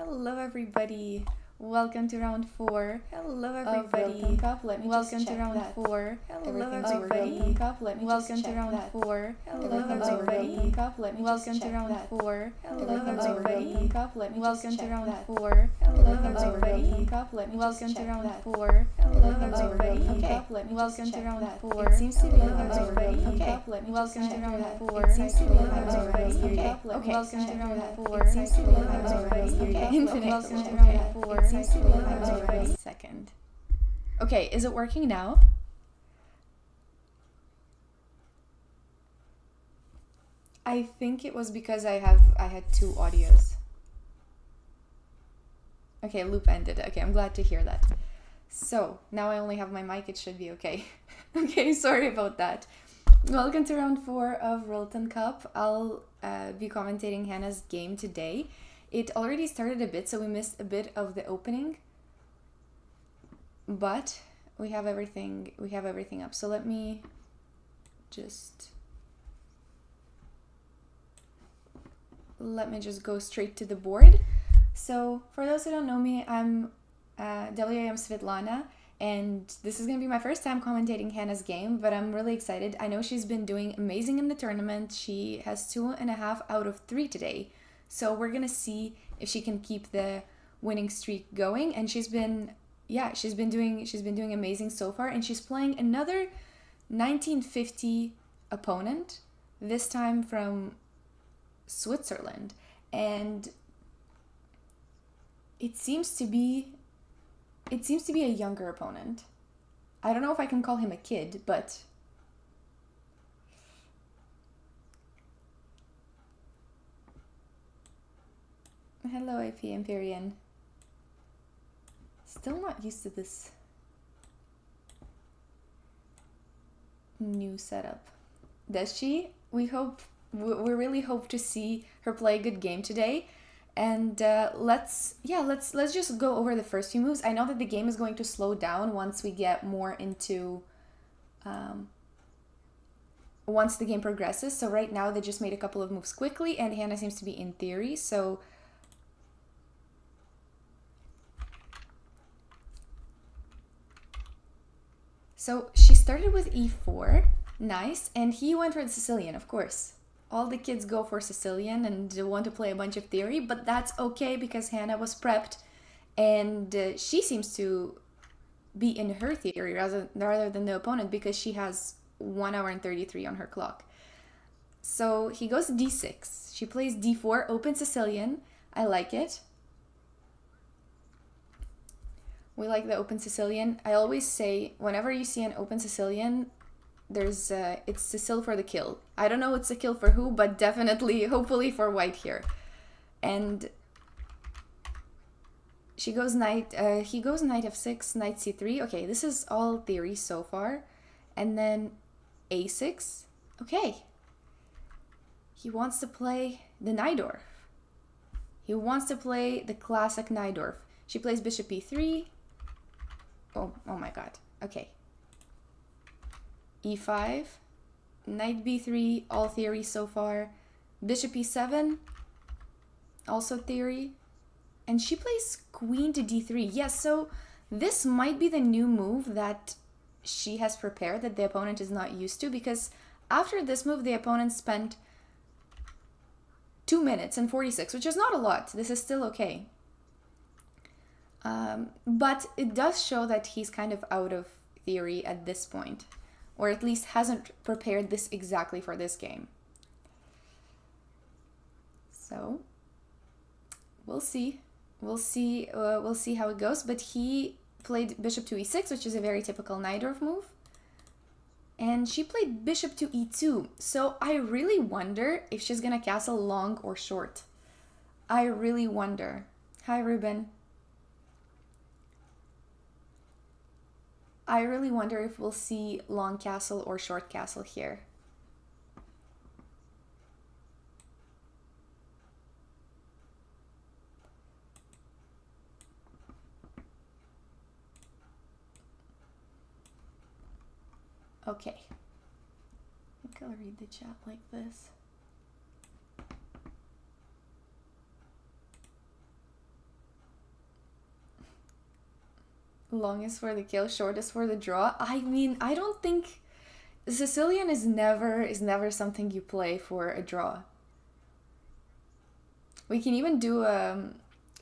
Hello everybody. Welcome to round 4. Hello everybody. Rilton Cup. Let me Welcome just to check round that 4. Hello everything's everybody. Rilton Cup. Let me Welcome just to check round that 4. Hello everything's everybody. Rilton Cup. Let me Welcome just to check round that 4. Hello everything's everybody. Rilton Cup. Let me Welcome just to check round that 4. Hello everything's everybody. Rilton Cup. Let me Welcome just to check round that 4. Hello everything's everybody. Rilton Cup. Let me Welcome just to check round that 4. it seems to be Hello everything's everybody. Rilton Cup. Let me just Welcome to check round that 4. it seems to be Hello everything's everybody. Rilton Cup. Let me Welcome just to check round that 4. it seems to be Hello everything's everybody. Rilton Infinite. Welcome to Welcome round to round 4. it seems to be Hello everything's everybody. Rilton. Second. Okay, is it working now? I think it was because I had 2 audios. Okay, loop ended. Okay, I'm glad to hear that. So, now I only have my mic, it should be okay. Okay, sorry about that. Welcome to round 4 of Rilton Cup. I'll be commentating Hannah's game today. It already started a bit, so we missed a bit of the opening. But we have everything up. So let me just go straight to the board. So for those who don't know me, I'm WAM Svetlana, and this is going to be my first time commentating Hannah's game, but I'm really excited. I know she's been doing amazing in the tournament. She has 2.5 out of 3 today. So we're going to see if she can keep the winning streak going, and she's been doing amazing so far, and she's playing another 1950 opponent, this time from Switzerland, and it seems to be a younger opponent. I don't know if I can call him a kid, but hello AP Empyrean. Still not used to this new setup. Does she? We really hope to see her play a good game today. And let's just go over the first few moves. I know that the game is going to slow down once we get more into once the game progresses. So right now they just made a couple of moves quickly, and Hannah seems to be in theory. So she started with e4, nice, and he went for the Sicilian, of course. All the kids go for Sicilian and want to play a bunch of theory, but that's okay because Hannah was prepped, and she seems to be in her theory rather than the opponent, because she has 1 hour and 33 on her clock. So he goes d6. She plays d4, open Sicilian. I like it. We like the open Sicilian. I always say, whenever you see an open Sicilian, it's Sicil for the kill. I don't know it's a kill for who, but definitely, hopefully for white here. And he goes knight f6, knight c3. Okay, this is all theory so far. And then a6. Okay. He wants to play the Najdorf. He wants to play the classic Najdorf. She plays bishop e3. Oh my god. Okay. e5, knight b3, all theory so far. Bishop e7, also theory. And she plays queen to d3. Yes, so this might be the new move that she has prepared that the opponent is not used to, because after this move the opponent spent 2 minutes and 46, which is not a lot. This is still okay. But it does show that he's kind of out of theory at this point, or at least hasn't prepared this exactly for this game. So we'll see. We'll see how it goes. But he played bishop to e6, which is a very typical Najdorf move. And she played bishop to e2. So I really wonder if she's gonna castle long or short. I really wonder. Hi, Ruben. I really wonder if we'll see long castle or short castle here. Okay. I think I'll read the chat like this. Long is for the kill, short is for the draw. I mean, I don't think Sicilian is never something you play for a draw. We can even do a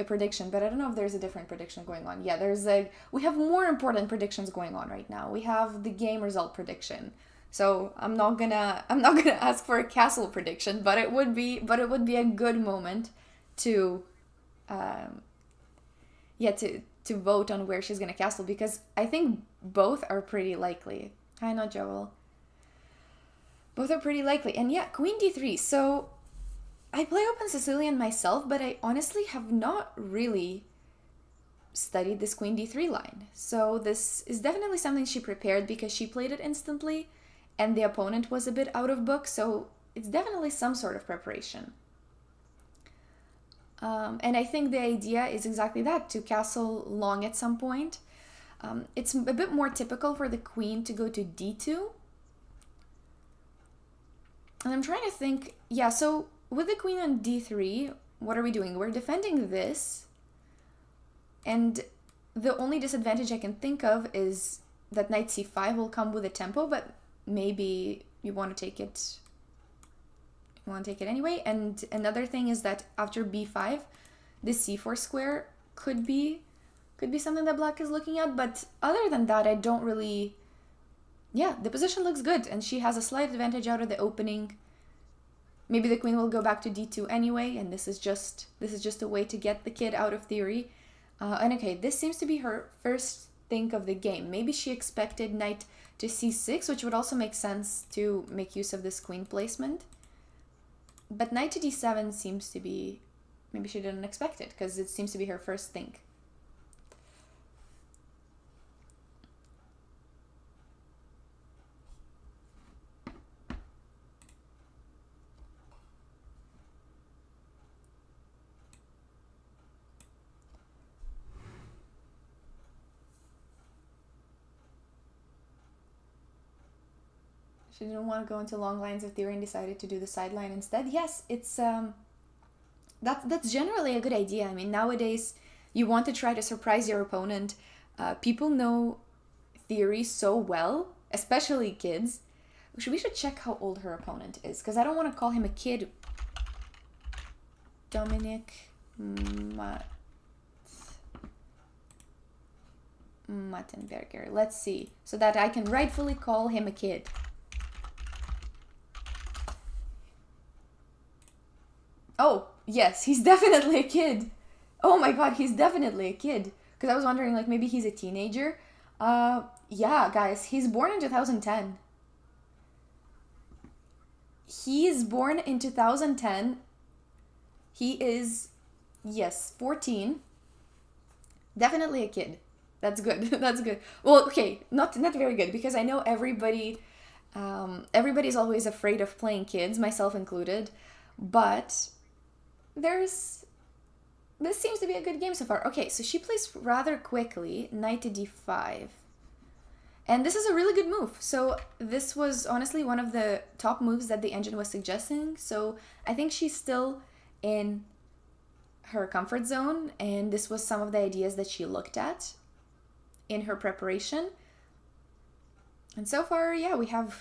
prediction, but I don't know if there's a different prediction going on. Yeah, we have more important predictions going on right now. We have the game result prediction. So I'm not gonna ask for a castle prediction, but it would be a good moment to to vote on where she's gonna castle, because I think both are pretty likely. Hi, not Joel. Both are pretty likely. And yeah, Queen D3. So I play open Sicilian myself, but I honestly have not really studied this Queen D3 line. So this is definitely something she prepared, because she played it instantly and the opponent was a bit out of book, so it's definitely some sort of preparation. And I think the idea is exactly that, to castle long at some point. It's a bit more typical for the queen to go to D2. And I'm trying to think, yeah, so with the queen on D3, what are we doing? We're defending this, and the only disadvantage I can think of is that knight C5 will come with a tempo, but maybe you want to take it. You want to take it anyway. And another thing is that after B5, this C4 square could be something that black is looking at. But other than that, I don't really. Yeah, the position looks good, and she has a slight advantage out of the opening. Maybe the queen will go back to D2 anyway, and this is just a way to get the kid out of theory. And okay, this seems to be her first think of the game. Maybe she expected knight to C6, which would also make sense to make use of this queen placement. But knight to D7 seems to be, maybe she didn't expect it, because it seems to be her first think. She didn't want to go into long lines of theory and decided to do the sideline instead. Yes, it's that's generally a good idea. I mean, nowadays you want to try to surprise your opponent. People know theory so well, especially kids. We should check how old her opponent is, because I don't want to call him a kid. Dominic Mattenberger. Let's see, so that I can rightfully call him a kid. Oh, yes, he's definitely a kid. Oh my god, he's definitely a kid. Because I was wondering, like, maybe he's a teenager. Yeah, guys, he's born in 2010. He is born in 2010. He is, yes, 14. Definitely a kid. That's good. That's good. Well, okay, not very good, because I know everybody's always afraid of playing kids, myself included. But this seems to be a good game so far. Okay, so she plays rather quickly, knight to d5. And this is a really good move. So this was honestly one of the top moves that the engine was suggesting. So I think she's still in her comfort zone, and this was some of the ideas that she looked at in her preparation. And so far, yeah, we have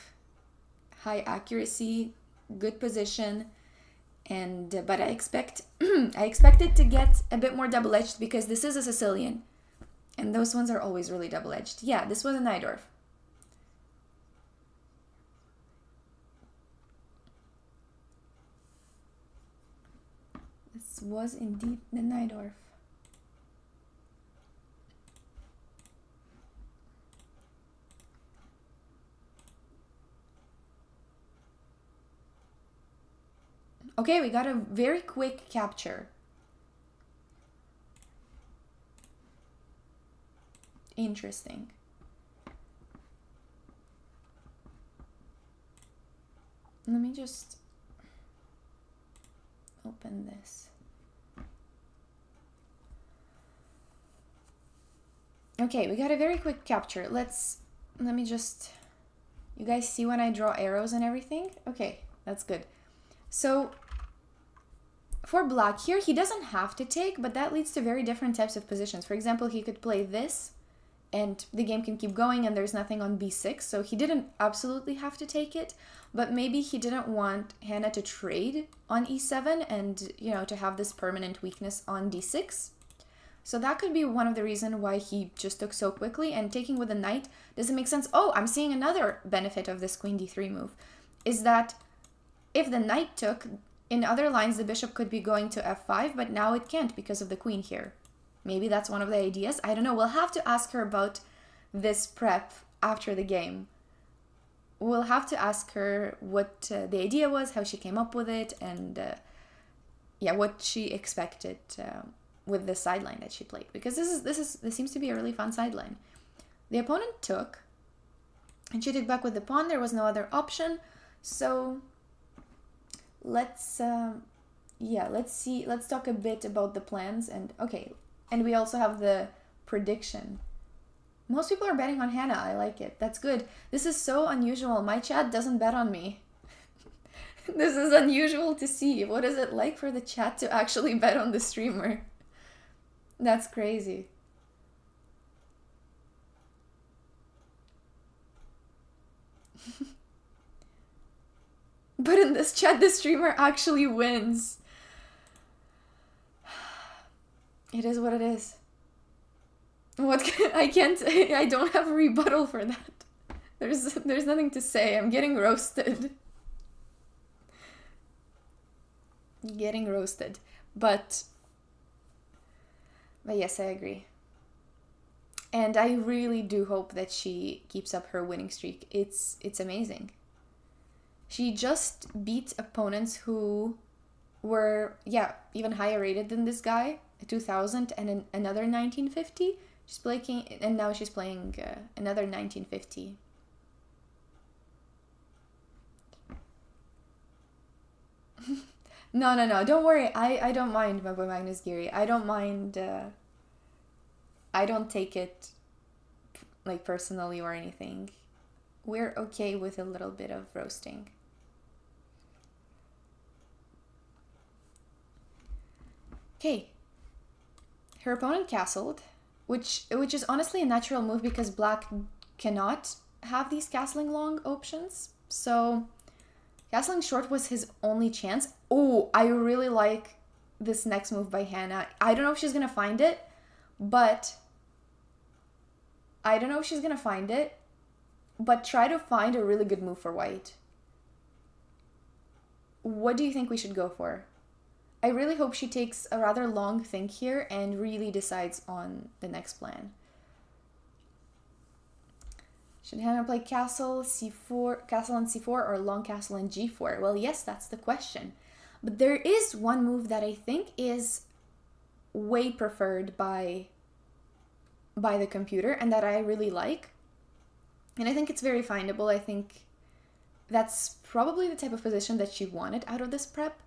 high accuracy, good position. But I expect it to get a bit more double-edged, because this is a Sicilian, and those ones are always really double-edged. Yeah, this was a Najdorf. This was indeed the Najdorf. Okay, we got a very quick capture. Interesting. Let me just open this. Okay, we got a very quick capture. Let me just, you guys see when I draw arrows and everything? Okay, that's good. So for black here, he doesn't have to take, but that leads to very different types of positions. For example, he could play this and the game can keep going and there's nothing on b6, so he didn't absolutely have to take it, but maybe he didn't want Hannah to trade on e7 and, to have this permanent weakness on d6. So that could be one of the reasons why he just took so quickly, and taking with the knight doesn't make sense. Oh, I'm seeing another benefit of this queen d3 move, is that if the knight took, in other lines the bishop could be going to f5, but now it can't because of the queen here. Maybe that's one of the ideas. I don't know. We'll have to ask her about this prep after the game. We'll have to ask her what the idea was, how she came up with it, and what she expected with the sideline that she played, because this seems to be a really fun sideline. The opponent took, and she took back with the pawn. There was no other option, so let's talk a bit about the plans. And we also have the prediction. Most people are betting on Hannah. I like it. That's good. This is so unusual. My chat doesn't bet on me. This is unusual to see. What is it like for the chat to actually bet on the streamer? That's crazy. But in this chat, the streamer actually wins. It is what it is. I don't have a rebuttal for that. There's nothing to say. I'm getting roasted. But yes, I agree. And I really do hope that she keeps up her winning streak. It's amazing. She just beat opponents who were, even higher rated than this guy, 2000 and another 1950. She's playing, and now she's playing another 1950. No, don't worry. I don't mind, my boy Magnus Geary. I don't mind. I don't take it like personally or anything. We're okay with a little bit of roasting. Okay. Her opponent castled, which is honestly a natural move because black cannot have these castling long options. So castling short was his only chance. Oh, I really like this next move by Hannah. I don't know if she's gonna find it, but try to find a really good move for white. What do you think we should go for? I really hope she takes a rather long think here and really decides on the next plan. Should Hannah play castle on c4, or long castle in g4? Well, yes, that's the question. But there is one move that I think is way preferred by the computer and that I really like. And I think it's very findable. I think that's probably the type of position that she wanted out of this prep.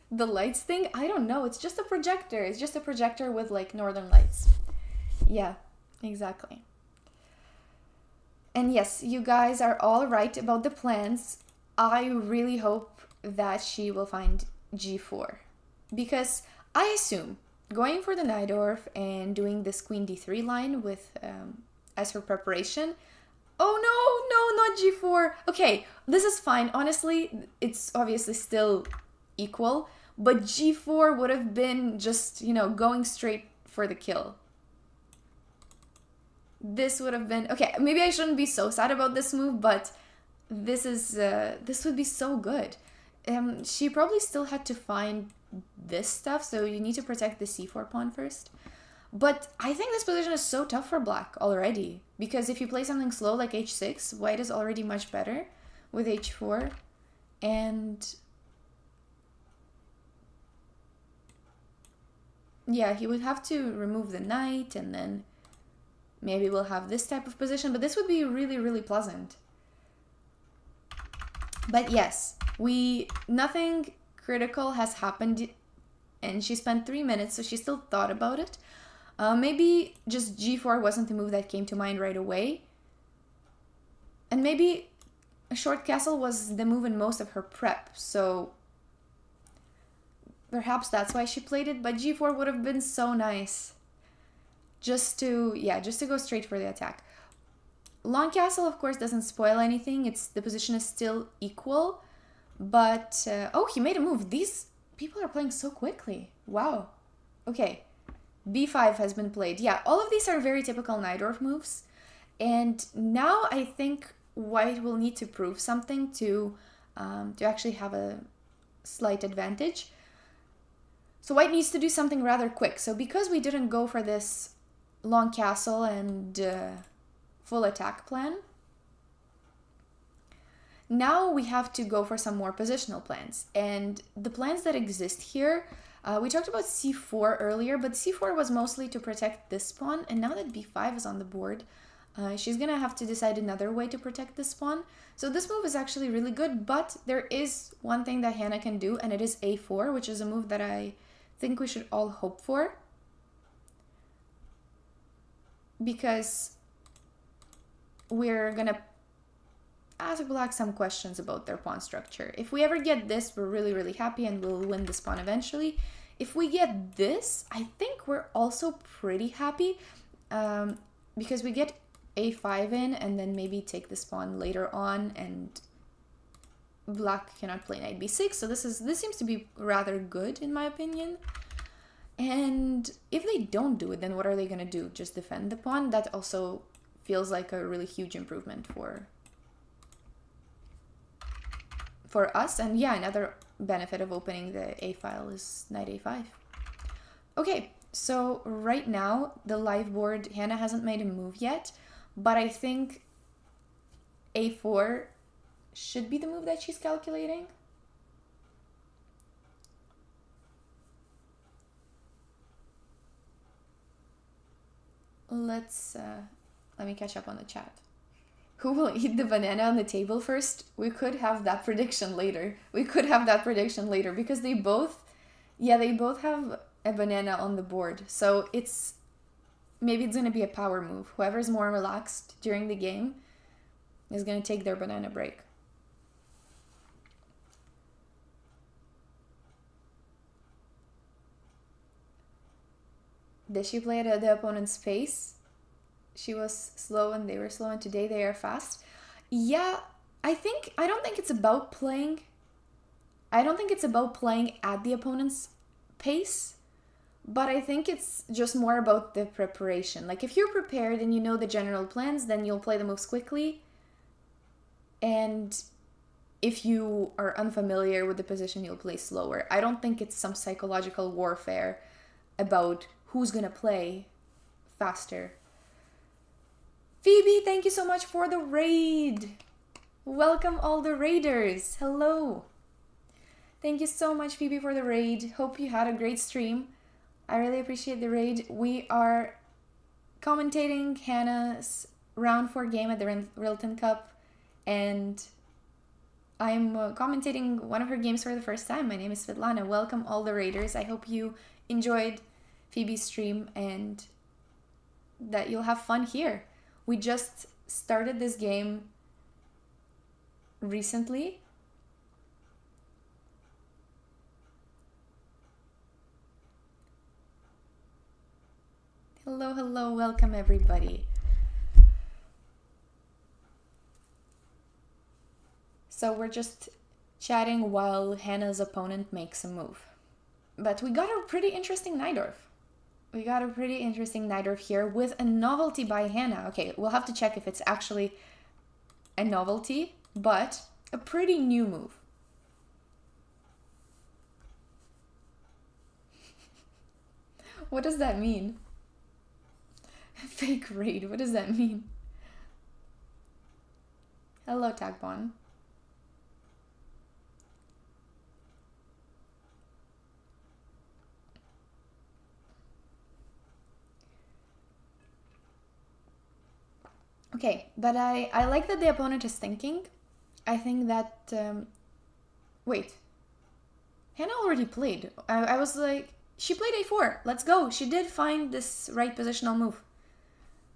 The lights thing? I don't know. It's just a projector. It's just a projector with like northern lights. Yeah, exactly. And yes, you guys are all right about the plans. I really hope that she will find g4. Because I assume going for the Najdorf and doing this queen d3 line with as her preparation. Oh no, not g4. Okay, this is fine. Honestly, it's obviously still equal, but g4 would have been just, going straight for the kill. This would have been okay. Maybe I shouldn't be so sad about this move, but this would be so good. She probably still had to find this stuff, so you need to protect the c4 pawn first. But I think this position is so tough for black already, because if you play something slow like h6, white is already much better with h4, and yeah, he would have to remove the knight, and then maybe we'll have this type of position, but this would be really, really pleasant. But yes, nothing critical has happened, and she spent 3 minutes, so she still thought about it. Maybe just g4 wasn't the move that came to mind right away. And maybe a short castle was the move in most of her prep, so perhaps that's why she played it, but g4 would have been so nice. Just to go straight for the attack. Long castle, of course, doesn't spoil anything. The position is still equal, but oh, he made a move. These people are playing so quickly. Wow. Okay, b5 has been played. Yeah, all of these are very typical Najdorf moves, and now I think White will need to prove something to actually have a slight advantage. So White needs to do something rather quick. So because we didn't go for this long castle and full attack plan, now we have to go for some more positional plans. And the plans that exist here, we talked about c4 earlier, but c4 was mostly to protect this pawn, and now that b5 is on the board, she's gonna have to decide another way to protect this pawn. So this move is actually really good, but there is one thing that Hannah can do, and it is a4, which is a move that I think we should all hope for, because we're gonna ask Black some questions about their pawn structure. If we ever get this, we're really, really happy and we'll win this pawn eventually. If we get this, I think we're also pretty happy, because we get a5 in and then maybe take this pawn later on, and Black cannot play knight b6, so this seems to be rather good in my opinion. And if they don't do it, then what are they gonna do? Just defend the pawn? That also feels like a really huge improvement for us. And yeah, another benefit of opening the a file is knight a5. Okay, so right now the live board, Hannah hasn't made a move yet, but I think a4 should be the move that she's calculating. Let me catch up on the chat. Who will eat the banana on the table first? We could have that prediction later. Because they both have a banana on the board. So maybe it's going to be a power move. Whoever's more relaxed during the game is going to take their banana break. Did she play at the opponent's pace? She was slow and they were slow, and today they are fast. Yeah, I don't think it's about playing at the opponent's pace, but I think it's just more about the preparation. Like, if you're prepared and you know the general plans, then you'll play the moves quickly. And if you are unfamiliar with the position, you'll play slower. I don't think it's some psychological warfare about who's gonna play faster. Phoebe, thank you so much for the raid. Welcome all the raiders. Hello. Thank you so much, Phoebe, for the raid. Hope you had a great stream. I really appreciate the raid. We are commentating Hannah's round 4 game at the Rilton Cup, and I'm commentating one of her games for the first time. My name is Svetlana. Welcome all the raiders. I hope you enjoyed Phoebe's stream and that you'll have fun here. We just started this game recently. Hello, welcome everybody. So we're just chatting while Hannah's opponent makes a move. But we got a pretty interesting Najdorf. Here with a novelty by Hannah. Okay, we'll have to check if it's actually a novelty, but a pretty new move. What does that mean? Fake raid, what does that mean? Hello, Tagbon. Okay, but I like that the opponent is thinking. I think that... wait. Hannah already played. I was like... She played a4. Let's go. She did find this right positional move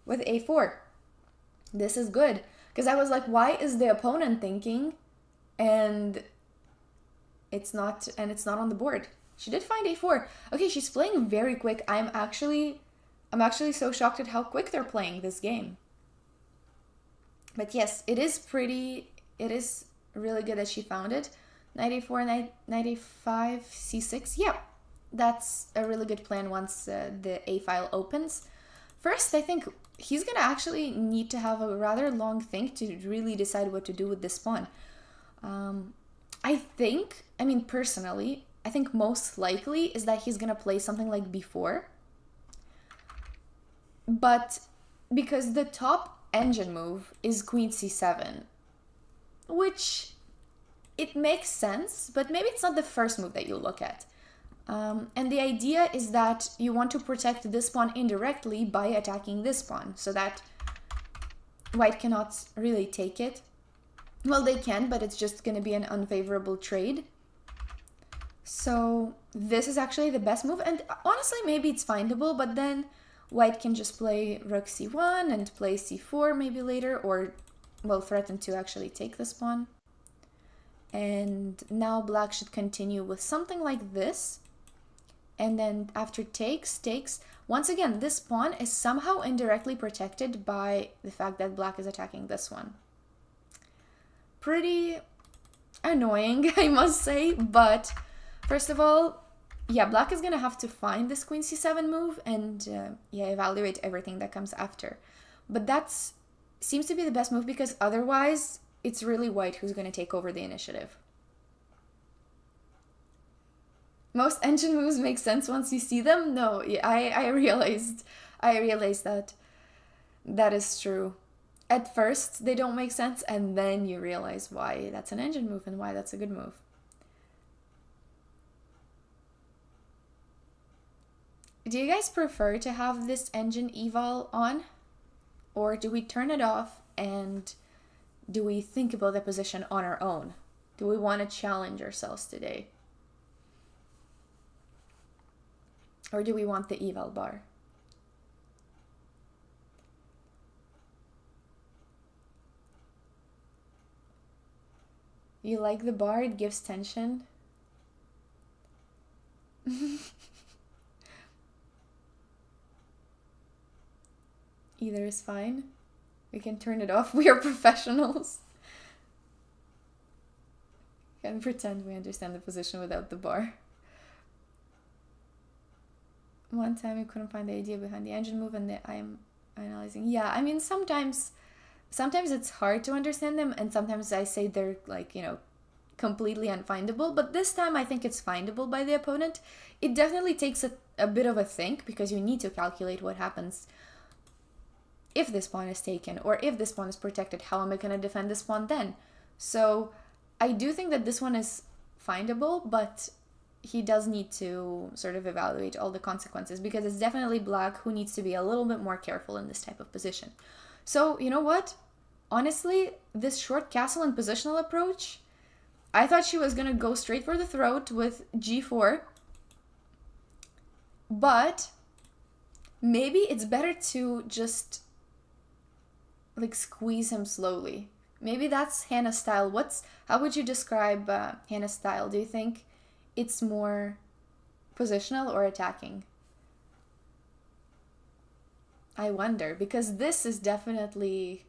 with a4. This is good. Because I was like, why is the opponent thinking and it's not on the board? She did find a4. Okay, she's playing very quick. I'm actually so shocked at how quick they're playing this game. But yes, it is really good that she found it. Knight a4, knight a5, c6. Yeah, that's a really good plan once the a file opens. First, I think he's gonna actually need to have a rather long think to really decide what to do with this pawn. Personally, I think most likely is that he's gonna play something like b4. But because the top engine move is queen c7, which it makes sense, but maybe it's not the first move that you look at. And the idea is that you want to protect this pawn indirectly by attacking this pawn, so that white cannot really take it. Well, they can, but it's just going to be an unfavorable trade. So this is actually the best move, and honestly, maybe it's findable, but then white can just play rook c1 and play c4 maybe later, or, well, threaten to actually take this pawn. And now black should continue with something like this. And then after takes. Once again, this pawn is somehow indirectly protected by the fact that black is attacking this one. Pretty annoying, I must say, but first of all, yeah, black is going to have to find this queen c7 move and evaluate everything that comes after. But that seems to be the best move, because otherwise it's really white who's going to take over the initiative. Most engine moves make sense once you see them. No, I realized that is true. At first, they don't make sense, and then you realize why that's an engine move and why that's a good move. Do you guys prefer to have this engine eval on? Or do we turn it off and do we think about the position on our own? Do we want to challenge ourselves today? Or do we want the eval bar? You like the bar? It gives tension. Either is fine. We can turn it off. We are professionals. Can pretend we understand the position without the bar. One time we couldn't find the idea behind the engine move, and I'm analyzing. Yeah, I mean, sometimes it's hard to understand them, and sometimes I say they're like, completely unfindable, but this time I think it's findable by the opponent. It definitely takes a bit of a think, because you need to calculate what happens if this pawn is taken, or if this pawn is protected. How am I going to defend this pawn then? So I do think that this one is findable, but he does need to sort of evaluate all the consequences, because it's definitely black who needs to be a little bit more careful in this type of position. So, you know what? Honestly, this short castle and positional approach, I thought she was going to go straight for the throat with g4. But maybe it's better to just squeeze him slowly. Maybe that's Hannah's style. How would you describe Hannah's style? Do you think it's more positional or attacking? I wonder, because this is definitely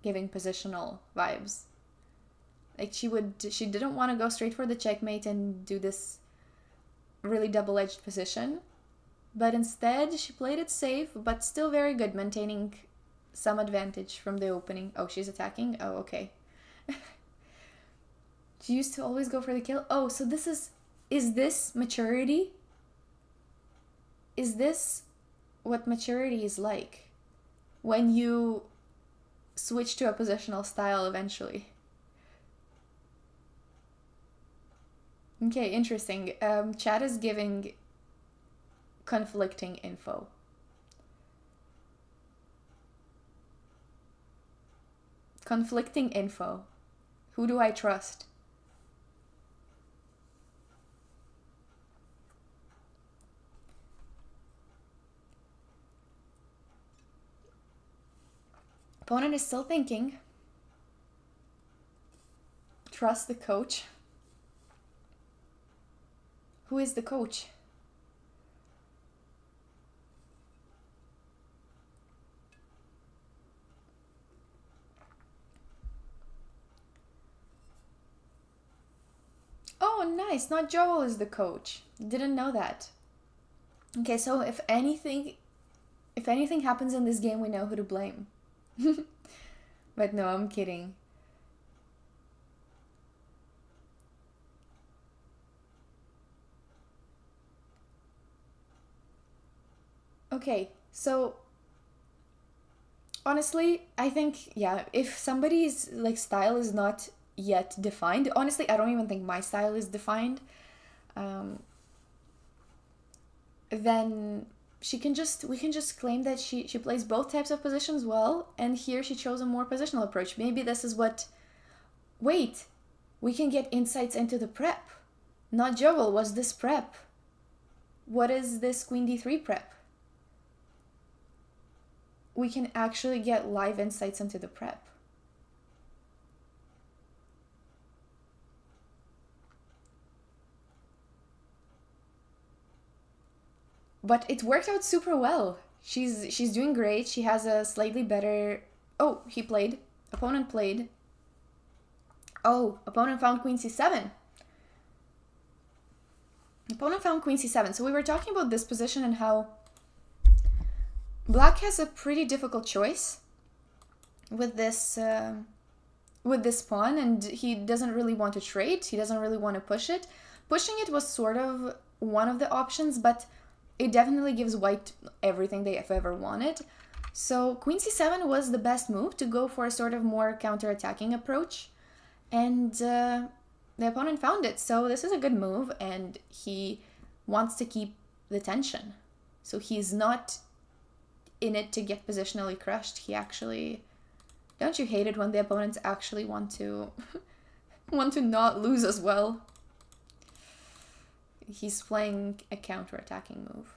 giving positional vibes. She didn't want to go straight for the checkmate and do this really double-edged position, but instead she played it safe, but still very good, maintaining some advantage from the opening. Oh, she's attacking? Oh, okay. She used to always go for the kill. Oh, so is this maturity? Is this what maturity is like? When you switch to a positional style eventually. Okay, interesting. Chat is giving conflicting info. Conflicting info. Who do I trust? Opponent is still thinking. trust the coach. Who is the coach? Oh, nice. Not Joel is the coach. Didn't know that. Okay, so if anything happens in this game, we know who to blame. But no, I'm kidding. Okay, so honestly, I think, yeah, if somebody's like style is not yet defined, honestly, I don't even think my style is defined, then we can just claim that she plays both types of positions well, and here she chose a more positional approach. Maybe this is what... Wait, we can get insights into the prep. Not Joel, was this prep? What is this Queen D3 prep? We can actually get live insights into the prep. But it worked out super well. She's doing great. She has a slightly better... Oh, he played. Opponent played. Oh, opponent found Queen C7. Opponent found Queen C7. So we were talking about this position and how Black has a pretty difficult choice with this pawn, and he doesn't really want to trade. He doesn't really want to push it. Pushing it was sort of one of the options, but it definitely gives white everything they have ever wanted. So Queen C7 was the best move to go for a sort of more counter-attacking approach, and the opponent found it. So this is a good move, and he wants to keep the tension. So he's not in it to get positionally crushed. He actually... Don't you hate it when the opponents actually want to want to not lose as well? He's playing a counter-attacking move.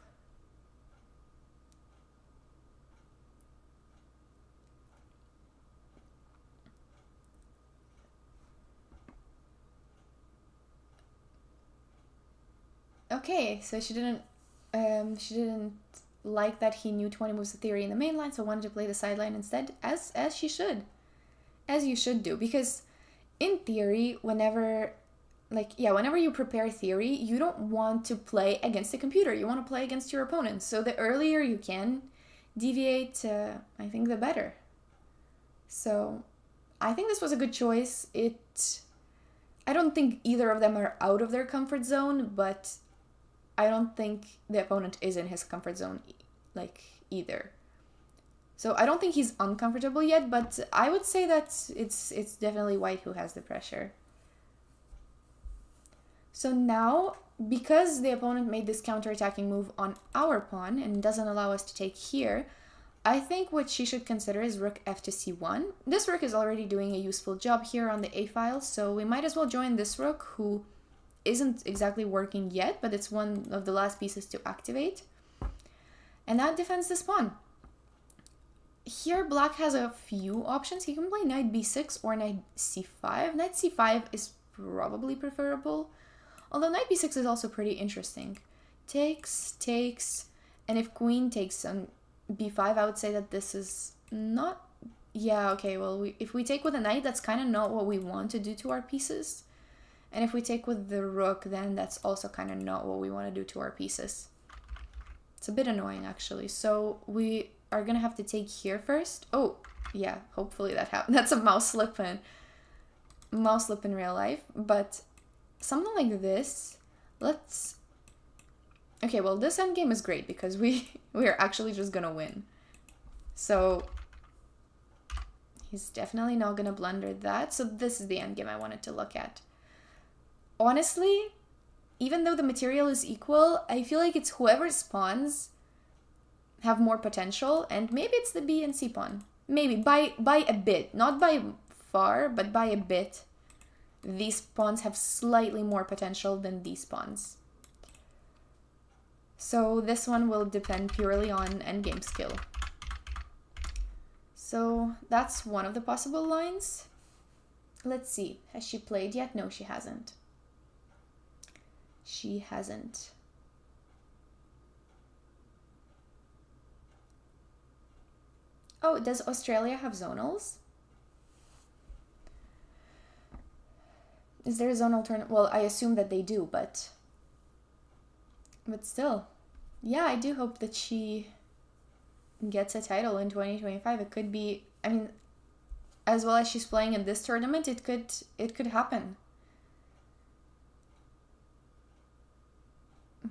Okay, so she didn't like that he knew 20 moves of theory in the main line, so wanted to play the sideline instead, as she should. As you should do, because in theory, whenever you prepare theory, you don't want to play against the computer. You want to play against your opponent. So the earlier you can deviate, I think the better. So I think this was a good choice. I don't think either of them are out of their comfort zone, but I don't think the opponent is in his comfort zone either. So I don't think he's uncomfortable yet, but I would say that it's definitely white who has the pressure. So now, because the opponent made this counter-attacking move on our pawn and doesn't allow us to take here, I think what she should consider is rook f to c1. This rook is already doing a useful job here on the a file, so we might as well join this rook, who isn't exactly working yet, but it's one of the last pieces to activate. And that defends this pawn. Here, Black has a few options. He can play knight b6 or knight c5. Knight c5 is probably preferable, although knight b6 is also pretty interesting. Takes, and if queen takes on b5, I would say that this is not... Yeah, okay, well, if we take with a knight, that's kind of not what we want to do to our pieces. And if we take with the rook, then that's also kind of not what we want to do to our pieces. It's a bit annoying, actually. So we are going to have to take here first. Oh, yeah, hopefully that happens. That's a mouse slip in real life. But something like this, let's... Okay, well, this endgame is great because we are actually just going to win. So he's definitely not going to blunder that. So this is the endgame I wanted to look at. Honestly, even though the material is equal, I feel like it's whoever's pawns have more potential, and maybe it's the B and C pawn. Maybe by a bit, not by far, but by a bit. These pawns have slightly more potential than these pawns. So this one will depend purely on endgame skill. So that's one of the possible lines. Let's see. Has she played yet? No, she hasn't. She hasn't. Oh, does Australia have zonals? Is there a zonal tournament? Well, I assume that they do, but still. Yeah, I do hope that she gets a title in 2025. It could be, I mean, as well as she's playing in this tournament, it could happen.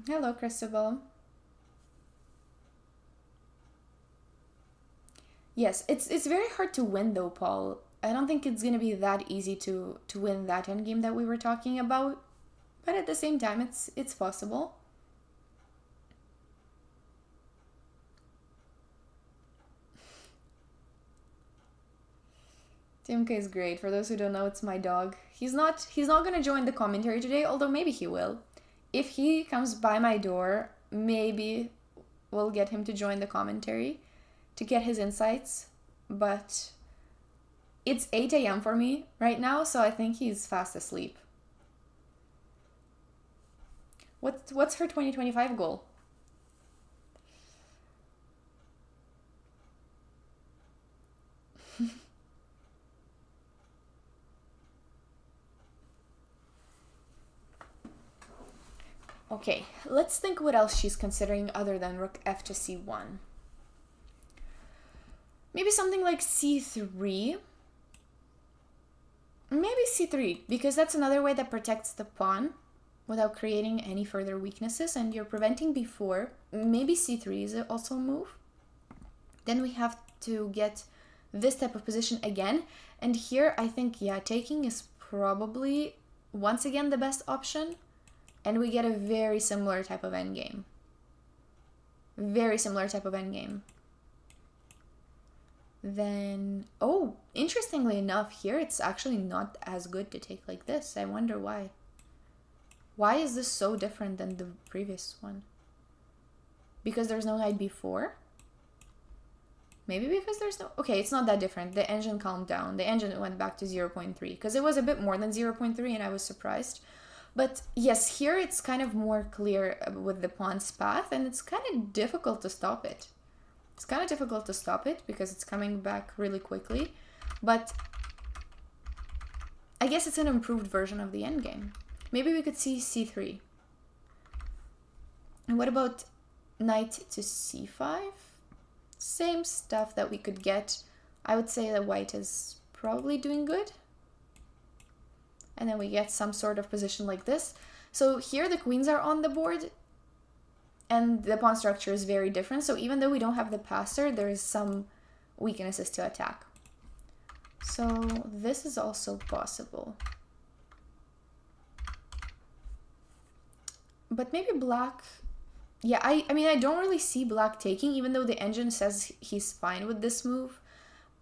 Hello, Cristobal. Yes, it's very hard to win though, Paul. I don't think it's gonna be that easy to win that endgame that we were talking about, but at the same time, it's possible. Timka is great. For those who don't know, it's my dog. He's not gonna join the commentary today, although maybe he will. If he comes by my door, maybe we'll get him to join the commentary to get his insights, but it's 8 a.m. for me right now, so I think he's fast asleep. What's her 2025 goal? Okay, let's think what else she's considering other than rook f to c1. Maybe something like c3. Maybe c3, because that's another way that protects the pawn without creating any further weaknesses, and you're preventing b4. Maybe c3 is also a move. Then we have to get this type of position again, and here I think, yeah, taking is probably once again the best option, and we get a very similar type of endgame. Very similar type of endgame. Then, oh, interestingly enough, here it's actually not as good to take like this. I wonder why. Why is this so different than the previous one? Because there's no knight b4? Maybe because there's no... Okay, it's not that different. The engine calmed down. The engine went back to 0.3 because it was a bit more than 0.3 and I was surprised. But yes, here it's kind of more clear with the pawn's path, and it's kind of difficult to stop it. It's kind of difficult to stop it because it's coming back really quickly. But I guess it's an improved version of the endgame. Maybe we could see c3. And what about knight to c5? Same stuff that we could get. I would say that white is probably doing good. And then we get some sort of position like this. So here the queens are on the board and the pawn structure is very different. So even though we don't have the passer, there is some weaknesses to attack. So this is also possible. But maybe black... Yeah, I mean, I don't really see black taking, even though the engine says he's fine with this move.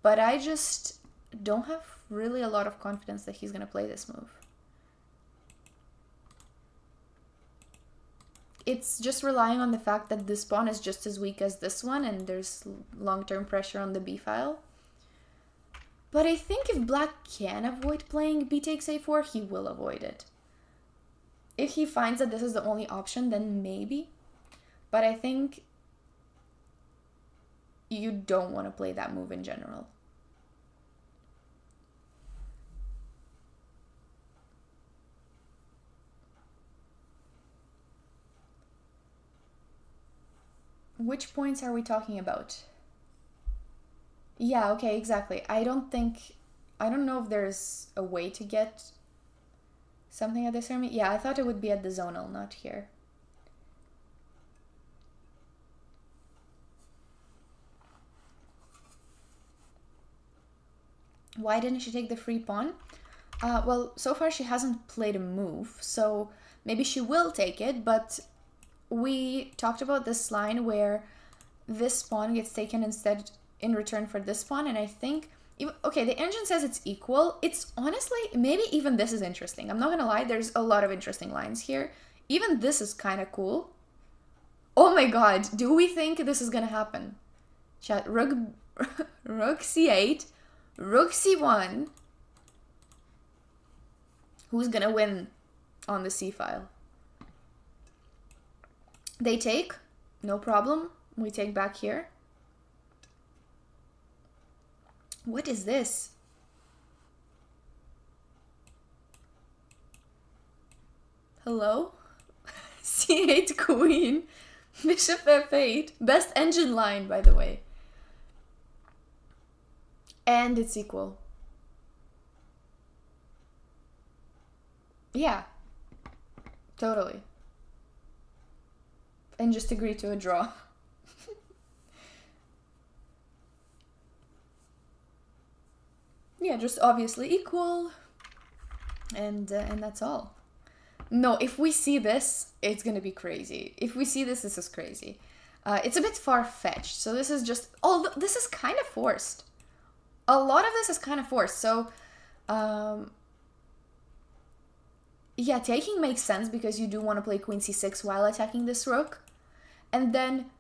But I just don't have really a lot of confidence that he's going to play this move. It's just relying on the fact that this pawn is just as weak as this one, and there's long-term pressure on the b file. But I think if black can avoid playing b takes a4, he will avoid it. If he finds that this is the only option, then maybe. But I think you don't want to play that move in general. Which points are we talking about? Yeah, okay, exactly. I don't know if there's a way to get something at this tournament. Yeah, I thought it would be at the zonal, not here. Why didn't she take the free pawn? Well, so far she hasn't played a move, so maybe she will take it, but we talked about this line where this pawn gets taken instead in return for this pawn, and I think... Okay, the engine says it's equal. It's honestly, maybe even this is interesting. I'm not gonna lie, there's a lot of interesting lines here. Even this is kind of cool. Oh my god, do we think this is gonna happen? Chat, rook c8, rook c1, Who's gonna win on the c-file? They take, no problem. We take back here. What is this? Hello? c8 queen. Bishop f8. Best engine line, by the way. And it's equal. Yeah. Totally. And just agree to a draw. Yeah, just obviously equal. And that's all. No, if we see this, it's gonna be crazy. If we see this, this is crazy. It's a bit far-fetched, so this is just... Although this is kind of forced. A lot of this is kind of forced, so... yeah, taking makes sense because you do want to play queen c6 while attacking this rook. And then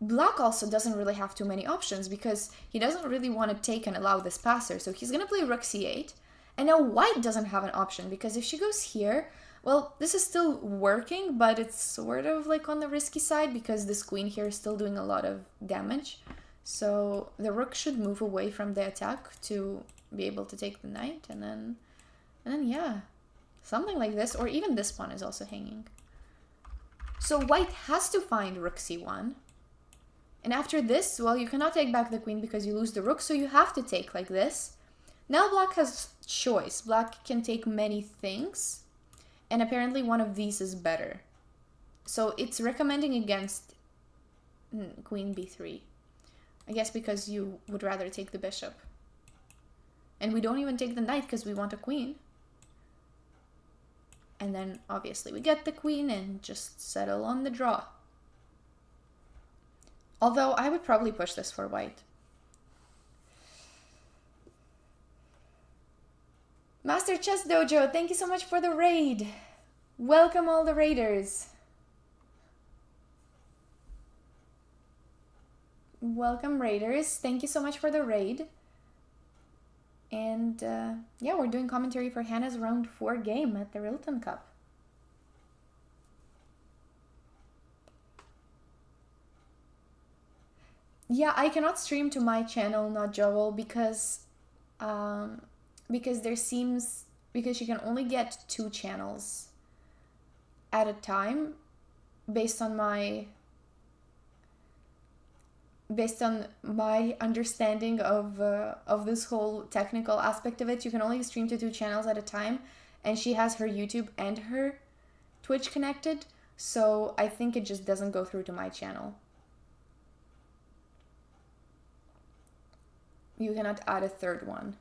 black also doesn't really have too many options because he doesn't really want to take and allow this passer. So he's going to play rook c8. And now white doesn't have an option because if she goes here, well, this is still working, but it's sort of like on the risky side because this queen here is still doing a lot of damage. So the rook should move away from the attack to be able to take the knight. And then yeah, something like this, or even this pawn is also hanging. So white has to find rook c1. And after this, well, you cannot take back the queen because you lose the rook, so you have to take like this. Now black has choice. Black can take many things, and apparently one of these is better. So it's recommending against queen b3. I guess because you would rather take the bishop. And we don't even take the knight because we want a queen. And then obviously we get the queen and just settle on the draw. Although I would probably push this for white. Master Chess Dojo, thank you so much for the raid. Welcome all the raiders. Welcome raiders. Thank you so much for the raid. And yeah, we're doing commentary for Hannah's round 4 game at the Rilton Cup. Yeah, I cannot stream to my channel, not Joel, because she can only get 2 channels at a time based on my understanding of this whole technical aspect of it. You can only stream to 2 channels at a time, and she has her YouTube and her Twitch connected, so I think it just doesn't go through to my channel. You cannot add a 3rd one.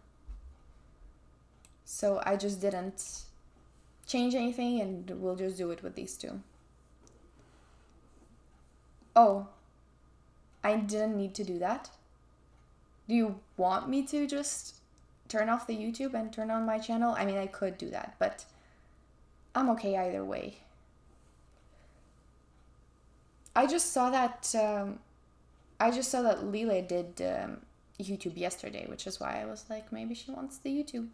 So I just didn't change anything, and we'll just do it with these 2. Oh, I didn't need to do that. Do you want me to just turn off the YouTube and turn on my channel? I mean, I could do that, but I'm okay either way. I just saw that Lila did YouTube yesterday, which is why I was like, maybe she wants the YouTube.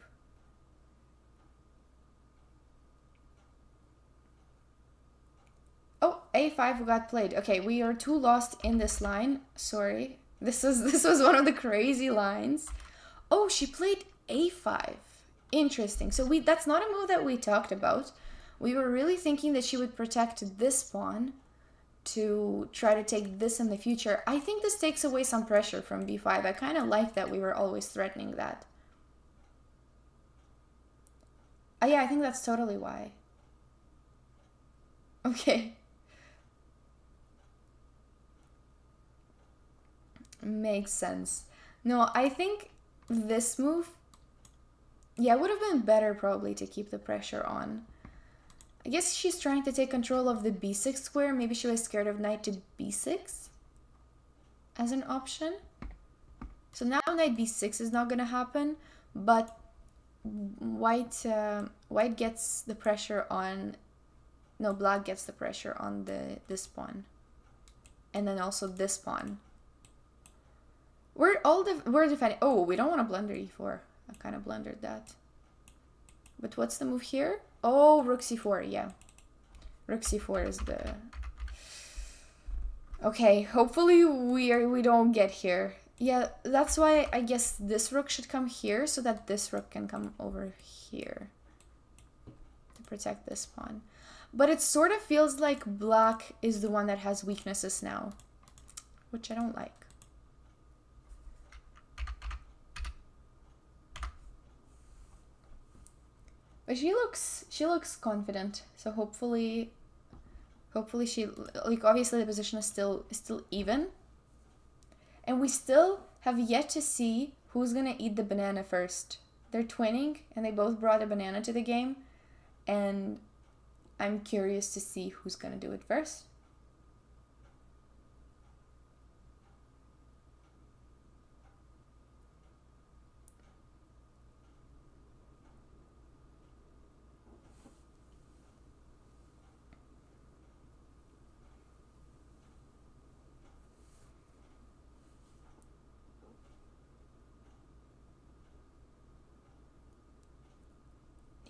Oh, a5 got played. Okay, we are too lost in this line. Sorry. This was one of the crazy lines. Oh, she played a5. Interesting. So that's not a move that we talked about. We were really thinking that she would protect this pawn to try to take this in the future. I think this takes away some pressure from b5. I kind of like that we were always threatening that. Yeah, I think that's totally why. Okay. Makes sense. No, I think this move, yeah, would have been better probably to keep the pressure on. I guess she's trying to take control of the b6 square. Maybe she was scared of knight to b6 as an option. So now knight b6 is not going to happen, but white gets the pressure on... No, black gets the pressure on this pawn. And then also this pawn. We're defending... Oh, we don't want to blunder e4. I kind of blundered that. But what's the move here? Oh, rook c4, yeah. Rook c4 is the... Okay, hopefully we don't get here. Yeah, that's why I guess this rook should come here so that this rook can come over here to protect this pawn. But it sort of feels like black is the one that has weaknesses now, which I don't like. But she looks confident, so hopefully she, like, obviously the position is still even. And we still have yet to see who's gonna eat the banana first. They're twinning and they both brought a banana to the game, and I'm curious to see who's gonna do it first.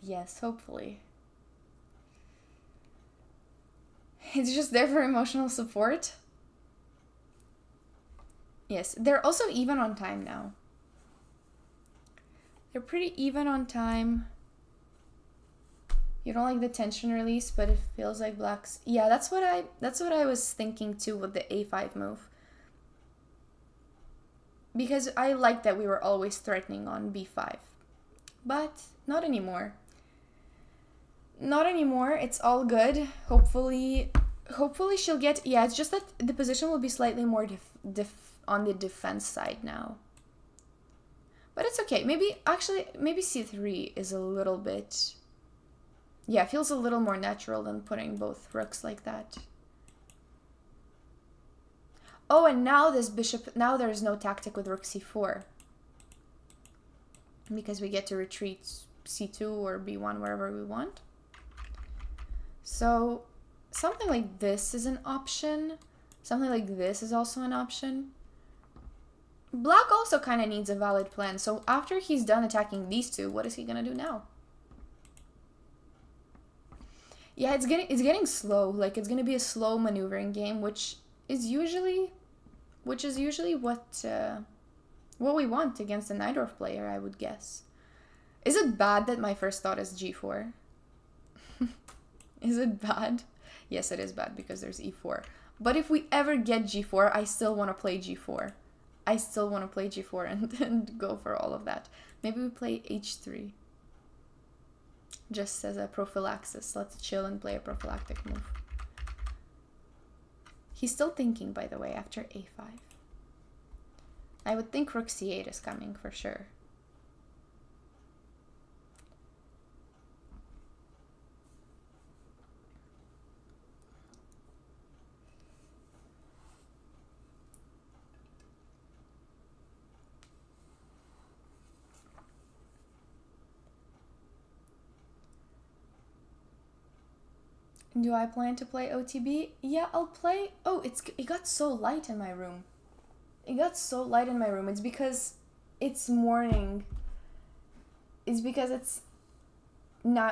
Yes, hopefully. It's just there for emotional support. Yes, they're also even on time now. They're pretty even on time. You don't like the tension release, but it feels like black's... Yeah, that's what I was thinking too with the a5 move. Because I liked that we were always threatening on b5. But not anymore. Not anymore. It's all good. Hopefully she'll get... Yeah, it's just that the position will be slightly more on the defense side now. But it's okay. Maybe c3 is a little bit... Yeah, it feels a little more natural than putting both rooks like that. Oh, and now this bishop... Now there's no tactic with rook c4. Because we get to retreat c2 or b1, wherever we want. So something like this is an option. Something like this is also an option. Black also kind of needs a valid plan. So after he's done attacking these two, what is he going to do now? Yeah, it's getting slow. Like, it's going to be a slow maneuvering game, which is usually what we want against a Najdorf player, I would guess. Is it bad that my first thought is g4? Is it bad? Yes, it is bad because there's e4. But if we ever get g4, I still want to play g4. I still want to play g4 and go for all of that. Maybe we play h3. Just as a prophylaxis. Let's chill and play a prophylactic move. He's still thinking, by the way, after a5. I would think rook c8 is coming for sure. Do I plan to play OTB? Yeah, I'll play... Oh, it got so light in my room. It got so light in my room. It's because it's morning. It's because it's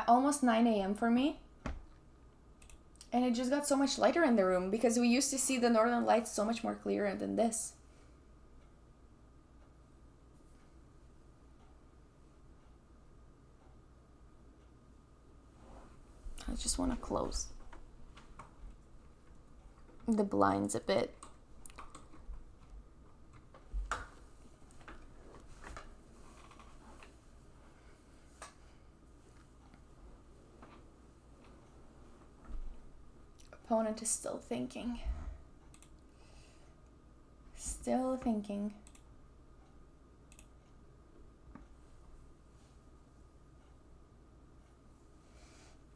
almost 9 a.m. for me. And it just got so much lighter in the room because we used to see the northern lights so much more clearer than this. I just want to close the blinds a bit. Opponent is still thinking. Still thinking.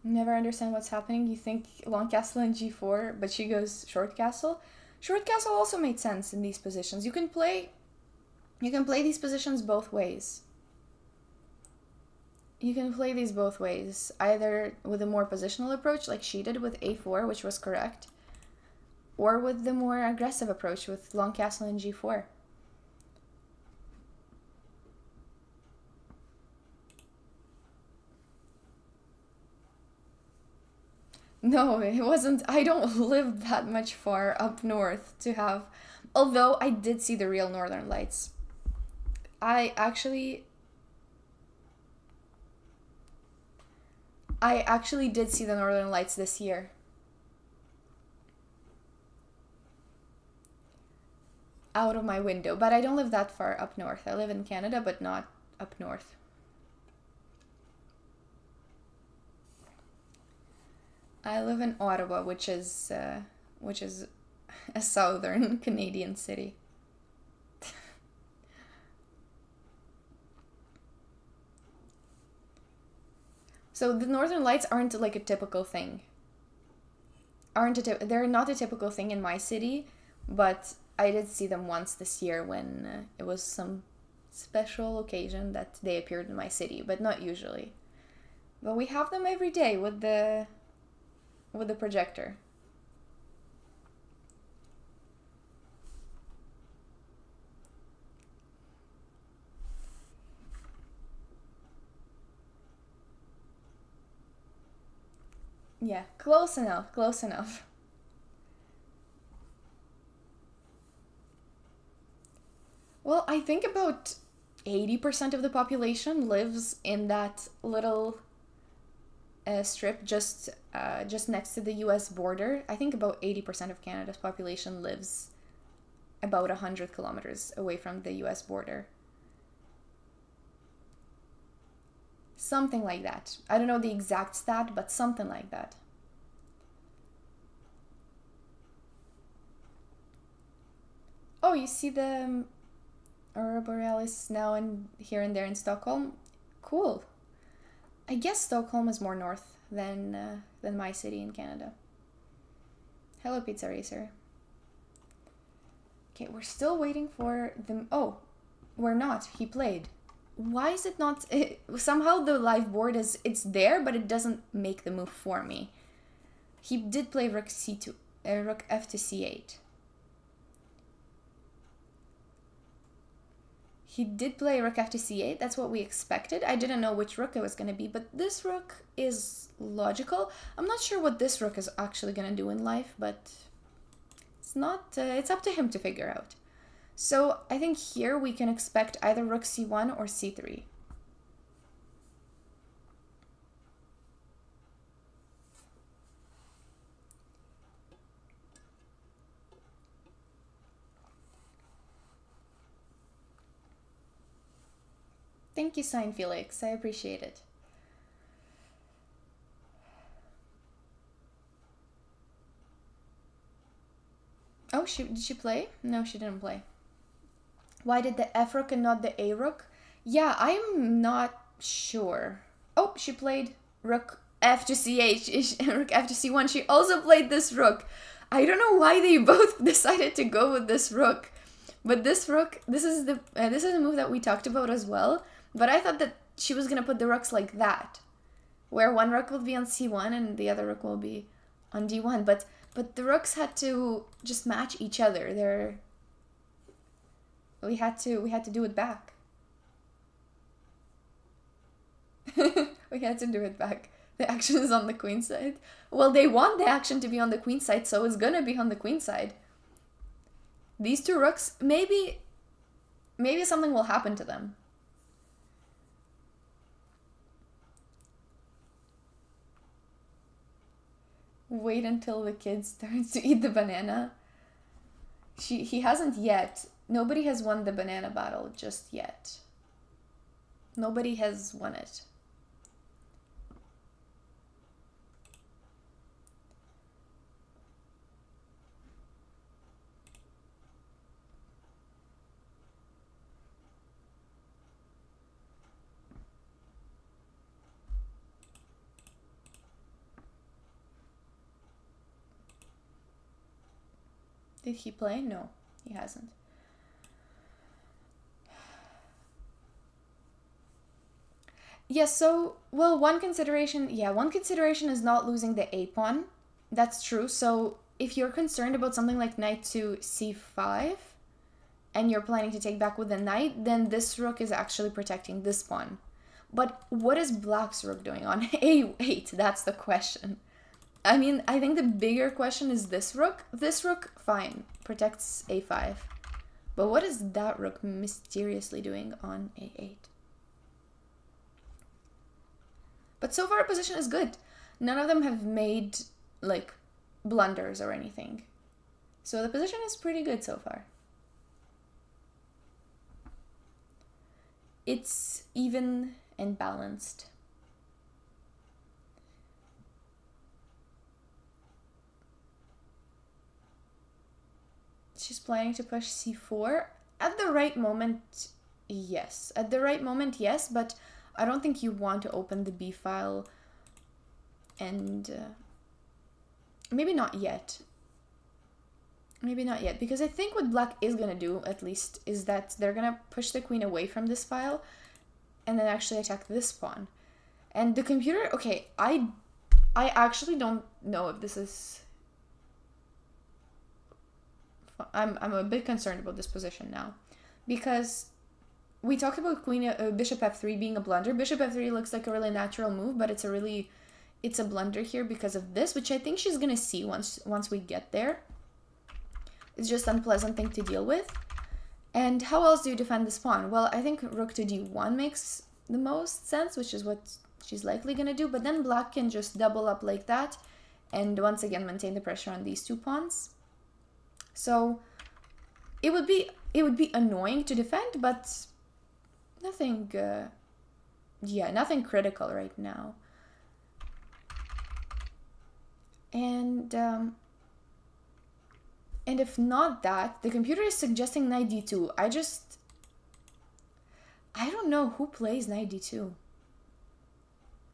Never understand what's happening. You think long castle and g4, but she goes short castle. Short castle also made sense in these positions. You can play these positions both ways. You can play these both ways, either with a more positional approach like she did with a4, which was correct, or with the more aggressive approach with long castle and g4. No, it wasn't. I don't live that much far up north to have. Although I did see the real Northern Lights. I actually. I actually did see the Northern Lights this year. Out of my window. But I don't live that far up north. I live in Canada, but not up north. I live in Ottawa, which is a southern Canadian city. So the Northern Lights aren't like a typical thing. They're not a typical thing in my city, but I did see them once this year when it was some special occasion that they appeared in my city, but not usually. But we have them every day with the projector. Yeah, close enough, close enough. Well, I think about 80% of the population lives in that little strip just next to the US border. I think about 80% of Canada's population lives about 100 kilometers away from the US border. Something like that. I don't know the exact stat, but something like that. Oh, you see the Aurora Borealis now and here and there in Stockholm? Cool. I guess Stockholm is more north than my city in Canada. Hello, Pizza Racer. Okay, we're still waiting for the... Oh, we're not. He played. Why is it not... somehow the live board it's there, but it doesn't make the move for me. He did play rook c2, rook f to c8. He did play rook f to c8. That's what we expected. I didn't know which rook it was going to be, but this rook is logical. I'm not sure what this rook is actually going to do in life, but it's not... it's up to him to figure out. So I think here we can expect either rook c1 or c3. Thank you, Sign Felix. I appreciate it. Oh, did she play? No, she didn't play. Why did the F rook and not the A rook? Yeah, I'm not sure. Oh, she played rook F to C8, rook F to C1. She also played this rook. I don't know why they both decided to go with this rook. But this rook, this is a move that we talked about as well. But I thought that she was going to put the rooks like that, where one rook will be on c1 and the other rook will be on d1. But the rooks had to just match each other. We had to do it back. We had to do it back. The action is on the queen side. Well, they want the action to be on the queen side, so it's gonna be on the queen side. These two rooks, maybe something will happen to them. Wait until the kid starts to eat the banana. He hasn't yet. Nobody has won the banana battle just yet. Nobody has won it. Did he play? No, he hasn't. Yeah, so, well, one consideration is not losing the A pawn. That's true. So if you're concerned about something like knight to c5 and you're planning to take back with the knight, then this rook is actually protecting this pawn. But what is black's rook doing on a8? That's the question. I mean, I think the bigger question is this rook. This rook, fine, protects a5. But what is that rook mysteriously doing on a8? But so far, position is good. None of them have made, like, blunders or anything. So the position is pretty good so far. It's even and balanced. She's planning to push c4. At the right moment, yes. At the right moment, yes, but I don't think you want to open the b file and maybe not yet. Maybe not yet, because I think what black is going to do, at least, is that they're going to push the queen away from this file and then actually attack this pawn. And the computer, okay, I actually don't know if this is... I'm a bit concerned about this position now, because we talked about bishop f3 being a blunder. Bishop f3 looks like a really natural move, but it's a blunder here because of this, which I think she's gonna see once we get there. It's just an unpleasant thing to deal with. And how else do you defend this pawn? Well, I think rook to d1 makes the most sense, which is what she's likely gonna do, but then black can just double up like that and once again maintain the pressure on these two pawns. So it would be annoying to defend, but nothing nothing critical right now. And if not that, the computer is suggesting knight d2. I don't know who plays knight d2.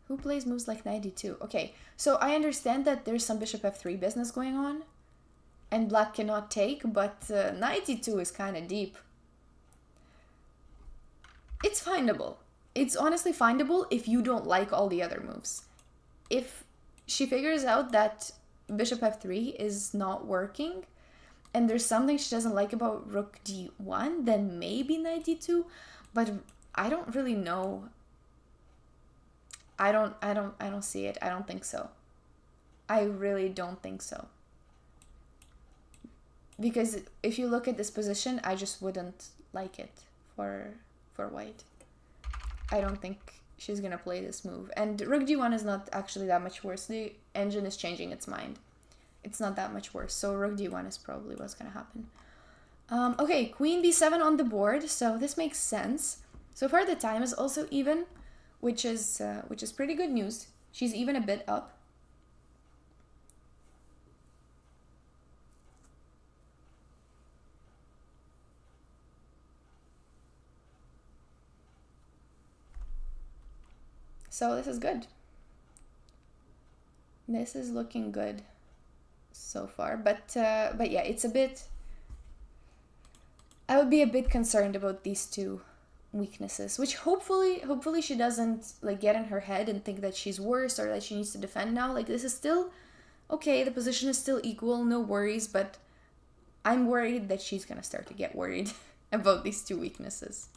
Who plays moves like knight d2? Okay, so I understand that there's some bishop f3 business going on and black cannot take, but knight d2 is kind of deep. It's findable. It's honestly findable if you don't like all the other moves. If she figures out that bishop f3 is not working and there's something she doesn't like about rook d1, then maybe knight d2, but I don't really know. I don't see it. I don't think so. I really don't think so. Because if you look at this position, I just wouldn't like it for white. I don't think she's gonna play this move. And rook d1 is not actually that much worse. The engine is changing its mind. It's not that much worse. So rook d1 is probably what's gonna happen. Okay, queen b7 on the board. So this makes sense. So far the time is also even, which is pretty good news. She's even a bit up. So this is good. This is looking good so far, but yeah, it's a bit... I would be a bit concerned about these two weaknesses, which hopefully she doesn't like get in her head and think that she's worse or that she needs to defend now. Like, this is still okay, the position is still equal, no worries, but I'm worried that she's gonna start to get worried about these two weaknesses.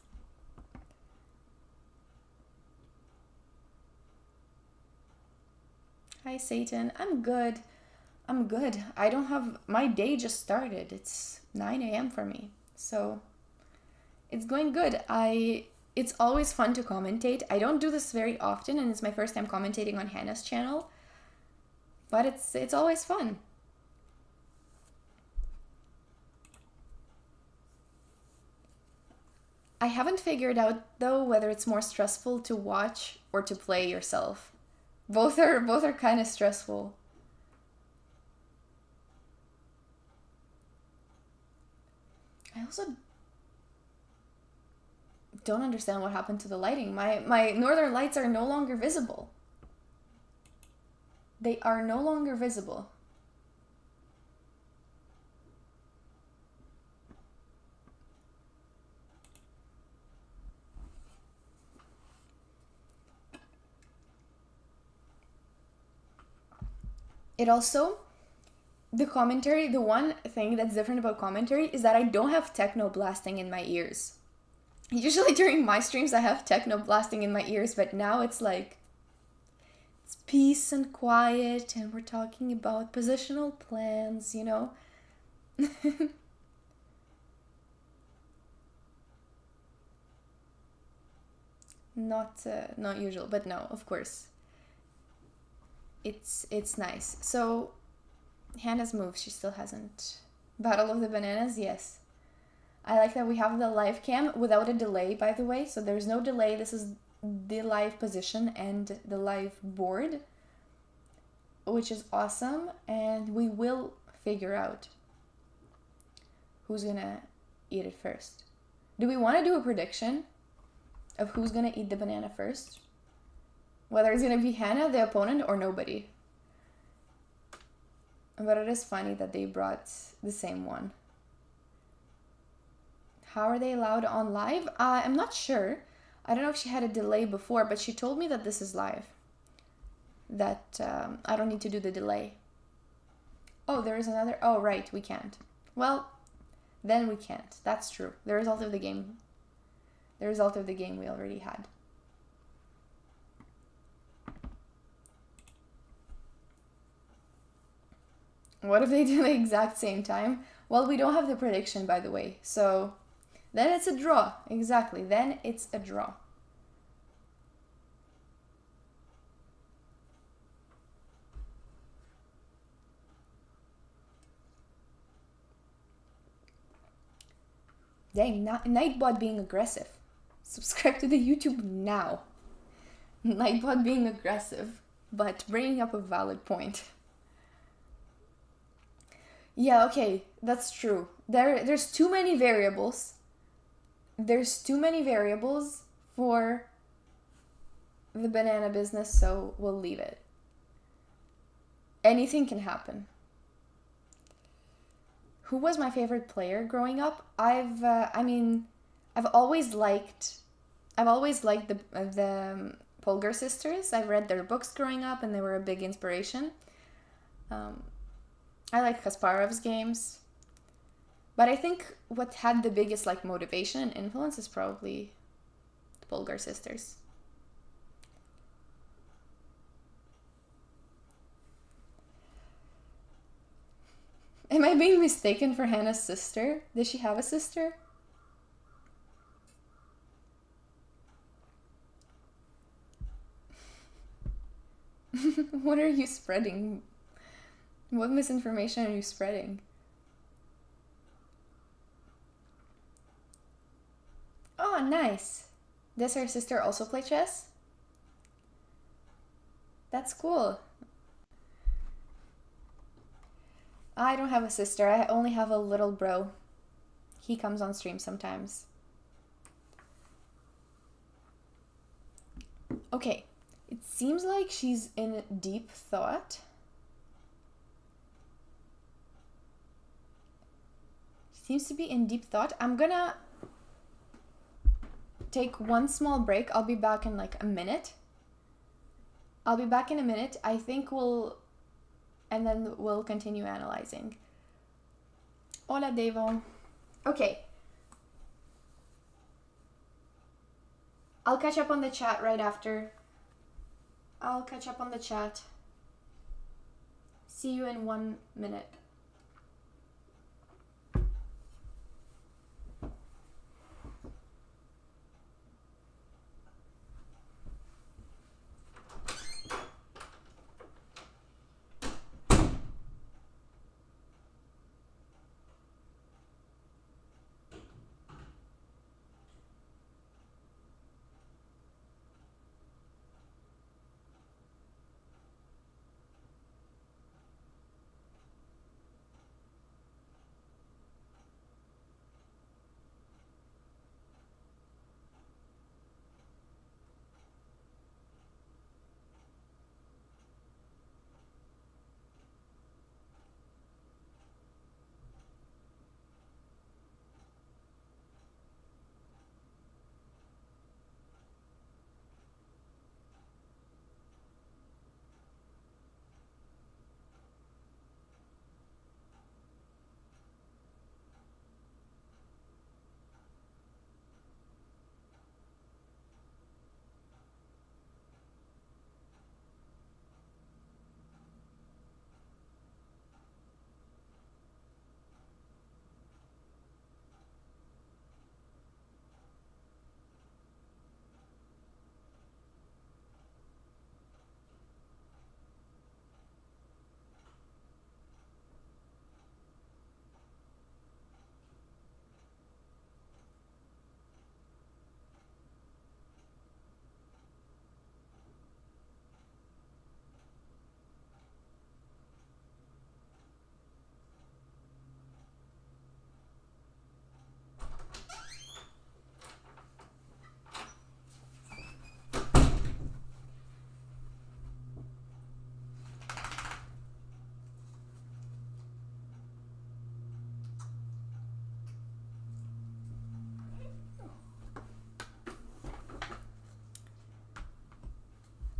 Hi, Satan. I'm good. I don't have... My day just started. It's 9 a.m. for me. So it's going good. It's always fun to commentate. I don't do this very often, and it's my first time commentating on Hannah's channel. But it's always fun. I haven't figured out, though, whether it's more stressful to watch or to play yourself. Both are kind of stressful. I also don't understand what happened to the lighting. My northern lights are no longer visible. They are no longer visible. It also, the commentary, the one thing that's different about commentary is that I don't have techno blasting in my ears. Usually during my streams I have techno blasting in my ears, but now it's like, it's peace and quiet, and we're talking about positional plans, you know. Not usual, but no, of course. It's nice. So Hannah's move, she still hasn't. Battle of the Bananas, yes. I like that we have the live cam without a delay, by the way. So there's no delay. This is the live position and the live board, which is awesome. And we will figure out who's gonna eat it first. Do we want to do a prediction of who's gonna eat the banana first? Whether it's gonna be Hannah, the opponent, or nobody. But it is funny that they brought the same one. How are they allowed on live? I'm not sure. I don't know if she had a delay before, but she told me that this is live. That I don't need to do the delay. Oh, there is another. Oh, right, we can't. Well, then we can't. That's true. The result of the game. The result of the game we already had. What if they do the exact same time? Well, we don't have the prediction, by the way. So then it's a draw. Exactly. Then it's a draw. Dang, Nightbot being aggressive. Subscribe to the YouTube now. Nightbot being aggressive, but bringing up a valid point. Yeah, okay, that's true. There's too many variables. There's too many variables for the banana business, so we'll leave it. Anything can happen. Who was my favorite player growing up? I've always liked the Polgar sisters. I read their books growing up, and they were a big inspiration. I like Kasparov's games, but I think what had the biggest motivation and influence is probably the Polgar sisters. Am I being mistaken for Hannah's sister? Does she have a sister? What are you spreading? What misinformation are you spreading? Oh, nice. Does her sister also play chess? That's cool. I don't have a sister. I only have a little bro. He comes on stream sometimes. Okay. It seems like she's in deep thought. She seems to be in deep thought. I'm gonna take one small break. I'll be back in a minute. I'll be back in a minute. I think and then we'll continue analyzing. Hola, Devo. Okay. I'll catch up on the chat right after. I'll catch up on the chat. See you in 1 minute.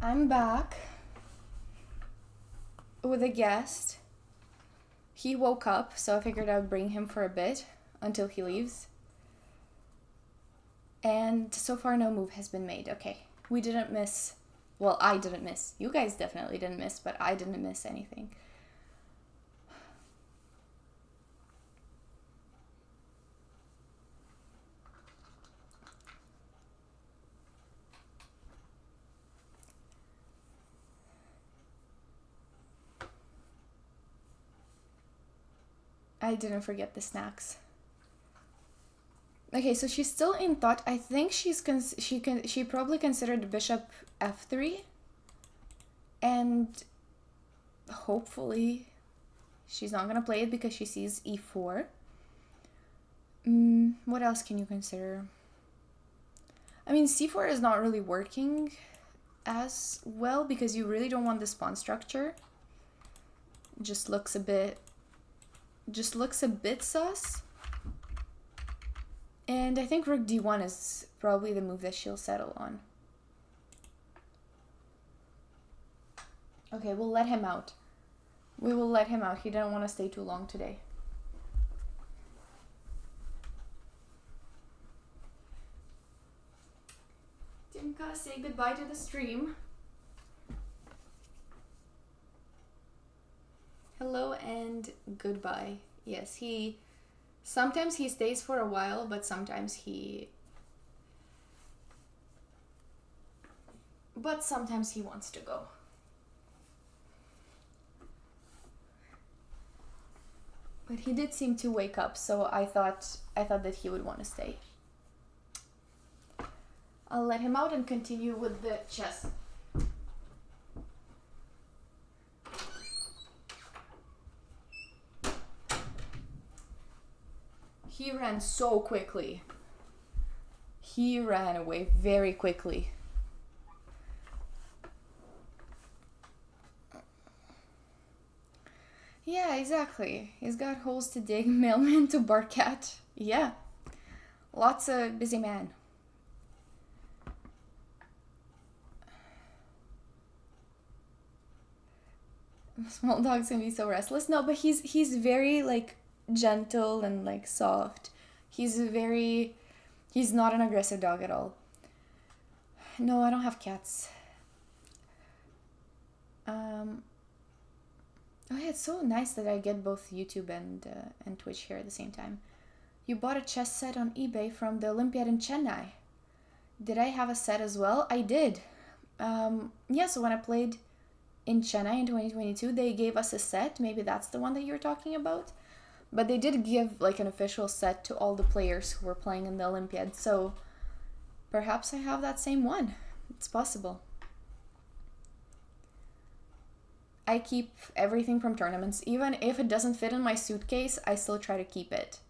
I'm back with a guest. He woke up, so I figured I would bring him for a bit until he leaves. And so far no move has been made. Okay, we didn't miss. Well, I didn't miss. You guys definitely didn't miss, but I didn't miss anything. I didn't forget the snacks. Okay, so she's still in thought. I think she probably considered bishop f3, and hopefully she's not gonna play it because she sees e4. What else can you consider? I mean, c4 is not really working as well because you really don't want this pawn structure. It just looks a bit sus. And I think rook d1 is probably the move that she'll settle on. Okay, we'll let him out. We will let him out. He didn't want to stay too long today. Dimka, say goodbye to the stream. Hello and goodbye. Yes, sometimes he stays for a while, but sometimes he wants to go. But he did seem to wake up, so I thought that he would want to stay. I'll let him out and continue with the chess. He ran so quickly. He ran away very quickly. Yeah, exactly. He's got holes to dig, mailman to bark at. Yeah. Lots of busy man. Small dogs can be so restless. No, but he's very like gentle and like soft. He's not an aggressive dog at all. No, I don't have cats. Oh yeah, it's so nice that I get both YouTube and Twitch here at the same time. You bought a chess set on eBay from the Olympiad in Chennai. Did I have a set as well? I did. Yeah, so when I played in Chennai in 2022, they gave us a set. Maybe that's the one that you're talking about. But they did give like an official set to all the players who were playing in the Olympiad. So perhaps I have that same one. It's possible. I keep everything from tournaments. Even if it doesn't fit in my suitcase, I still try to keep it.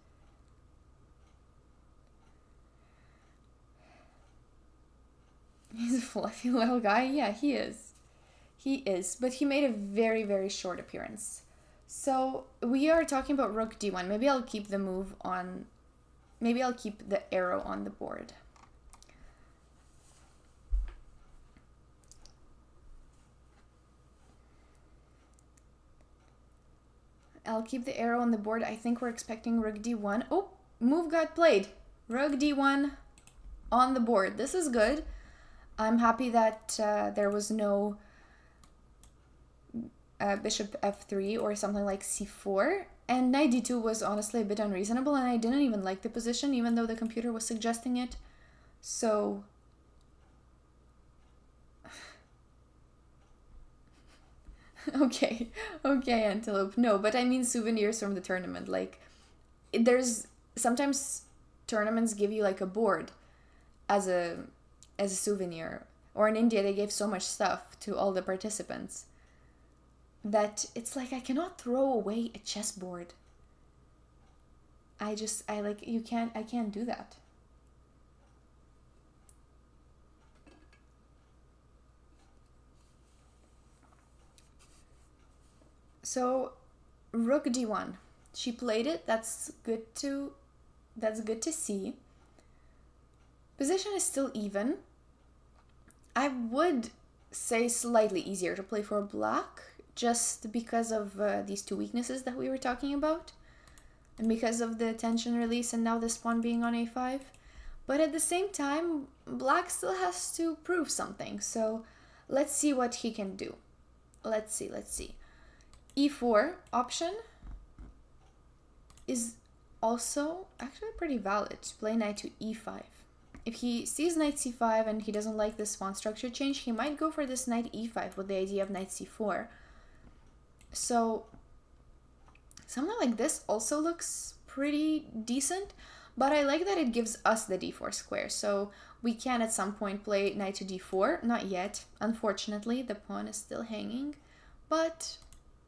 He's a fluffy little guy. Yeah, he is. He is. But he made a very, very short appearance. So we are talking about rook d1. Maybe I'll keep the move on. Maybe I'll keep the arrow on the board. I'll keep the arrow on the board. I think we're expecting rook d1. Oh, move got played. Rook d1 on the board. This is good. I'm happy that there was no bishop f3 or something like c4. And knight d2 was honestly a bit unreasonable, and I didn't even like the position, even though the computer was suggesting it. So okay, Antelope. No, but I mean souvenirs from the tournament. Like, there's sometimes tournaments give you like a board as a souvenir. Or in India, they gave so much stuff to all the participants that it's like I cannot throw away a chessboard. I can't do that. So, rook d1. She played it. That's good to see. Position is still even. I would say slightly easier to play for black, just because of these two weaknesses that we were talking about, and because of the tension release and now this pawn being on a5. But at the same time, black still has to prove something, so let's see what he can do. Let's see. e4 option is also actually pretty valid, to play knight to e5. If he sees knight c5 and he doesn't like this pawn structure change, he might go for this knight e5 with the idea of knight c4. So something like this also looks pretty decent, but I like that it gives us the d4 square, so we can at some point play knight to d4. Not yet, unfortunately, the pawn is still hanging, but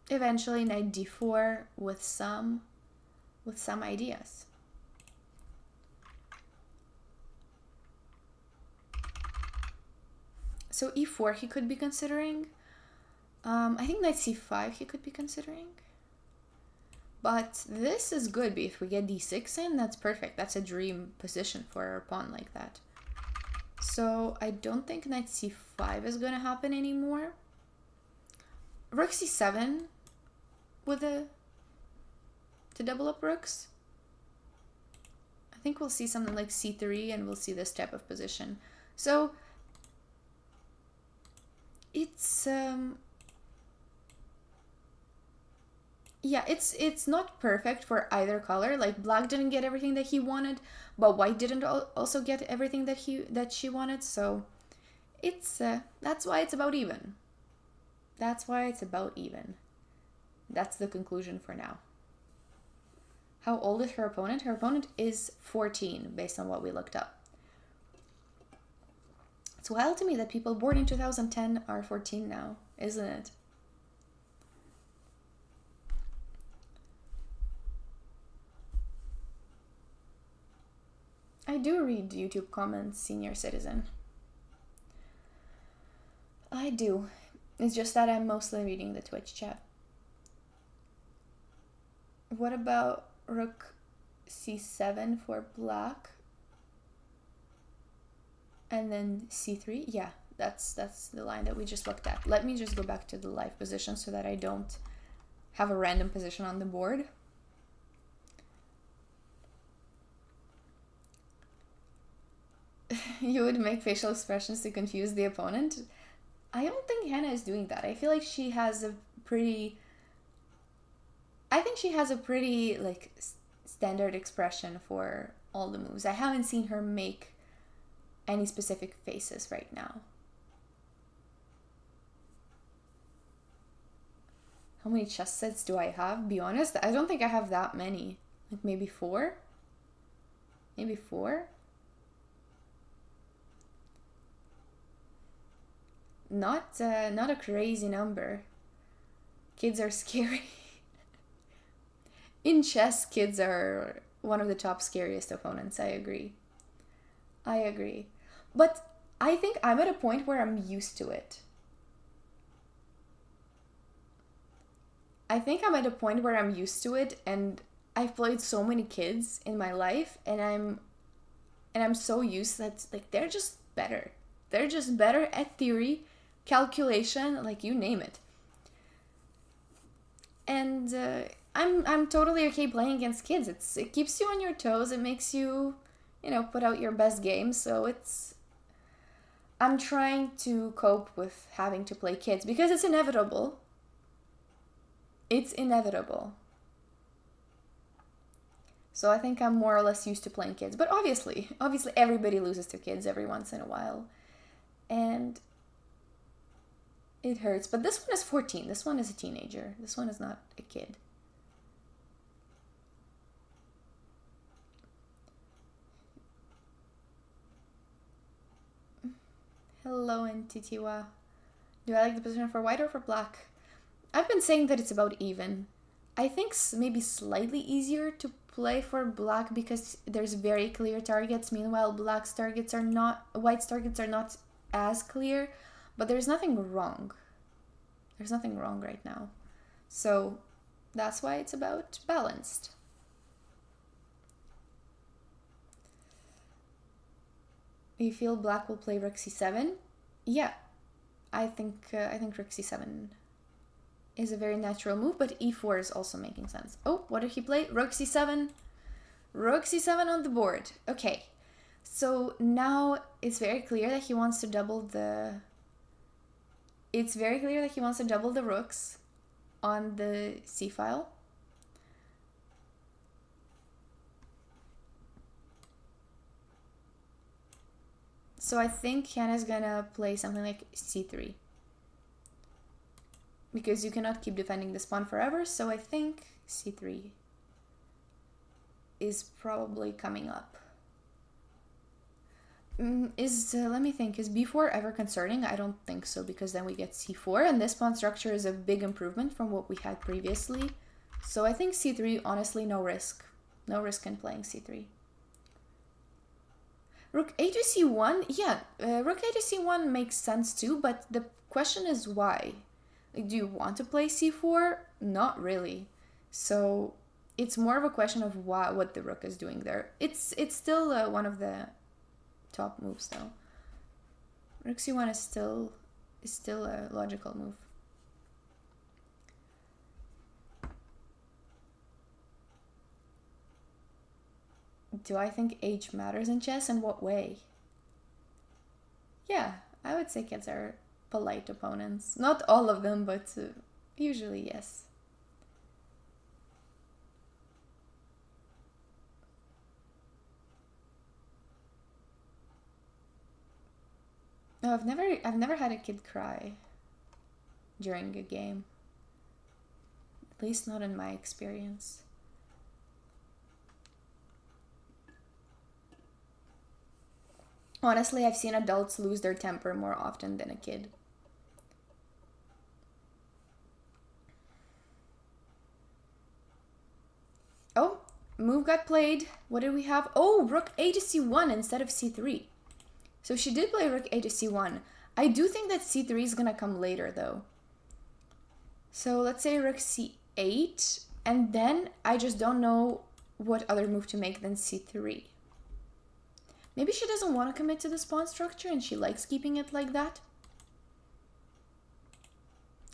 eventually knight d4 with some ideas. So e4 he could be considering. I think knight c5 he could be considering. But this is good, if we get d6 in, that's perfect. That's a dream position for a pawn like that. So I don't think knight c5 is going to happen anymore. Rook c7 to double up rooks. I think we'll see something like c3 and we'll see this type of position. So it's yeah, it's not perfect for either color. Like black didn't get everything that he wanted, but white didn't also get everything that she wanted. So it's that's why it's about even. That's why it's about even. That's the conclusion for now. How old is her opponent? Her opponent is 14, based on what we looked up. It's wild to me that people born in 2010 are 14 now, isn't it? I do read YouTube comments, senior citizen. I do. It's just that I'm mostly reading the Twitch chat. What about rook c7 for black? And then c3? Yeah, that's the line that we just looked at. Let me just go back to the live position so that I don't have a random position on the board. You would make facial expressions to confuse the opponent? I don't think Hannah is doing that. I feel like she has a pretty... I think she has a pretty, like, standard expression for all the moves. I haven't seen her make any specific faces right now. How many chess sets do I have? Be honest, I don't think I have that many. Like maybe 4? Maybe 4? Not a crazy number. Kids are scary. In chess, kids are one of the top scariest opponents. I agree. But I think I'm at a point where I'm used to it. And I've played so many kids in my life, and I'm so used that, like, they're just better. They're just better at theory, calculation, like, you name it. And I'm totally okay playing against kids. It keeps you on your toes. It makes you, put out your best game. So I'm trying to cope with having to play kids because it's inevitable. So I think I'm more or less used to playing kids. But obviously everybody loses to kids every once in a while. And it hurts. But this one is 14. This one is a teenager. This one is not a kid. Hello, Antitiwa. Do I like the position for white or for black? I've been saying that it's about even. I think maybe slightly easier to play for black because there's very clear targets. Meanwhile, white's targets are not as clear, but there's nothing wrong. There's nothing wrong right now. So that's why it's about balanced. You feel black will play rook c7? Yeah. I think rook c7 is a very natural move, but e4 is also making sense. Oh, what did he play? Rook c7. Rook c7 on the board. Okay. So now it's very clear that he wants to double the... It's very clear that he wants to double the rooks on the c-file. So I think Hannah's gonna play something like c3. Because you cannot keep defending this pawn forever, so I think c3 is probably coming up. Let me think, is b4 ever concerning? I don't think so, because then we get c4, and this pawn structure is a big improvement from what we had previously. So I think c3, honestly, no risk. No risk in playing c3. Rook a to c1, yeah, rook a to c1 makes sense too, but the question is why? Like, do you want to play c4? Not really. So it's more of a question of what the rook is doing there. It's still one of the top moves though. Rook c1 is still a logical move. Do I think age matters in chess? In what way? Yeah, I would say kids are polite opponents. Not all of them, but usually yes. No, I've never had a kid cry during a game. At least not in my experience. Honestly, I've seen adults lose their temper more often than a kid. Oh, move got played. What did we have? Oh, rook a to c1 instead of c3. So she did play rook a to c1. I do think that c3 is gonna come later though. So let's say rook c8, and then I just don't know what other move to make than c3. Maybe she doesn't want to commit to this pawn structure and she likes keeping it like that.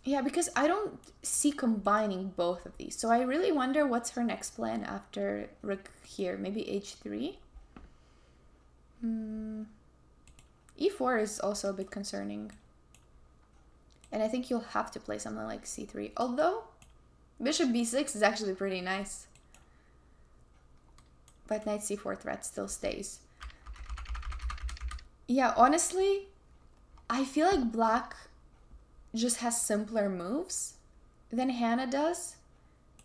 Yeah, because I don't see combining both of these. So I really wonder what's her next plan after rook here. Maybe h3? E4 is also a bit concerning. And I think you'll have to play something like c3. Although, bishop b6 is actually pretty nice. But knight c4 threat still stays. Yeah, honestly, I feel like black just has simpler moves than Hannah does.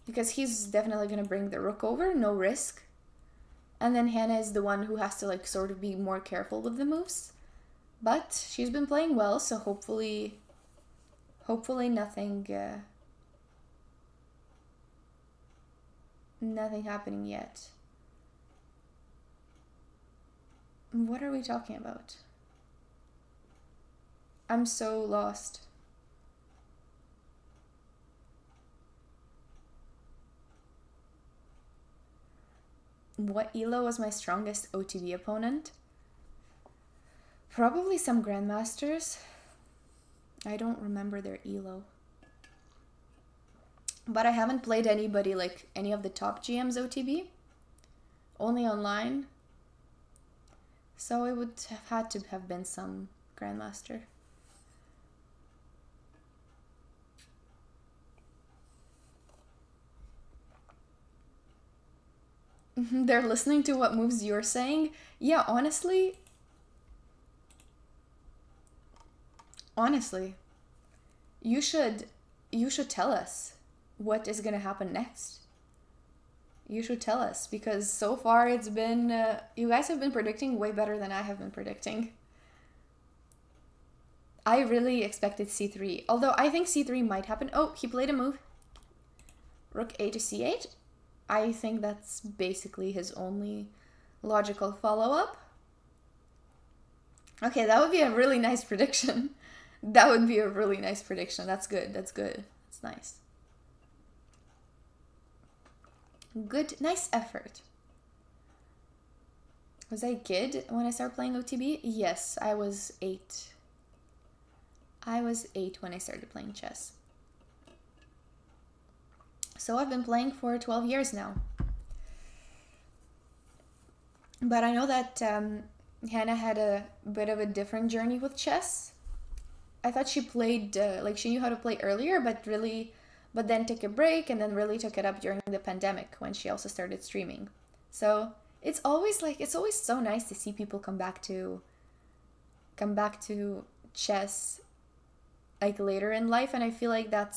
Because he's definitely going to bring the rook over, no risk. And then Hannah is the one who has to like sort of be more careful with the moves. But she's been playing well, so hopefully nothing happening yet. What are we talking about? I'm so lost. What elo was my strongest OTB opponent? Probably some grandmasters. I don't remember their elo. But I haven't played anybody like any of the top GM's OTB. Only online. So it would have had to have been some grandmaster. They're listening to what moves you're saying. Yeah, honestly, you should tell us what is gonna happen next. You should tell us, because so far it's been you guys have been predicting way better than I have been predicting. I really expected c3, although I think c3 might happen. Oh, he played a move. Rook a to c8. I think that's basically his only logical follow-up. Okay, that would be a really nice prediction. That would be a really nice prediction. That's good. That's good. That's nice. Good, nice effort. Was I a kid when I started playing OTB? Yes, I was 8. I was 8 when I started playing chess. So I've been playing for 12 years now. But I know that Hannah had a bit of a different journey with chess. I thought she played, she knew how to play earlier, but then took a break and then really took it up during the pandemic when she also started streaming. So it's always so nice to see people come back to chess like later in life, and I feel like that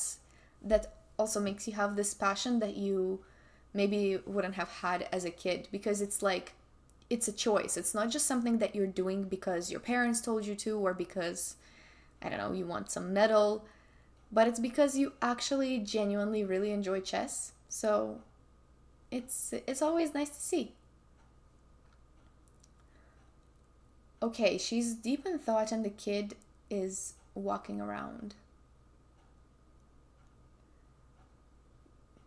also makes you have this passion that you maybe wouldn't have had as a kid, because it's like it's a choice. It's not just something that you're doing because your parents told you to, or because, I don't know, you want some medal, but it's because you actually genuinely really enjoy chess. So it's always nice to see. Okay, she's deep in thought and the kid is walking around.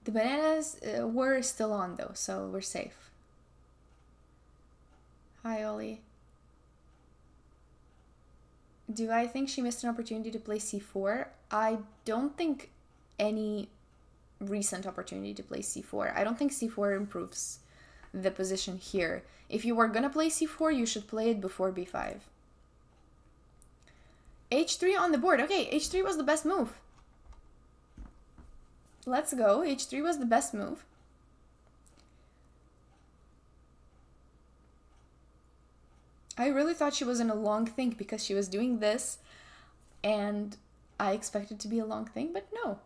The bananas were still on though, so we're safe. Hi, Ollie. Do I think she missed an opportunity to play c4? I don't think any recent opportunity to play c4. I don't think c4 improves the position here. If you were gonna play c4, you should play it before b5. h3 on the board. Okay, h3 was the best move. Let's go. h3 was the best move. I really thought she was in a long think because she was doing this, and I expected it to be a long thing, but no.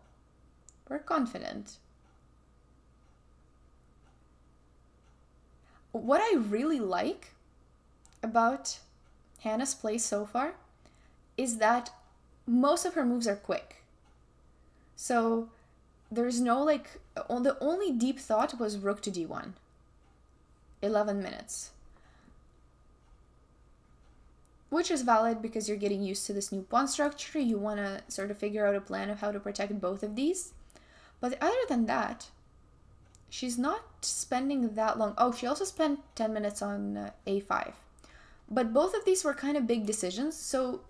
We're confident. What I really like about Hannah's play so far is that most of her moves are quick. So there's no the only deep thought was rook to d1. 11 minutes. Which is valid because you're getting used to this new pawn structure. You want to sort of figure out a plan of how to protect both of these. But other than that, she's not spending that long. Oh, she also spent 10 minutes on a5. But both of these were kind of big decisions, so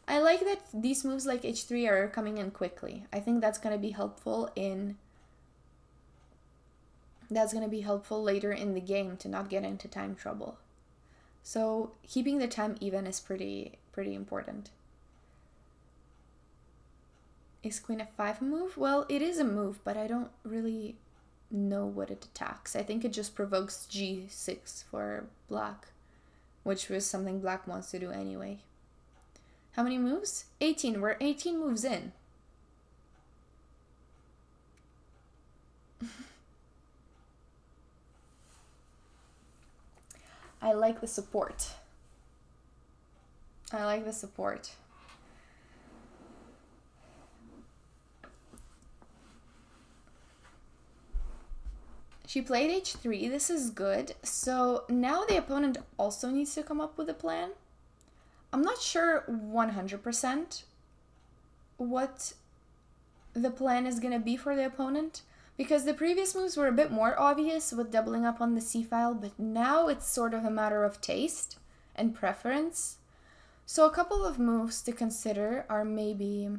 I like that these moves like h3 are coming in quickly. I think that's going to be helpful later in the game to not get into time trouble. So keeping the time even is pretty important. Is queen f5 a move? Well, it is a move, but I don't really know what it attacks. I think it just provokes g6 for black, which was something black wants to do anyway. How many moves? 18. We're 18 moves in. I like the support. She played h3. This is good. So now the opponent also needs to come up with a plan. I'm not sure 100% what the plan is going to be for the opponent, because the previous moves were a bit more obvious with doubling up on the c-file, but now it's sort of a matter of taste and preference. So a couple of moves to consider are maybe...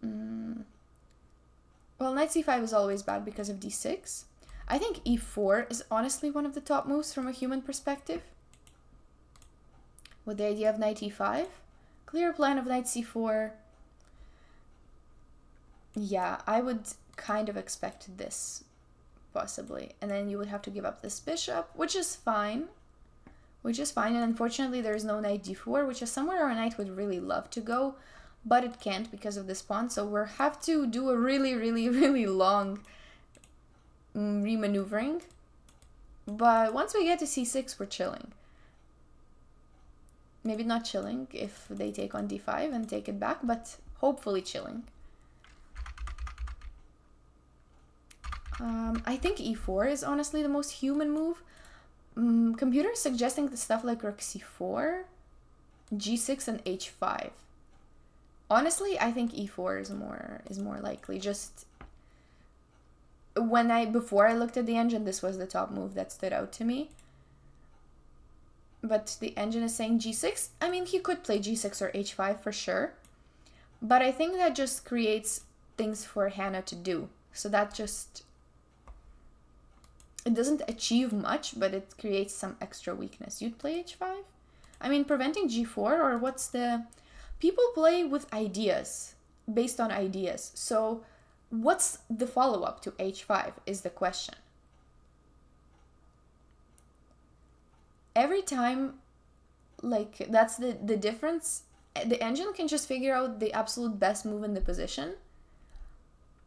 well, knight c5 is always bad because of d6. I think e4 is honestly one of the top moves from a human perspective. With the idea of knight e5. Clear plan of knight c4. Yeah, I would kind of expect this, possibly. And then you would have to give up this bishop, which is fine. And unfortunately there's no knight d4, which is somewhere our knight would really love to go, but it can't because of this pawn. So we'll have to do a really long remaneuvering. But once we get to c6, we're chilling. Maybe not chilling if they take on d5 and take it back, but hopefully chilling. I think e4 is honestly the most human move. Computers suggesting the stuff like rook c4, g6, and h5. Honestly, I think e4 is more likely. Just before I looked at the engine, this was the top move that stood out to me. but the engine is saying g6. I mean, he could play g6 or h5 for sure, but I think that just creates things for Hannah to do. So that just, it doesn't achieve much, but it creates some extra weakness. You'd play h5? I mean, preventing g4, or what's the... People play with ideas, based on ideas. So what's the follow-up to h5 is the question. Every time, like, that's the difference. The engine can just figure out the absolute best move in the position.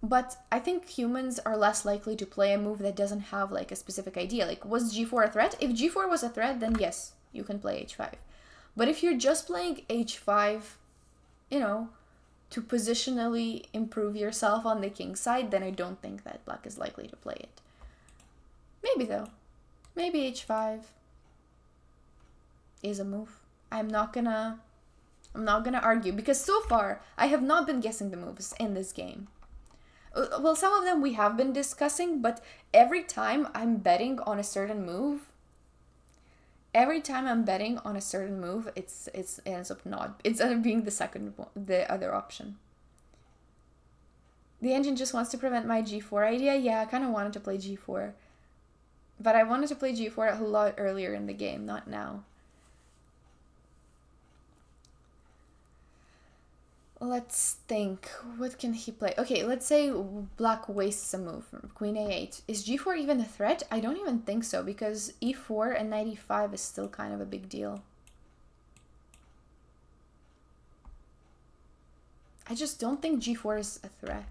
But I think humans are less likely to play a move that doesn't have, like, a specific idea. Like, was g4 a threat? If g4 was a threat, then yes, you can play h5. But if you're just playing h5, you know, to positionally improve yourself on the king side, then I don't think that black is likely to play it. Maybe, though. Maybe h5 is a move. I'm not gonna argue, because so far I have not been guessing the moves in this game. Well, some of them we have been discussing, but every time I'm betting on a certain move, it ends up not. It's ends up being the other option. The engine just wants to prevent my g4 idea. Yeah, I kind of wanted to play g4, but I wanted to play g4 a lot earlier in the game, not now. Let's think. What can he play? Okay, let's say black wastes a move. Queen a8. Is g4 even a threat? I don't even think so, because e4 and knight e5 is still kind of a big deal. I just don't think g4 is a threat.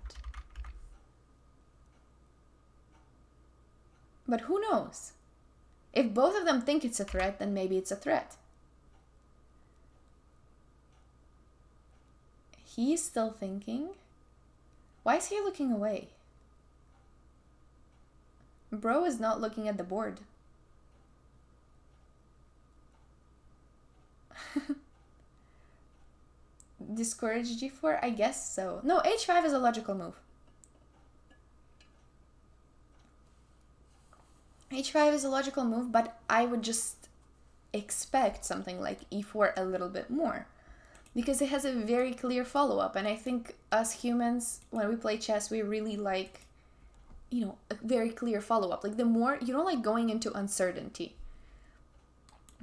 But who knows? If both of them think it's a threat, then maybe it's a threat. He's still thinking. Why is he looking away? Bro is not looking at the board. Discourage g4? I guess so. No, h5 is a logical move. h5 is a logical move, but I would just expect something like e4 a little bit more, because it has a very clear follow-up. And I think us humans, when we play chess, we really like, you know, a very clear follow-up. Like, the more, you don't like going into uncertainty.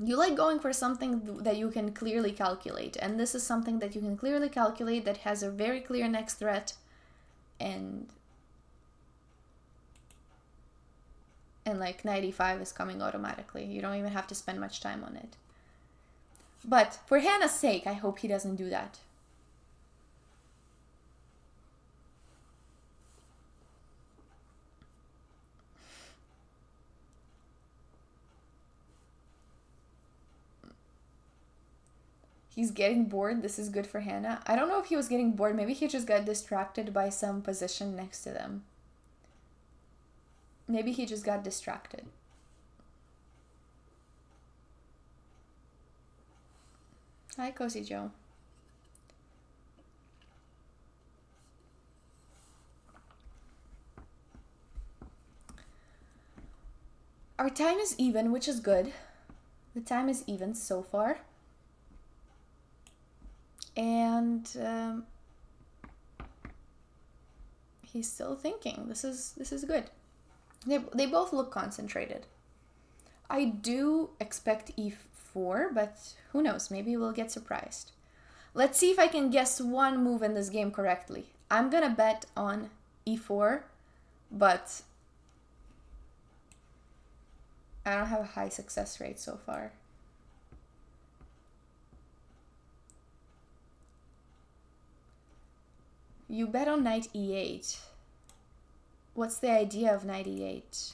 You like going for something that you can clearly calculate. And this is something that you can clearly calculate, that has a very clear next threat. And like knight e5 is coming automatically. You don't even have to spend much time on it. But for Hannah's sake, I hope he doesn't do that. He's getting bored. This is good for Hannah. I don't know if he was getting bored. Maybe he just got distracted by some position next to them. Maybe he just got distracted. Hi, Cozy Joe. Our time is even, which is good. The time is even so far. And he's still thinking. This is good. They both look concentrated. I do expect e4, but who knows? Maybe we'll get surprised. Let's see if I can guess one move in this game correctly. I'm gonna bet on e4, but I don't have a high success rate so far. You bet on knight e8. What's the idea of knight e8?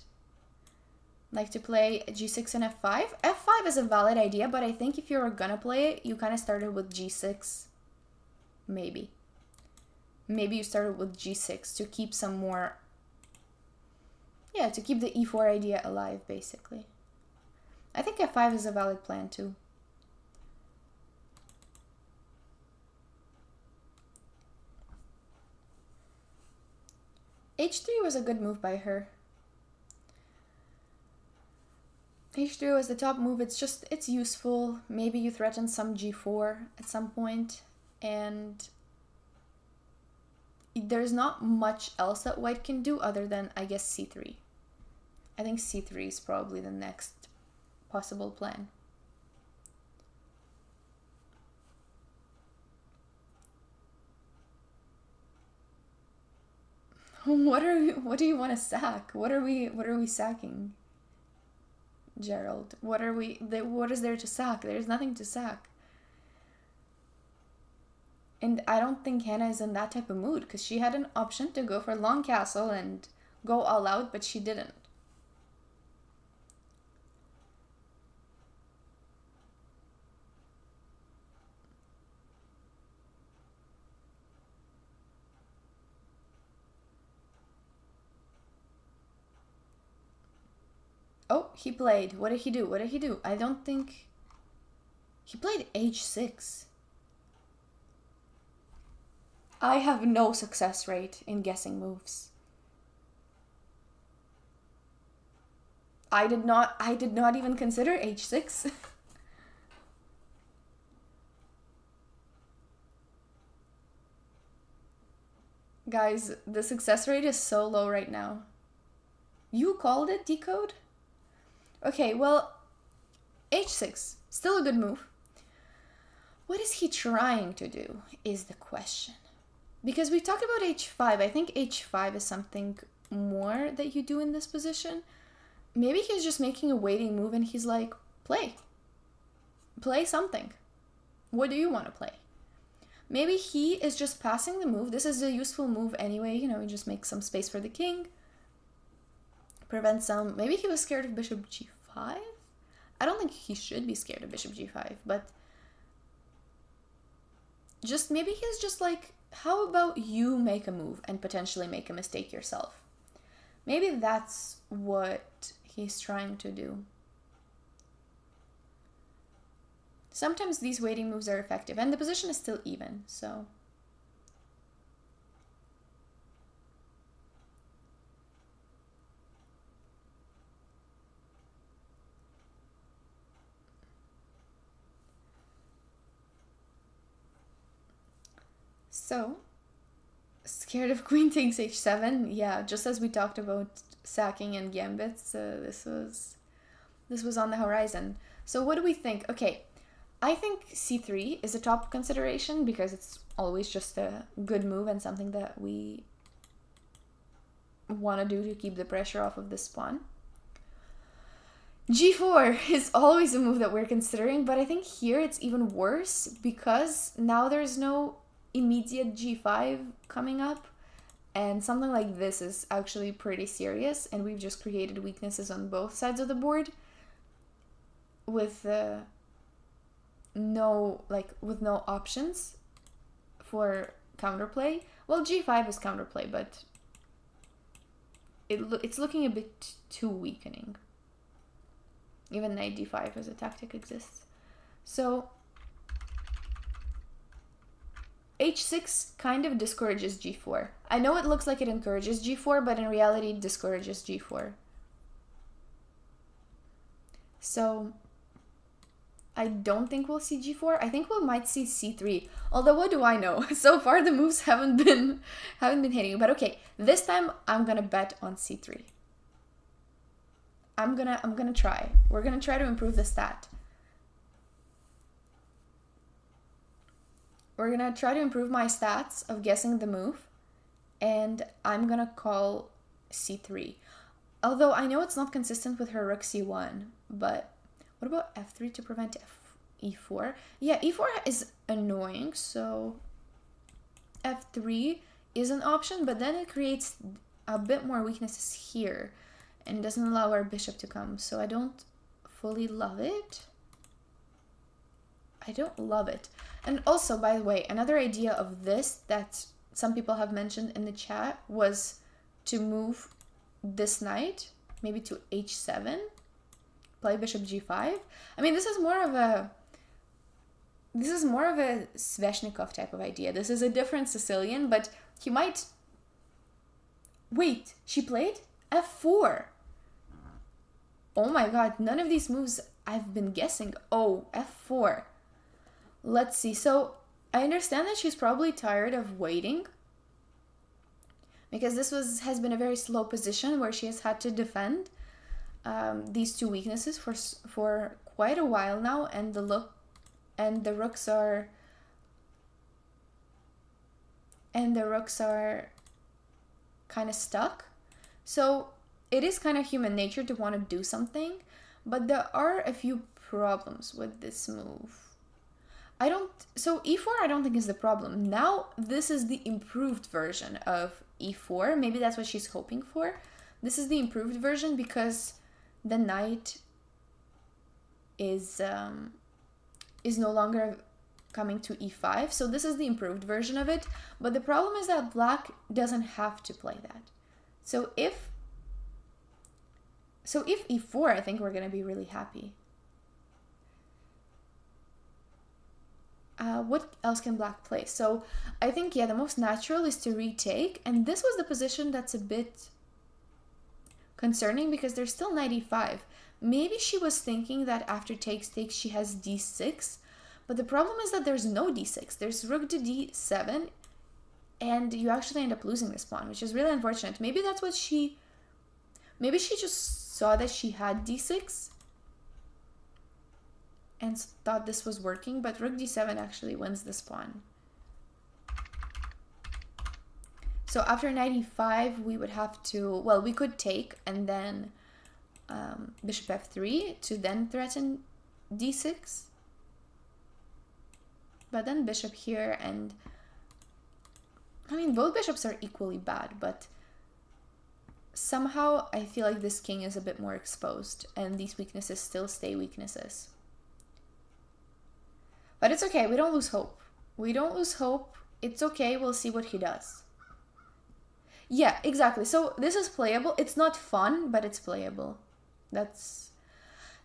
Like to play g6 and f5? f5 is a valid idea, but I think if you're gonna play it, you kind of started with g6. Maybe. Maybe you started with g6 to keep some more... Yeah, to keep the e4 idea alive, basically. I think f5 is a valid plan, too. h3 was a good move by her. h3 was the top move. It's useful. Maybe you threaten some g4 at some point, and there's not much else that white can do other than, I guess, c3. I think c3 is probably the next possible plan. What do you want to sack? What are we sacking? Gerald, what is there to sack? There's nothing to sack. And I don't think Hannah is in that type of mood, because she had an option to go for long castle and go all out, but she didn't. Oh, he played. What did he do? I don't think... He played h6. I have no success rate in guessing moves. I did not even consider h6. Guys, the success rate is so low right now. You called it, Decode? Okay, well, h6, still a good move. What is he trying to do is the question. Because we talked about h5. I think h5 is something more that you do in this position. Maybe he's just making a waiting move and he's like, play. Play something. What do you want to play? Maybe he is just passing the move. This is a useful move anyway. You know, just make some space for the king. Prevent some... Maybe he was scared of bishop g5? I don't think he should be scared of bishop g5, but... Just maybe he's just like, how about you make a move and potentially make a mistake yourself? Maybe that's what he's trying to do. Sometimes these waiting moves are effective, and the position is still even, so... So, scared of queen takes h7. Yeah, just as we talked about sacking and gambits, this was on the horizon. So what do we think? Okay, I think c3 is a top consideration because it's always just a good move and something that we want to do to keep the pressure off of this pawn. g4 is always a move that we're considering, but I think here it's even worse because now there's no immediate g5 coming up, and something like this is actually pretty serious, and we've just created weaknesses on both sides of the board with no options for counterplay. Well, g5 is counterplay, but it's looking a bit too weakening. Even knight d5 as a tactic exists. So h6 kind of discourages g4. I know it looks like it encourages g4, but in reality it discourages g4. So I don't think we'll see g4. I think we might see c3. Although what do I know? So far the moves haven't been hitting. But okay, this time I'm gonna bet on c3. I'm gonna try. We're gonna try to improve the stat. We're gonna try to improve my stats of guessing the move, and I'm gonna call c3. Although I know it's not consistent with her rook c1, but what about f3 to prevent e4? Yeah, e4 is annoying, so f3 is an option, but then it creates a bit more weaknesses here and doesn't allow our bishop to come, so I don't fully love it. I don't love it. And also, by the way, another idea of this that some people have mentioned in the chat was to move this knight, maybe to h7, play bishop g5. I mean, this is more of a Sveshnikov type of idea. This is a different Sicilian, but he might... Wait, she played f4. Oh my god, none of these moves I've been guessing. Oh, f4. Let's see. So I understand that she's probably tired of waiting, because this has been a very slow position where she has had to defend these two weaknesses for quite a while now, and the rooks are kind of stuck. So it is kind of human nature to want to do something, but there are a few problems with this move. So e4 I don't think is the problem. Now this is the improved version of e4. Maybe that's what she's hoping for. This is the improved version because the knight is no longer coming to e5. So this is the improved version of it. But the problem is that black doesn't have to play that. So if e4, I think we're going to be really happy. What else can black play? So I think, yeah, the most natural is to retake. And this was the position that's a bit concerning because there's still knight e5. Maybe she was thinking that after takes she has d6. But the problem is that there's no d6. There's rook to d7. And you actually end up losing this pawn, which is really unfortunate. Maybe that's what maybe she just saw that she had d6 and thought this was working, but rook d7 actually wins this pawn. So after knight e5, we would have to, well, we could take and then bishop f3 to then threaten d6. But then bishop here, and I mean, both bishops are equally bad, but somehow I feel like this king is a bit more exposed and these weaknesses still stay weaknesses. But it's okay, we don't lose hope. We don't lose hope. It's okay, we'll see what he does. Yeah, exactly. So this is playable. It's not fun, but it's playable. That's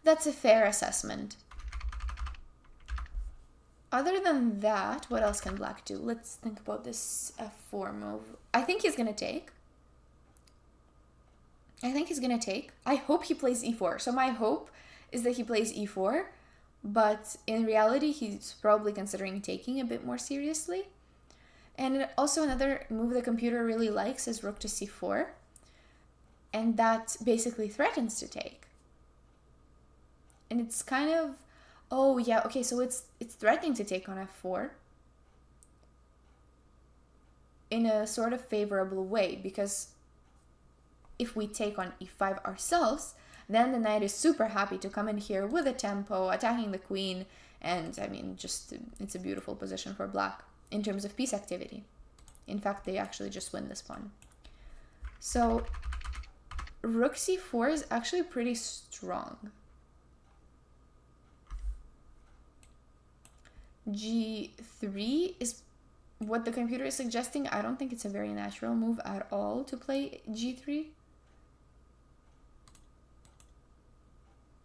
a fair assessment. Other than that, what else can black do? Let's think about this f4 move. I think he's going to take. I hope he plays e4. So my hope is that he plays e4. But in reality, he's probably considering taking a bit more seriously. And also another move the computer really likes is rook to c4. And that basically threatens to take. And it's kind of, oh yeah, okay, so it's threatening to take on f4 in a sort of favorable way, because if we take on e5 ourselves, then the knight is super happy to come in here with a tempo, attacking the queen, and I mean, just it's a beautiful position for black in terms of piece activity. In fact, they actually just win this pawn. So rook c4 is actually pretty strong. g3 is what the computer is suggesting. I don't think it's a very natural move at all to play g3.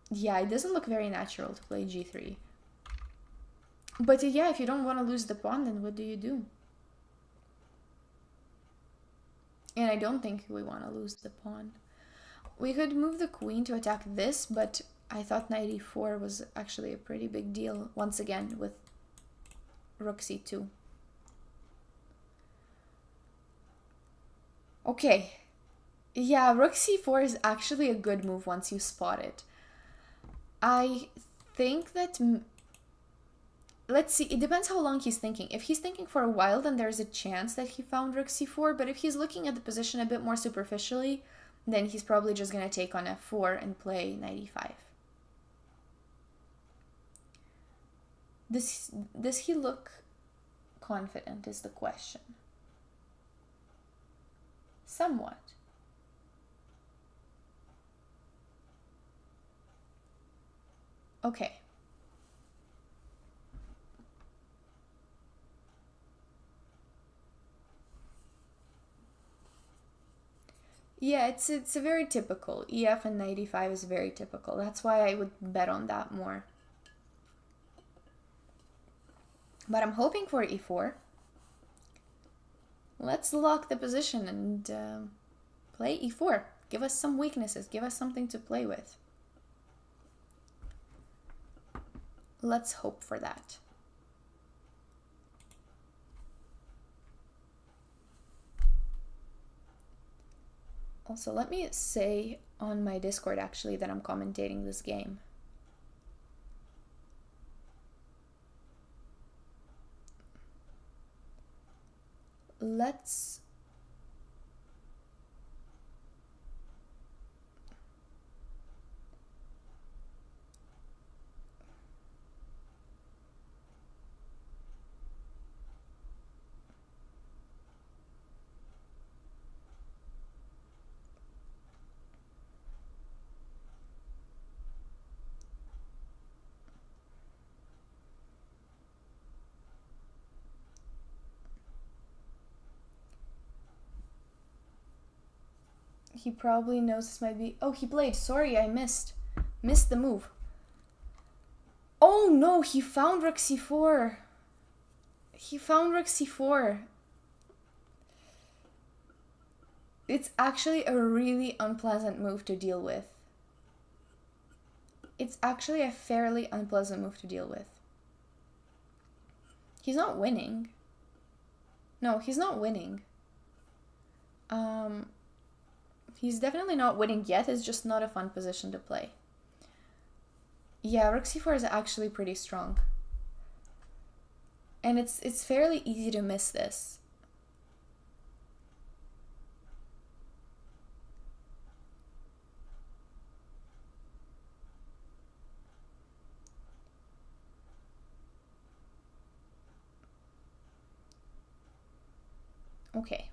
Yeah, it doesn't look very natural to play g3. But yeah, if you don't want to lose the pawn, then what do you do? And I don't think we want to lose the pawn. We could move the queen to attack this, but I thought knight e4 was actually a pretty big deal once again with rook c2. Okay. Yeah, rook c4 is actually a good move once you spot it. I think that, let's see, it depends how long he's thinking. If he's thinking for a while, then there's a chance that he found rook c4, but if he's looking at the position a bit more superficially, then he's probably just going to take on f4 and play knight e5. Does he look confident is the question. Somewhat. Okay. Yeah, it's a very typical. EF and knight e5 is very typical. That's why I would bet on that more. But I'm hoping for e4. Let's lock the position and play e4. Give us some weaknesses. Give us something to play with. Let's hope for that. Also, let me say on my Discord actually that I'm commentating this game. Let's he probably knows this might be... Oh, he played. Sorry, I missed the move. Oh no, he found rook c4. He found rook c4. It's actually a really unpleasant move to deal with. It's actually a fairly unpleasant move to deal with. He's not winning. No, he's not winning. He's definitely not winning yet. It's just not a fun position to play. Yeah, rook c4 is actually pretty strong. And it's fairly easy to miss this. Okay.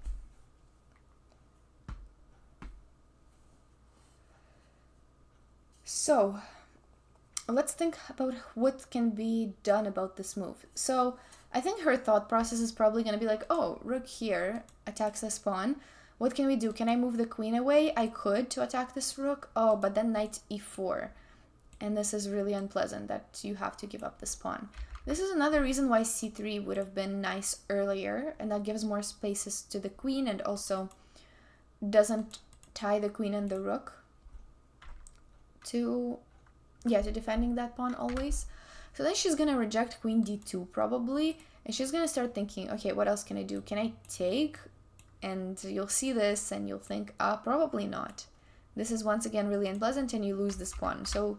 So, let's think about what can be done about this move. So, I think her thought process is probably going to be like, oh, rook here attacks this pawn. What can we do? Can I move the queen away? I could to attack this rook. Oh, but then knight e4. And this is really unpleasant that you have to give up this pawn. This is another reason why c3 would have been nice earlier, and that gives more spaces to the queen and also doesn't tie the queen and the rook to defending that pawn always. So then she's gonna reject queen d2 probably, and she's gonna start thinking, okay, what else can I do? Can I take? And you'll see this and you'll think, probably not. This is once again really unpleasant and you lose this pawn. So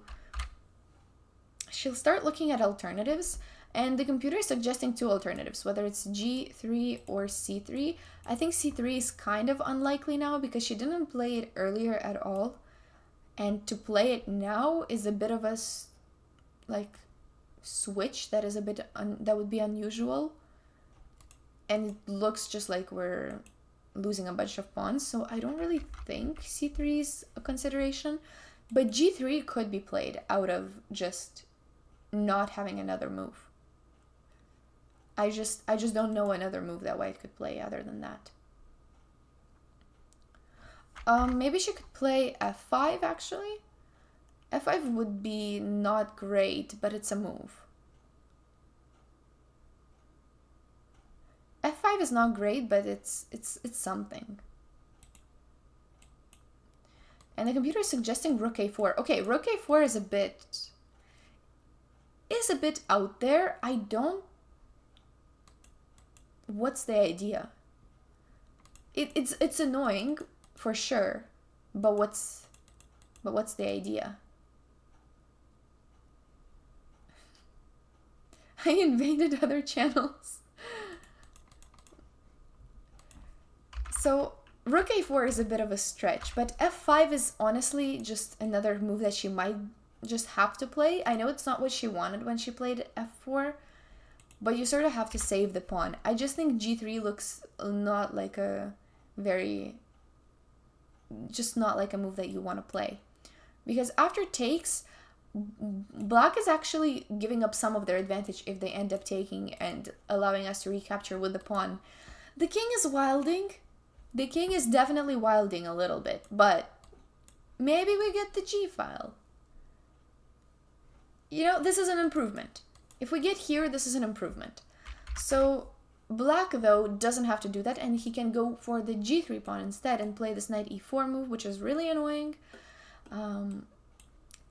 she'll start looking at alternatives, and the computer is suggesting two alternatives, whether it's g3 or c3. I think c3 is kind of unlikely now because she didn't play it earlier at all, and to play it now is a bit of a switch that is a bit that would be unusual, and it looks just like we're losing a bunch of pawns. So I don't really think c3 is a consideration, but g3 could be played out of just not having another move. I just don't know another move that white could play other than that. Maybe she could play f5 actually. f5 would be not great, but it's a move. f5 is not great, but it's something. And the computer is suggesting rook a4. Okay, rook a4 is a bit out there. What's the idea? It's annoying for sure, but what's the idea? I invaded other channels. So rook a4 is a bit of a stretch, but f5 is honestly just another move that she might just have to play. I know it's not what she wanted when she played f4, but you sort of have to save the pawn. I just think g3 looks not like a not like a move that you want to play. Because after takes, black is actually giving up some of their advantage if they end up taking and allowing us to recapture with the pawn. The king is wilding. The king is definitely wilding a little bit, but maybe we get the g-file. You know, this is an improvement. If we get here, this is an improvement. So black, though, doesn't have to do that, and he can go for the g3 pawn instead and play this knight e4 move, which is really annoying.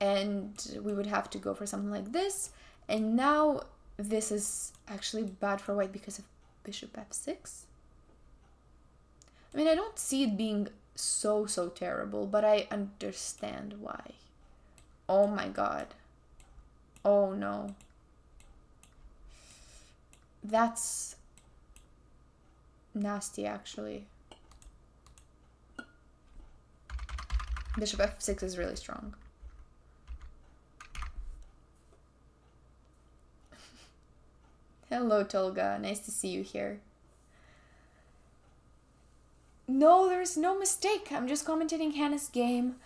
and we would have to go for something like this. And now this is actually bad for white because of bishop f6. I mean, I don't see it being so terrible, but I understand why. Oh my god. Oh no. That's nasty, actually. Bishop f6 is really strong. Hello, Tolga. Nice to see you here. No, there's no mistake. I'm just commentating Hannah's game,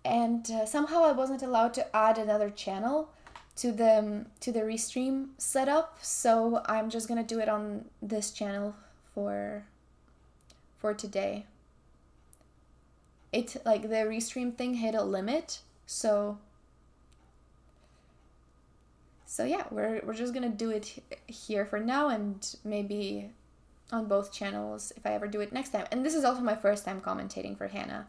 and somehow I wasn't allowed to add another channel to the restream setup, so I'm just gonna do it on this channel for today. It, like, the restream thing hit a limit, so yeah, we're just gonna do it here for now, and maybe on both channels if I ever do it next time. And this is also my first time commentating for Hannah,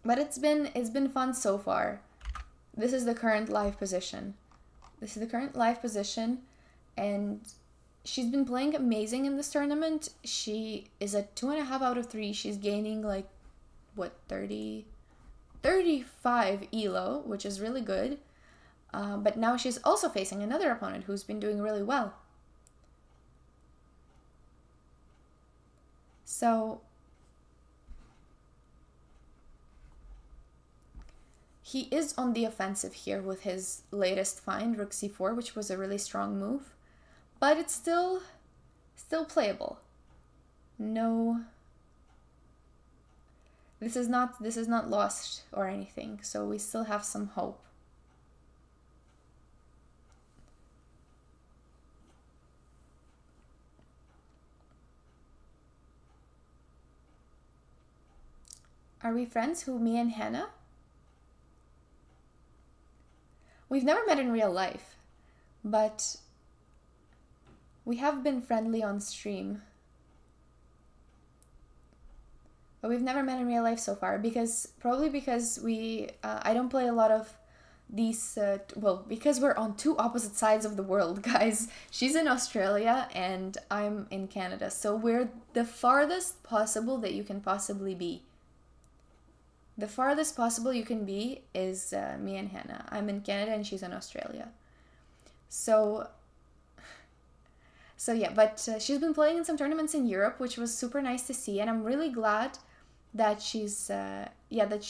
but it's been fun so far. This is the current live position. And she's been playing amazing in this tournament. She is at 2.5 out of 3. She's gaining like, what, 35 elo, which is really good. But now she's also facing another opponent who's been doing really well. So he is on the offensive here with his latest find, rook c4, which was a really strong move. But it's still playable. No, this is not lost or anything, so we still have some hope. Are we friends? Who, me and Hannah? We've never met in real life, but we have been friendly on stream. But we've never met in real life so far, probably because I don't play a lot of these, because we're on two opposite sides of the world, guys. She's in Australia and I'm in Canada, so we're the farthest possible that you can possibly be. The farthest possible you can be is me and Hannah. I'm in Canada and she's in Australia. So yeah, but she's been playing in some tournaments in Europe, which was super nice to see, and I'm really glad that she's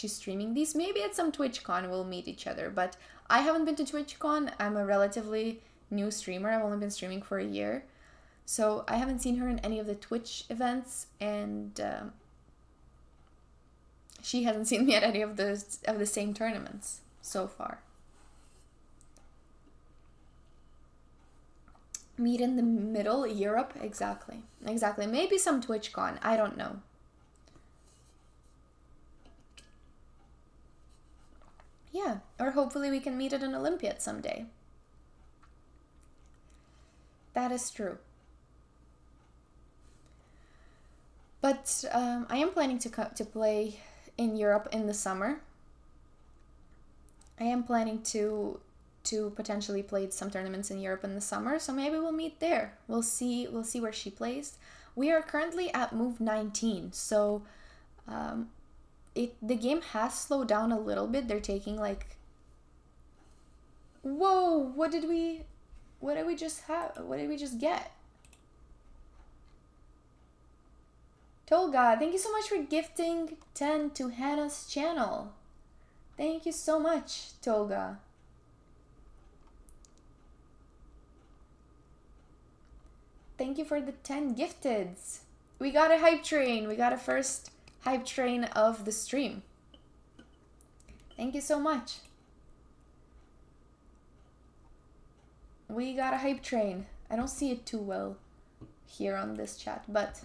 streaming these. Maybe at some TwitchCon we'll meet each other, but I haven't been to TwitchCon. I'm a relatively new streamer. I've only been streaming for a year, so I haven't seen her in any of the Twitch events, and she hasn't seen me at any of the same tournaments so far. Meet in the middle, Europe, exactly. Maybe some TwitchCon, I don't know. Yeah, or hopefully we can meet at an Olympiad someday. That is true. But I am planning to play in Europe in the summer. I am planning to potentially play some tournaments in Europe in the summer, so maybe we'll meet there. We'll see where she plays. We are currently at move 19, so the game has slowed down a little bit. They're taking like, whoa, what did we just get? Tolga, thank you so much for gifting 10 to Hannah's channel. Thank you so much, Tolga. Thank you for the 10 gifteds. We got a hype train. We got a first hype train of the stream. Thank you so much. We got a hype train. I don't see it too well here on this chat, but...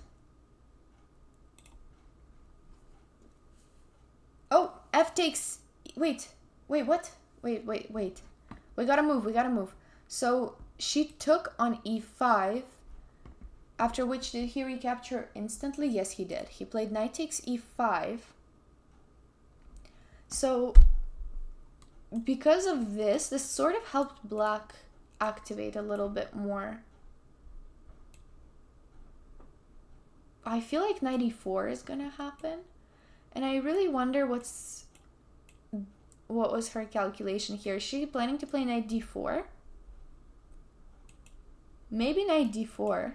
Oh, F takes... Wait, what? Wait. We gotta move. So, she took on e5, after which did he recapture instantly? Yes, he did. He played knight takes e5. So because of this sort of helped black activate a little bit more. I feel like knight e4 is gonna happen, and I really wonder what was her calculation here. Is she planning to play knight d4? Maybe knight d4,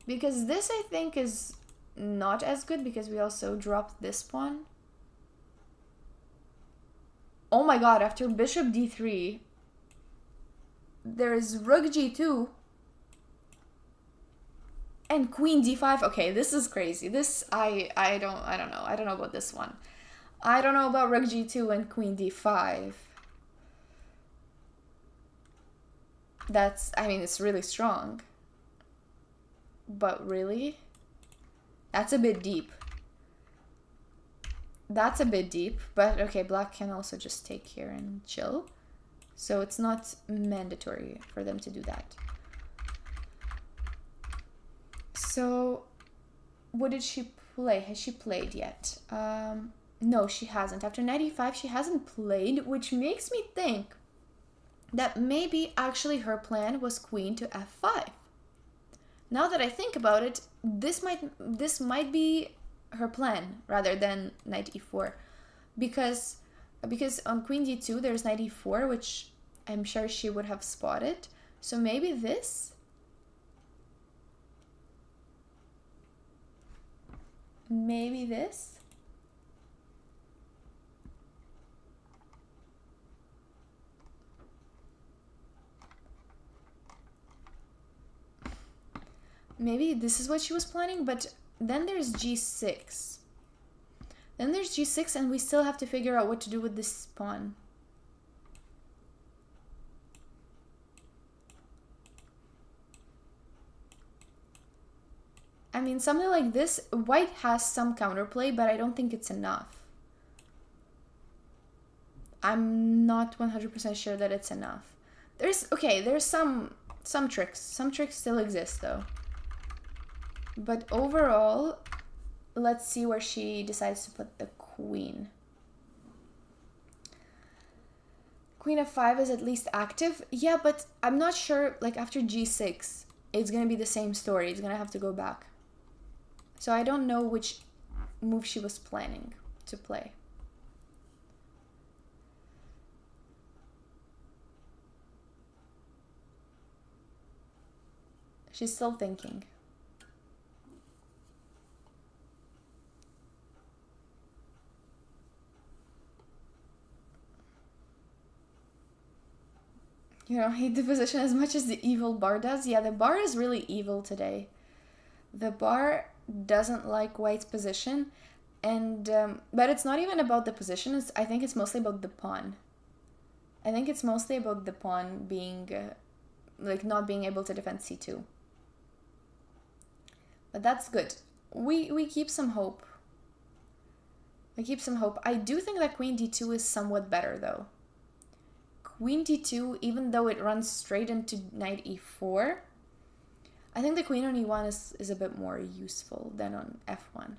because this I think is not as good because we also dropped this pawn. Oh my god, after bishop d3 there is rook g2 and queen d5. Okay, this is crazy. This I don't know. I don't know about this one. I don't know about rook g2 and queen d5. That's, I mean, it's really strong. But really? That's a bit deep. That's a bit deep, but okay, black can also just take here and chill. So it's not mandatory for them to do that. So what did she play? Has she played yet? No, she hasn't. After knight e5, she hasn't played, which makes me think that maybe actually her plan was queen to f5. Now that I think about it, this might be her plan rather than knight e4, because on queen d2 there's knight e4, which I'm sure she would have spotted. So maybe this. Maybe this. Maybe this is what she was planning, but then there's g6. Then there's g6, and we still have to figure out what to do with this pawn. I mean, something like this, white has some counterplay, but I don't think it's enough. I'm not 100% sure that it's enough. There's some tricks. Some tricks still exist, though. But overall, let's see where she decides to put the queen. Queen f5 is at least active. Yeah, but I'm not sure, like after g6, it's going to be the same story. It's going to have to go back. So I don't know which move she was planning to play. She's still thinking. You don't hate the position as much as the evil bar does? Yeah, the bar is really evil today. The bar doesn't like white's position, and but it's not even about the position. I think it's mostly about the pawn. I think it's mostly about the pawn being, like, not being able to defend c2. But that's good. We keep some hope. We keep some hope. I do think that queen d2 is somewhat better, though. Queen d2, even though it runs straight into knight e4, I think the queen on e1 is a bit more useful than on f1.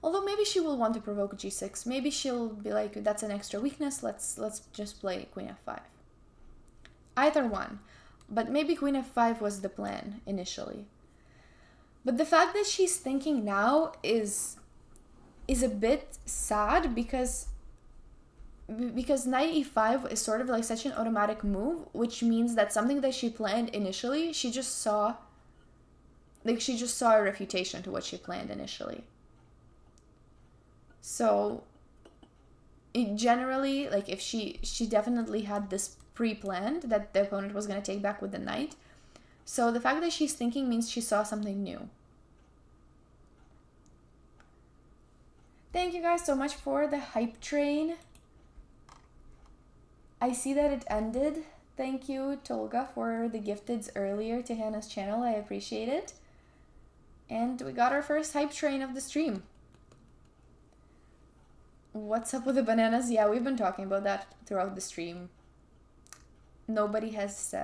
Although maybe she will want to provoke g6. Maybe she'll be like, that's an extra weakness, let's just play queen f5. Either one. But maybe queen f5 was the plan initially. But the fact that she's thinking now is a bit sad, because knight e5 is sort of like such an automatic move, which means that something that she planned initially, she just saw a refutation to what she planned initially. So generally, like, if she definitely had this pre-planned that the opponent was going to take back with the knight. So the fact that she's thinking means she saw something new. Thank you guys so much for the hype train. I see that it ended. Thank you, Tolga, for the gifteds earlier to Hannah's channel. I appreciate it. And we got our first hype train of the stream. What's up with the bananas? Yeah, we've been talking about that throughout the stream. Nobody has...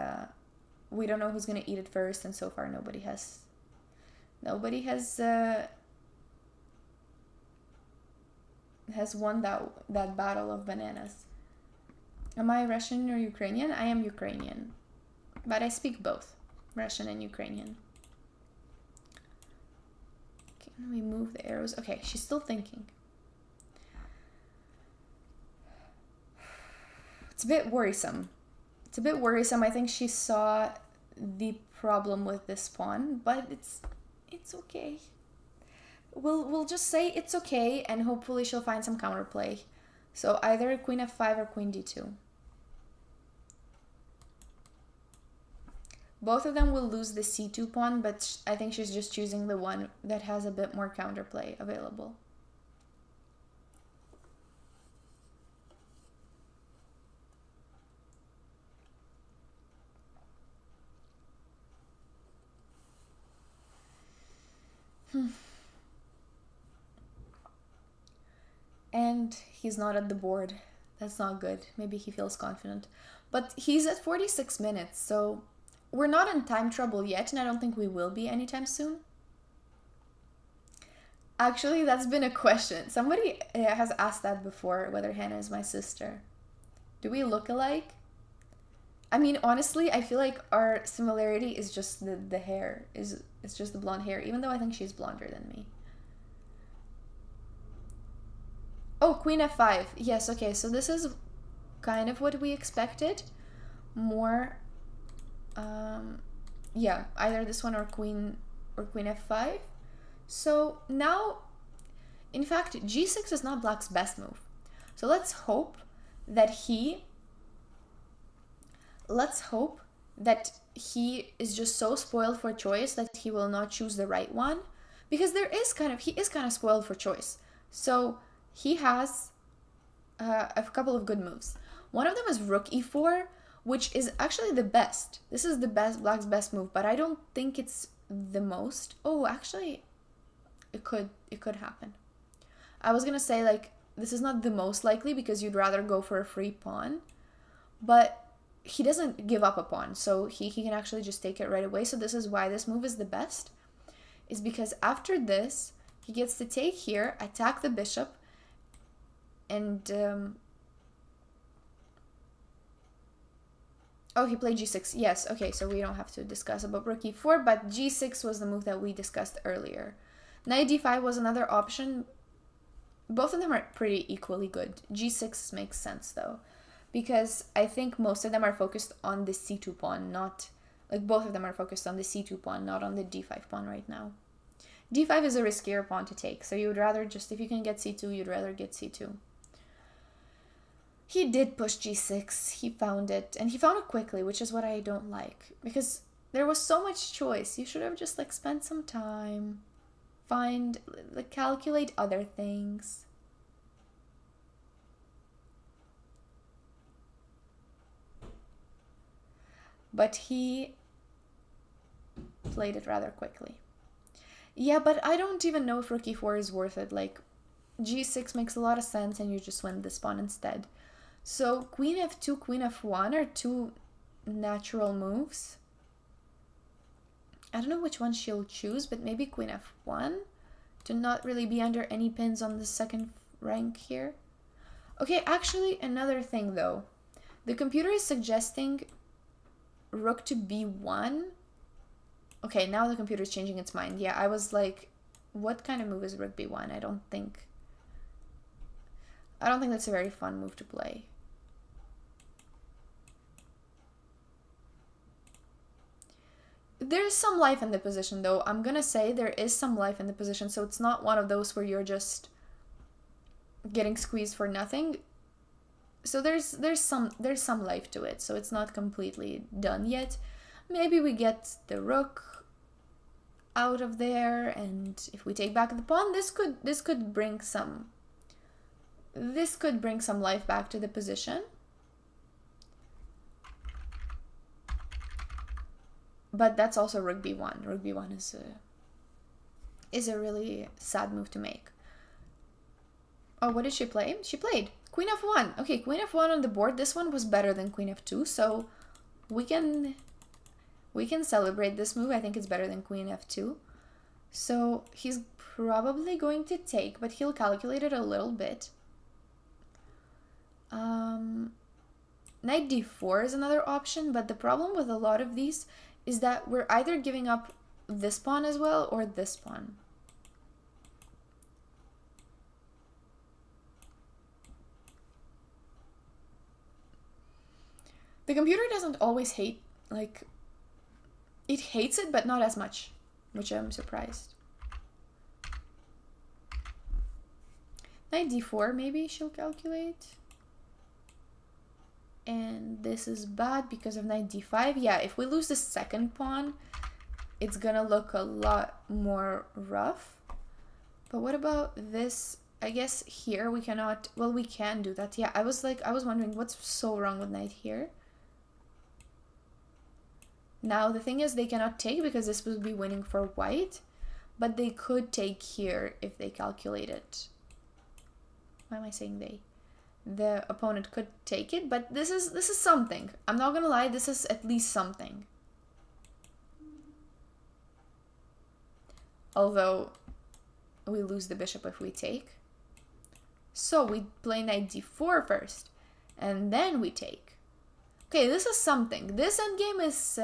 we don't know who's going to eat it first, and so far nobody has has won that battle of bananas. Am I Russian or Ukrainian? I am Ukrainian, but I speak both Russian and Ukrainian. Can we move the arrows? Okay, she's still thinking. It's a bit worrisome. I think she saw the problem with this pawn, but it's okay. We'll just say it's okay, and hopefully she'll find some counterplay. So either queen f5 or queen d2. Both of them will lose the c2 pawn, but I think she's just choosing the one that has a bit more counterplay available. And he's not at the board. That's not good. Maybe he feels confident. But he's at 46 minutes, so we're not in time trouble yet, and I don't think we will be anytime soon. Actually, that's been a question. Somebody has asked that before, whether Hannah is my sister. Do we look alike? I mean, honestly, I feel like our similarity is just the hair. It's just the blonde hair, even though I think she's blonder than me. Oh, queen f5. Yes, okay, so this is kind of what we expected. More, yeah, either this one or queen f5. So now, in fact, g6 is not black's best move. So let's hope that he is just so spoiled for choice that he will not choose the right one, because he is kind of spoiled for choice. So he has a couple of good moves. One of them is rook e4, which is actually the best. This is the black's best move, but I don't think it's the most. Oh, actually, it could happen. I was gonna say, like, this is not the most likely because you'd rather go for a free pawn, but he doesn't give up a pawn, so he can actually just take it right away. So this is why this move is the best, is because after this, he gets to take here, attack the bishop, and oh, he played g6. Yes, okay, so we don't have to discuss about rook e4, but g6 was the move that we discussed earlier. Knight d5 was another option. Both of them are pretty equally good. g6 makes sense, though, because I think most of them are focused on the c2 pawn, not... Like, both of them are focused on the c2 pawn, not on the d5 pawn right now. d5 is a riskier pawn to take, so you would rather just... If you can get c2, you'd rather get c2. He did push g6. He found it, and he found it quickly, which is what I don't like, because there was so much choice. You should have just, like, spent some time, calculate other things. But he played it rather quickly. Yeah, but I don't even know if rook e4 is worth it. Like, g6 makes a lot of sense, and you just win this pawn instead. So queen f2, queen f1 are two natural moves. I don't know which one she'll choose, but maybe queen f1 to not really be under any pins on the second rank here. Okay, actually, another thing, though. The computer is suggesting rook to b1. Okay, now the computer is changing its mind. Yeah, I was like, what kind of move is rook b1? I don't think that's a very fun move to play. There's some life in the position, though. I'm gonna say there is some life in the position, so it's not one of those where you're just getting squeezed for nothing. So there's some life to it, so it's not completely done yet. Maybe we get the rook out of there, and if we take back the pawn, this could bring some life back to the position. But that's also rook b1. Rook b1 is a really sad move to make. Oh, what did she play? She played queen f1. Okay, queen f1 on the board. This one was better than queen f2, so we can celebrate this move. I think it's better than queen f2. So he's probably going to take, but he'll calculate it a little bit. Knight d4 is another option, but the problem with a lot of these is that we're either giving up this pawn as well or this pawn. The computer doesn't always hate, like, it hates it, but not as much, which I'm surprised. Knight d4, maybe she'll calculate. And this is bad because of knight d5. Yeah, if we lose the second pawn, it's gonna look a lot more rough. But what about this? I guess here we cannot, well, we can do that. Yeah, I was wondering what's so wrong with knight here. Now, the thing is they cannot take because this would be winning for white, but they could take here if they calculate it. Why am I saying they? The opponent could take it, but this is something. I'm not gonna lie, this is at least something. Although we lose the bishop if we take. So we play knight d4 first, and then we take. Okay, this is something. This endgame is,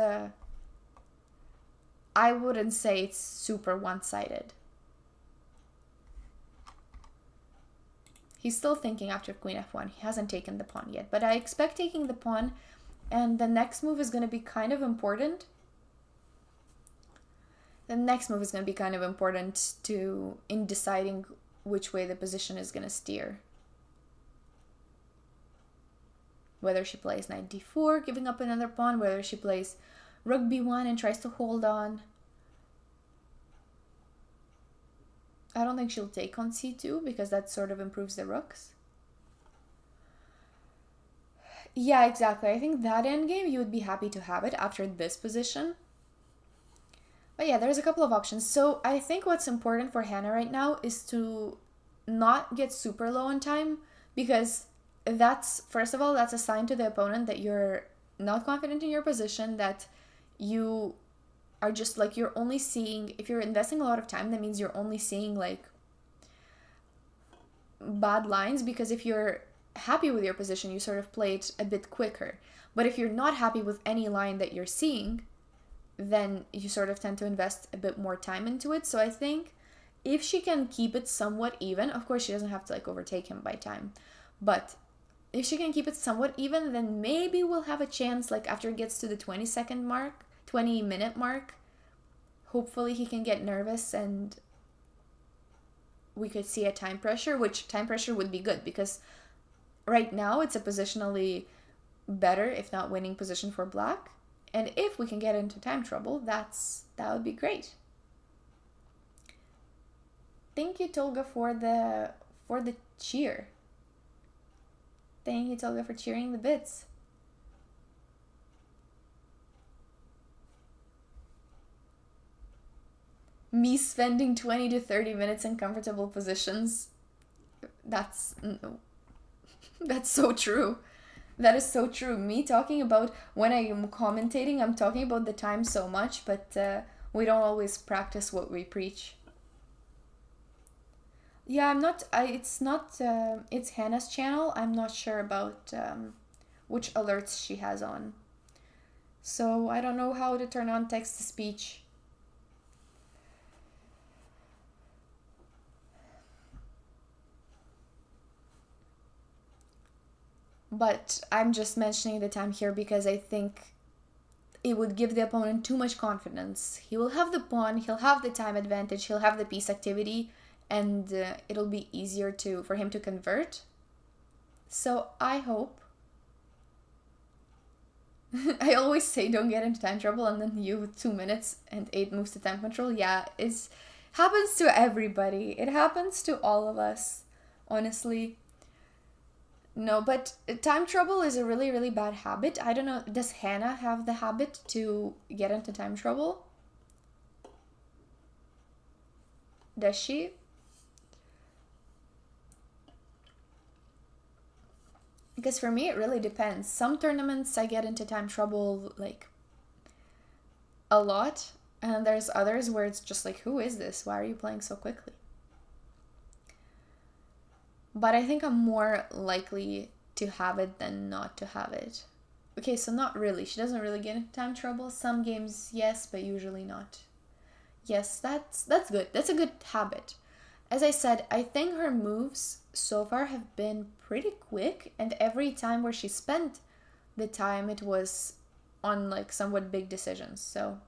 I wouldn't say it's super one-sided. He's still thinking after queen f1. He hasn't taken the pawn yet, but I expect taking the pawn, and the next move is going to be kind of important. The next move is going to be kind of important in deciding which way the position is going to steer. Whether she plays knight d4, giving up another pawn, whether she plays rook b1 and tries to hold on. I don't think she'll take on c2 because that sort of improves the rooks. Yeah, exactly. I think that endgame you would be happy to have it after this position. But yeah, there's a couple of options. So I think what's important for Hannah right now is to not get super low on time, because that's, first of all, that's a sign to the opponent that you're not confident in your position, that you are just like, you're only seeing, if you're investing a lot of time, that means you're only seeing like bad lines, because if you're happy with your position, you sort of play it a bit quicker. But if you're not happy with any line that you're seeing, then you sort of tend to invest a bit more time into it. So I think if she can keep it somewhat even, of course she doesn't have to like overtake him by time, but if she can keep it somewhat even, then maybe we'll have a chance, like after it gets to the 20-second mark, 20-minute mark, hopefully he can get nervous and we could see a time pressure, which time pressure would be good because right now it's a positionally better, if not winning position for black. And if we can get into time trouble, that would be great. Thank you, Tolga, for the cheer. Thank you, Tolga, for cheering the bits. Me spending 20 to 30 minutes in comfortable positions. That's so true. That is so true. Me talking about when I am commentating, I'm talking about the time so much, but we don't always practice what we preach. Yeah, it's Hannah's channel. I'm not sure about which alerts she has on. So I don't know how to turn on text-to-speech. But I'm just mentioning the time here because I think it would give the opponent too much confidence. He will have the pawn, he'll have the time advantage, he'll have the piece activity, and it'll be easier for him to convert. So I hope. I always say don't get into time trouble, and then you with 2 minutes and 8 moves to time control. Yeah, it happens to everybody. It happens to all of us, honestly. No, but time trouble is a really, really bad habit. I don't know, does Hannah have the habit to get into time trouble? Does she? Because for me, it really depends. Some tournaments I get into time trouble, like, a lot. And there's others where it's just like, who is this? Why are you playing so quickly? But I think I'm more likely to have it than not to have it. Okay, so not really. She doesn't really get into time trouble. Some games, yes, but usually not. Yes, that's good. That's a good habit. As I said, I think her moves so far have been pretty quick, and every time where she spent the time, it was on like somewhat big decisions. So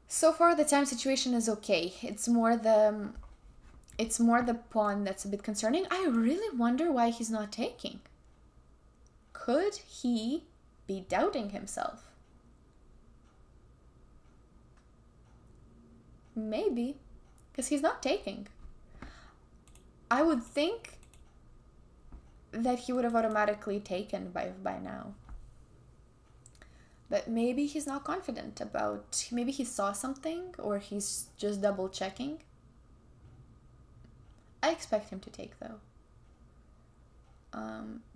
so far the time situation is okay. It's more the pawn that's a bit concerning. I really wonder why he's not taking. Could he be doubting himself? Maybe, because he's not taking. I would think that he would have automatically taken by now. But maybe he's not confident about, maybe he saw something, or he's just double checking. I expect him to take though.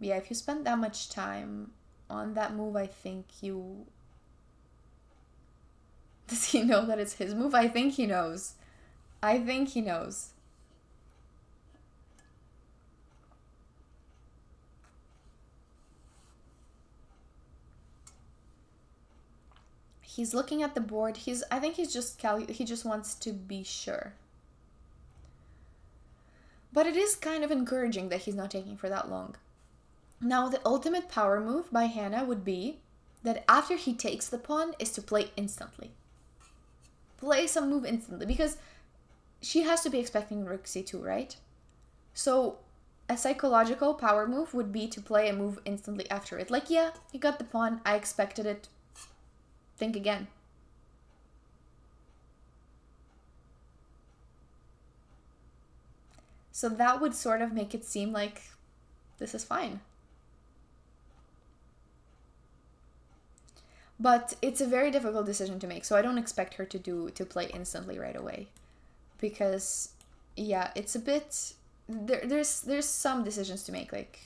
Yeah, if you spend that much time on that move, I think you... Does he know that it's his move? I think he knows. I think he knows. He's looking at the board. I think he just wants to be sure. But it is kind of encouraging that he's not taking for that long. Now, the ultimate power move by Hannah would be that after he takes the pawn is to play instantly. Play some move instantly, because she has to be expecting rook c2, right? So a psychological power move would be to play a move instantly after it. Like, yeah, you got the pawn, I expected it. Think again. So that would sort of make it seem like this is fine. But it's a very difficult decision to make, so I don't expect her to play instantly right away. Because, yeah, it's a bit... There's some decisions to make, like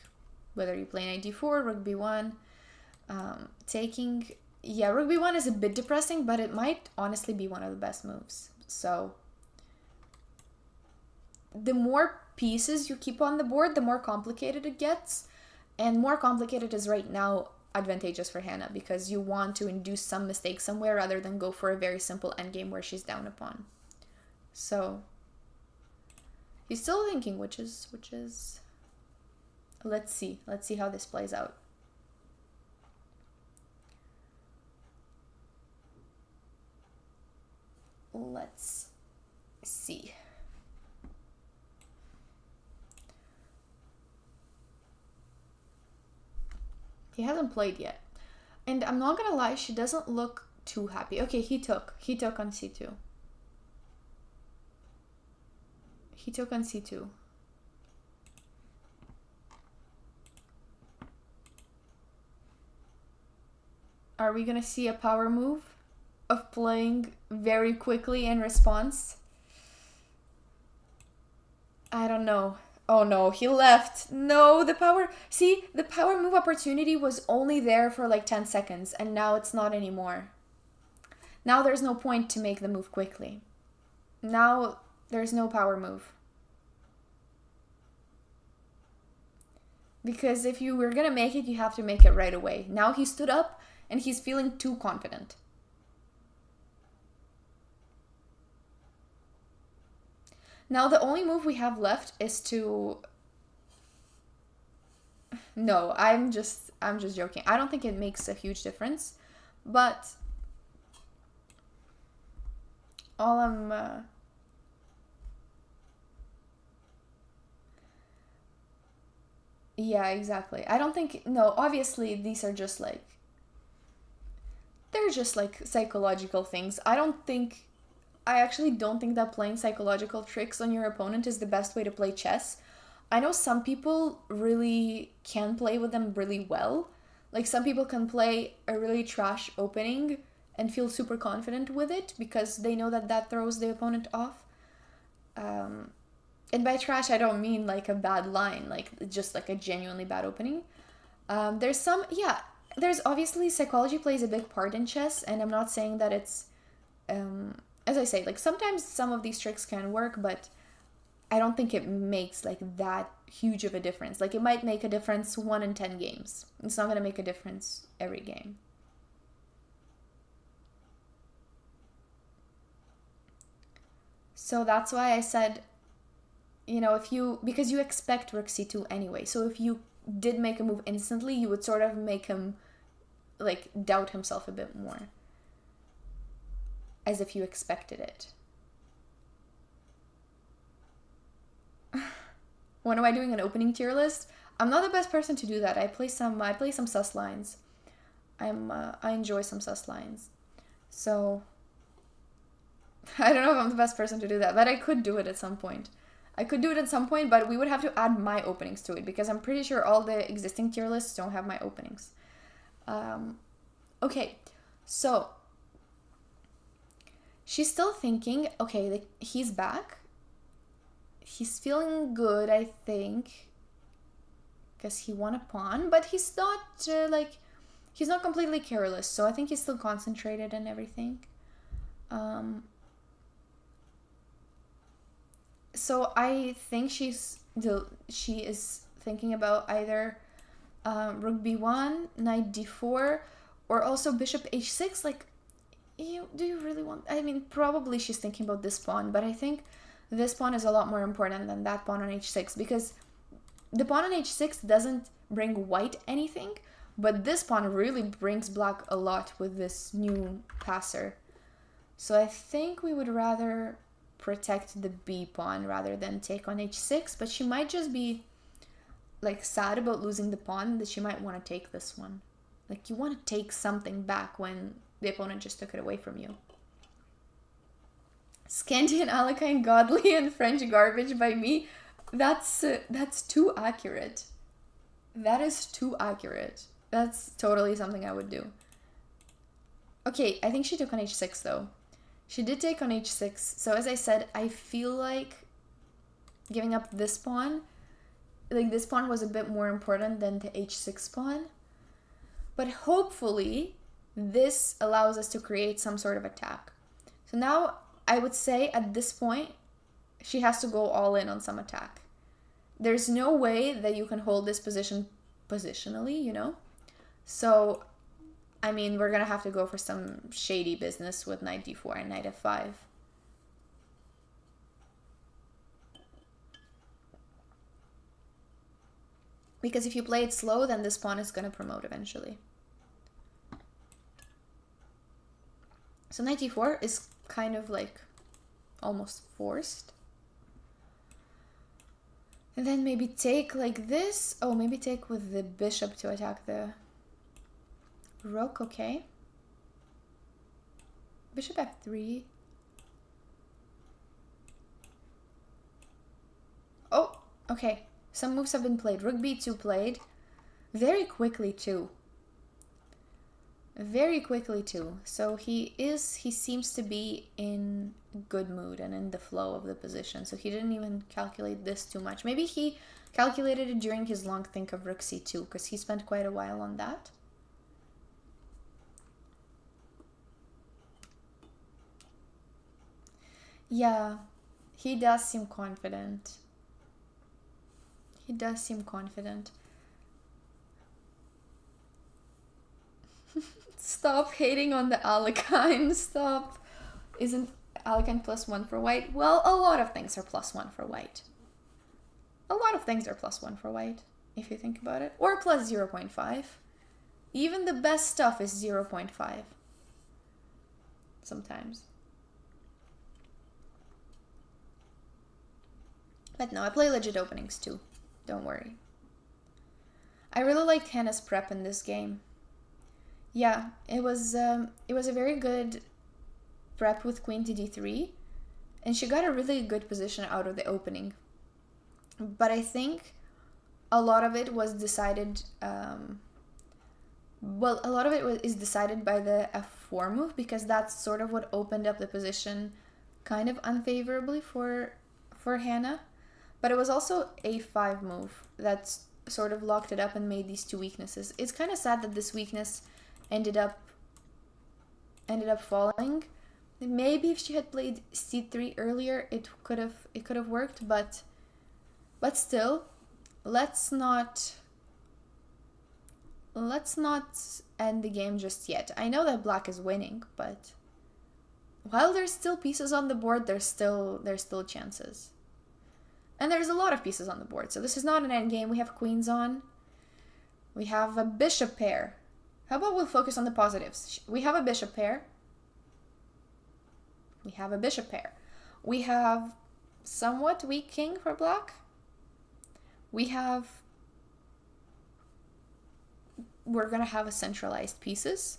whether you play knight d4, rook b1, taking... Yeah, rook b1 is a bit depressing, but it might honestly be one of the best moves. So the more pieces you keep on the board, the more complicated it gets. And more complicated is right now advantageous for Hannah, because you want to induce some mistake somewhere rather than go for a very simple endgame where she's down a pawn. So he's still thinking, which is let's see how this plays out. Let's see. He hasn't played yet. And I'm not gonna lie, she doesn't look too happy. Okay, he took on c2. He took on c2. Are we gonna see a power move of playing very quickly in response? I don't know. Oh no, he left. No, the power move opportunity was only there for like 10 seconds, and now it's not anymore. Now there's no point to make the move quickly. Now there's no power move. Because if you were gonna make it, you have to make it right away. Now he stood up and he's feeling too confident. Now the only move we have left is to... No, I'm just joking. I don't think it makes a huge difference, but all I'm yeah, exactly. I don't think... No, obviously these are just like... They're just like psychological things. I actually don't think that playing psychological tricks on your opponent is the best way to play chess. I know some people really can play with them really well. Like, some people can play a really trash opening and feel super confident with it because they know that that throws the opponent off. And by trash, I don't mean like a bad line, like just like a genuinely bad opening. There's obviously psychology plays a big part in chess, and I'm not saying that it's, as I say, like sometimes some of these tricks can work, but I don't think it makes like that huge of a difference. Like it might make a difference 1 in 10 games. It's not going to make a difference every game. So that's why I said, because you expect rook c2 anyway. So if you did make a move instantly, you would sort of make him like doubt himself a bit more, as if you expected it. When am I doing an opening tier list? I'm not the best person to do that. I play some sus lines. I enjoy some sus lines. So I don't know if I'm the best person to do that, but I could do it at some point. But we would have to add my openings to it, because I'm pretty sure all the existing tier lists don't have my openings. Okay, so she's still thinking, okay, like he's back. He's feeling good, I think, because he won a pawn, but he's not he's not completely careless, so I think he's still concentrated and everything. So I think she is thinking about either rook b1, knight d4, or also bishop h6. Like, do you really want? I mean, probably she's thinking about this pawn, but I think this pawn is a lot more important than that pawn on h6, because the pawn on h6 doesn't bring white anything, but this pawn really brings black a lot with this new passer. So I think we would rather protect the b pawn rather than take on h6, but she might just be like sad about losing the pawn, that she might want to take this one. Like, you want to take something back when the opponent just took it away from you. Scandian, Alekhine, Godly, and French garbage by me. That's too accurate. That is too accurate. That's totally something I would do. Okay, I think she took on h6 though. She did take on h6. So as I said, I feel like giving up this pawn, like this pawn was a bit more important than the h6 pawn. But hopefully this allows us to create some sort of attack. So now I would say at this point, she has to go all in on some attack. There's no way that you can hold this position positionally, So, I mean, we're going to have to go for some shady business with knight d4 and knight f5. Because if you play it slow, then this pawn is going to promote eventually. So knight d4 is kind of like almost forced. And then maybe take like this. Oh, maybe take with the bishop to attack the rook, okay. Bishop f3. Oh, okay. Some moves have been played. Rook b2 played. Very quickly too. Very quickly too. So he seems to be in good mood and in the flow of the position. So he didn't even calculate this too much. Maybe he calculated it during his long think of rook c2, because he spent quite a while on that. Yeah, he does seem confident. He does seem confident. Stop hating on the Alekhine. Stop. Isn't Alekhine +1 for white? Well, a lot of things are +1 for white. A lot of things are +1 for white, if you think about it. Or plus 0.5. Even the best stuff is 0.5. Sometimes. But no, I play legit openings too. Don't worry. I really liked Hannah's prep in this game. Yeah, it was a very good prep with queen to d3, and she got a really good position out of the opening. But I think a lot of it was decided. A lot of it is decided by the f4 move, because that's sort of what opened up the position, kind of unfavorably for Hannah. But it was also a5 move that sort of locked it up and made these two weaknesses. It's kind of sad that this weakness ended up falling. Maybe if she had played c3 earlier, it could have worked, but still, let's not end the game just yet. I know that black is winning, but while there's still pieces on the board, there's still chances. And there's a lot of pieces on the board, so this is not an endgame. We have queens on. We have a bishop pair. How about we'll focus on the positives? We have a bishop pair. We have a bishop pair. We have somewhat weak king for black. We're gonna have a centralized pieces.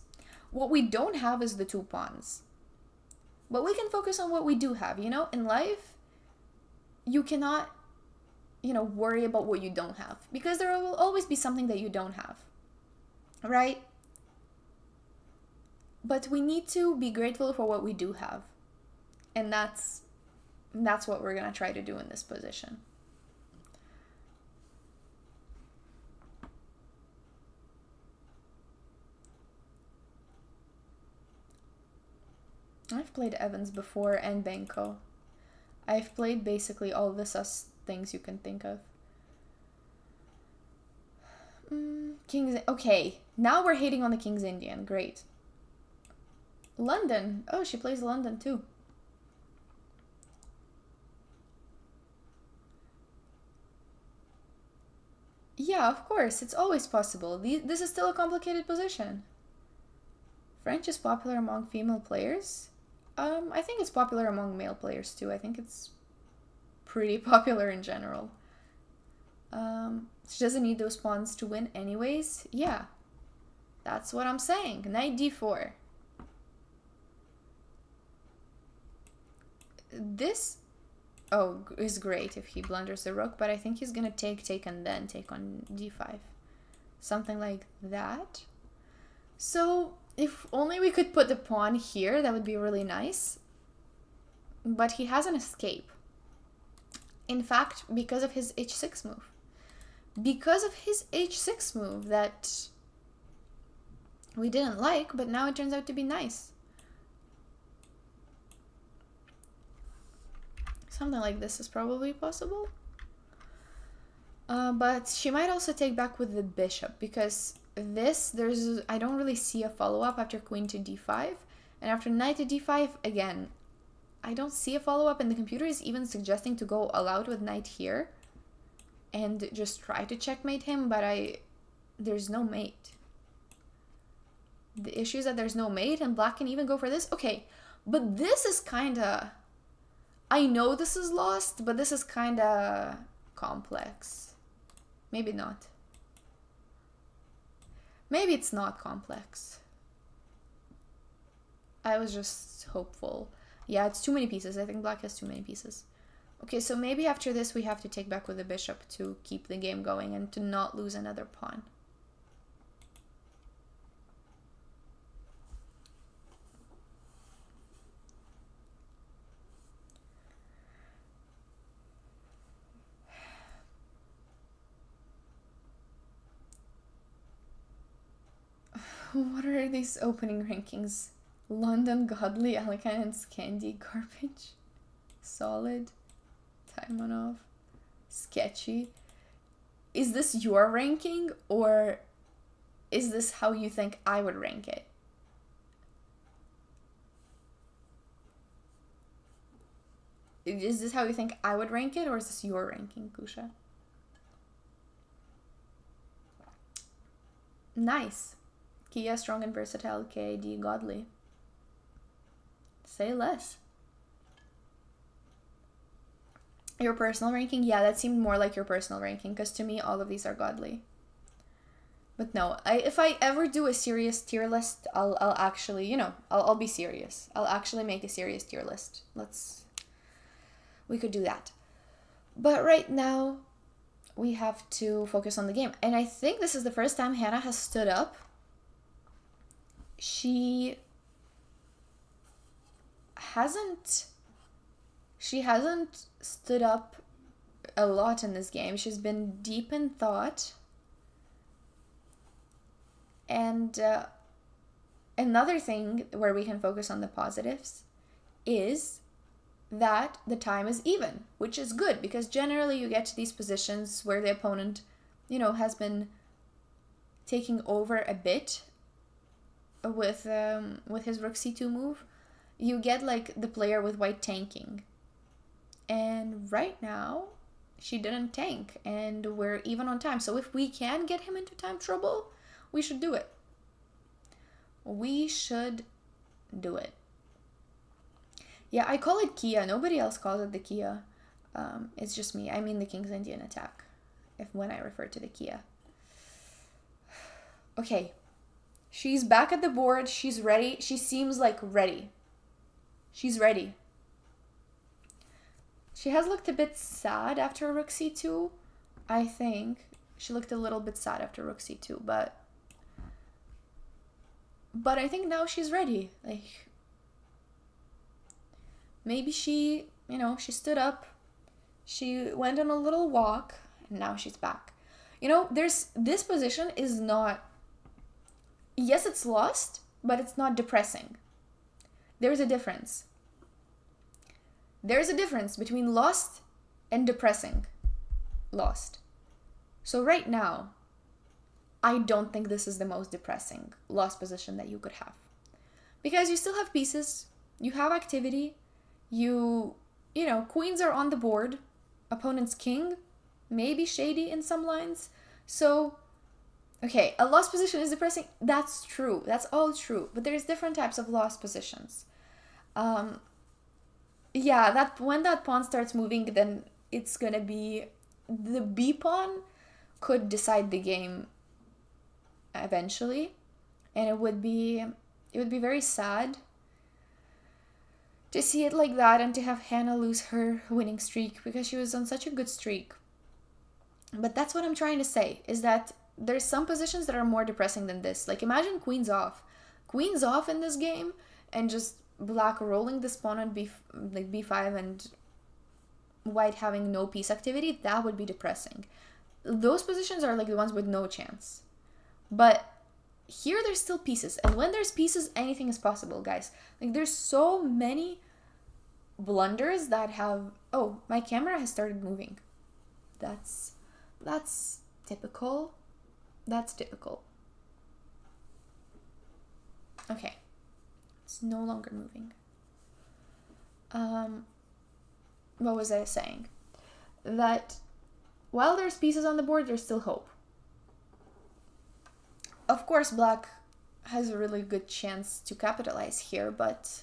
What we don't have is the two pawns. But we can focus on what we do have. You know, in life, you cannot, worry about what you don't have, because there will always be something that you don't have, right? But we need to be grateful for what we do have. And that's what we're going to try to do in this position. I've played Evans before and Benko. I've played basically all the sus things you can think of. King's... Okay, now we're hating on the King's Indian. Great. London. Oh, she plays London too. Yeah, of course. It's always possible. This is still a complicated position. French is popular among female players. I think it's popular among male players too. I think it's pretty popular in general. She doesn't need those pawns to win anyways. Yeah, that's what I'm saying. Knight d4. This is great if he blunders the rook, but I think he's gonna take and then take on d5. Something like that. So if only we could put the pawn here, that would be really nice. But he has an escape. In fact, because of his h6 move. Because of his h6 move that we didn't like, but now it turns out to be nice. Something like this is probably possible. But she might also take back with the bishop, because I don't really see a follow-up after queen to d5. And after knight to d5, again, I don't see a follow-up, and the computer is even suggesting to go all out with knight here and just try to checkmate him, but there's no mate. The issue is that there's no mate, and black can even go for this. Okay, but this is kinda... I know this is lost, but this is kinda complex. Maybe not. Maybe it's not complex. I was just hopeful. Yeah, it's too many pieces. I think black has too many pieces. Okay, so maybe after this we have to take back with the bishop to keep the game going and to not lose another pawn. What are these opening rankings? London, Godly, Elegant, and Scandi, Garbage, Solid, Taimanov, Sketchy. Is this your ranking, or is this how you think I would rank it? Is this how you think I would rank it, or is this your ranking, Kusha? Nice. Kia, strong and versatile, KD, godly. Say less. Your personal ranking? Yeah, that seemed more like your personal ranking, because to me, all of these are godly. But no, if I ever do a serious tier list, I'll actually, I'll be serious. I'll actually make a serious tier list. We could do that. But right now, we have to focus on the game. And I think this is the first time Hannah has stood up. She hasn't stood up a lot in this game. She's been deep in thought. And another thing where we can focus on the positives is that the time is even, which is good because generally you get to these positions where the opponent, has been taking over a bit with his rook c2 move. You get like the player with white tanking. And right now, she didn't tank and we're even on time. So if we can get him into time trouble, we should do it. We should do it. Yeah, I call it Kia. Nobody else calls it the Kia. It's just me. I mean the King's Indian attack when I refer to the Kia. Okay. She's back at the board. She's ready. She seems like ready. She's ready. She has looked a bit sad after rook c2. I think she looked a little bit sad after rook c2, but I think now she's ready. Like, maybe she stood up, she went on a little walk, and now she's back. This position is not, yes, it's lost, but it's not depressing. There's a difference. There's a difference between lost and depressing. Lost. So right now, I don't think this is the most depressing lost position that you could have. Because you still have pieces, you have activity, queens are on the board, opponent's king, maybe shady in some lines. So, okay, a lost position is depressing. That's true. That's all true. But there's different types of lost positions. That when that pawn starts moving, then it's gonna be the B pawn could decide the game eventually, and it would be very sad to see it like that and to have Hannah lose her winning streak because she was on such a good streak. But that's what I'm trying to say, is that there's some positions that are more depressing than this. Like, imagine queens off in this game and just black rolling this pawn on b5 and white having no piece activity. That would be depressing. Those positions are like the ones with no chance. But here there's still pieces, and when there's pieces, anything is possible, guys. Like, there's so many blunders that have... Oh, my camera has started moving. That's typical. That's typical. Okay. It's no longer moving. What was I saying? That while there's pieces on the board, there's still hope. Of course, black has a really good chance to capitalize here, but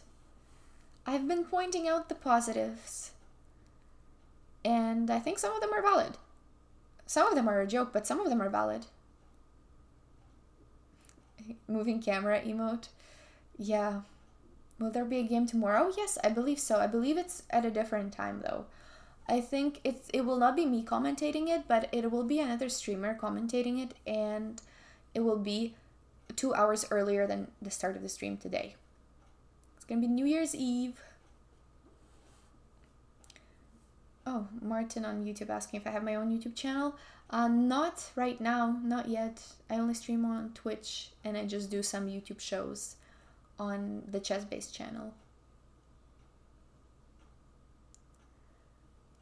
I've been pointing out the positives, and I think some of them are valid. Some of them are a joke, but some of them are valid. Moving camera emote. Yeah. Will there be a game tomorrow? Yes, I believe so. I believe it's at a different time, though. I think it will not be me commentating it, but it will be another streamer commentating it, and it will be 2 hours earlier than the start of the stream today. It's gonna be New Year's Eve. Oh, Martin on YouTube asking if I have my own YouTube channel. Not right now, not yet. I only stream on Twitch, and I just do some YouTube shows on the chess-based channel.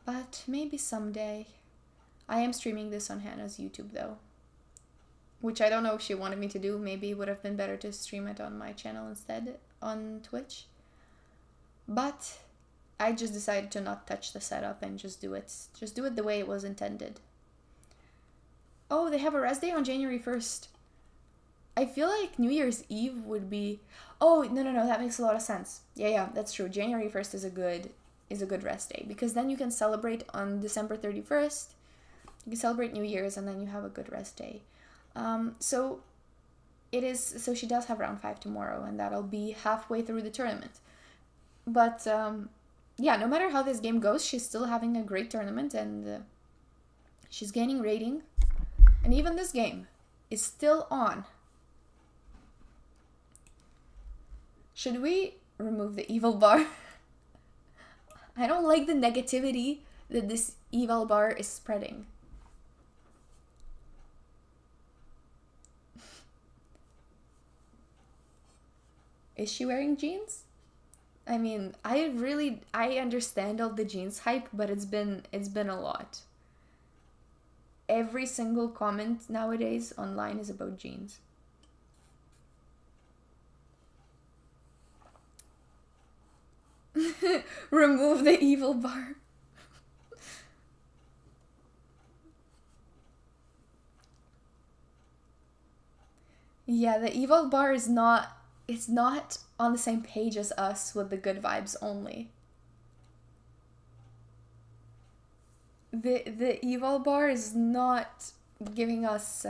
But maybe someday. I am streaming this on Hannah's YouTube, though. Which I don't know if she wanted me to do. Maybe it would have been better to stream it on my channel instead, on Twitch. But I just decided to not touch the setup and just do it. Just do it the way it was intended. Oh, they have a rest day on January 1st. I feel like New Year's Eve would be... Oh, no, that makes a lot of sense. Yeah, that's true. January 1st is a good rest day, because then you can celebrate on December 31st. You can celebrate New Year's, and then you have a good rest day. So she does have round 5 tomorrow, and that'll be halfway through the tournament. But, no matter how this game goes, she's still having a great tournament, and she's gaining rating. And even this game is still on. Should we remove the evil bar? I don't like the negativity that this evil bar is spreading. Is she wearing jeans? I mean, I understand all the jeans hype, but it's been a lot. Every single comment nowadays online is about jeans. Remove the evil bar. Yeah, the evil bar is not, it's not on the same page as us with the good vibes only. The evil bar is not giving us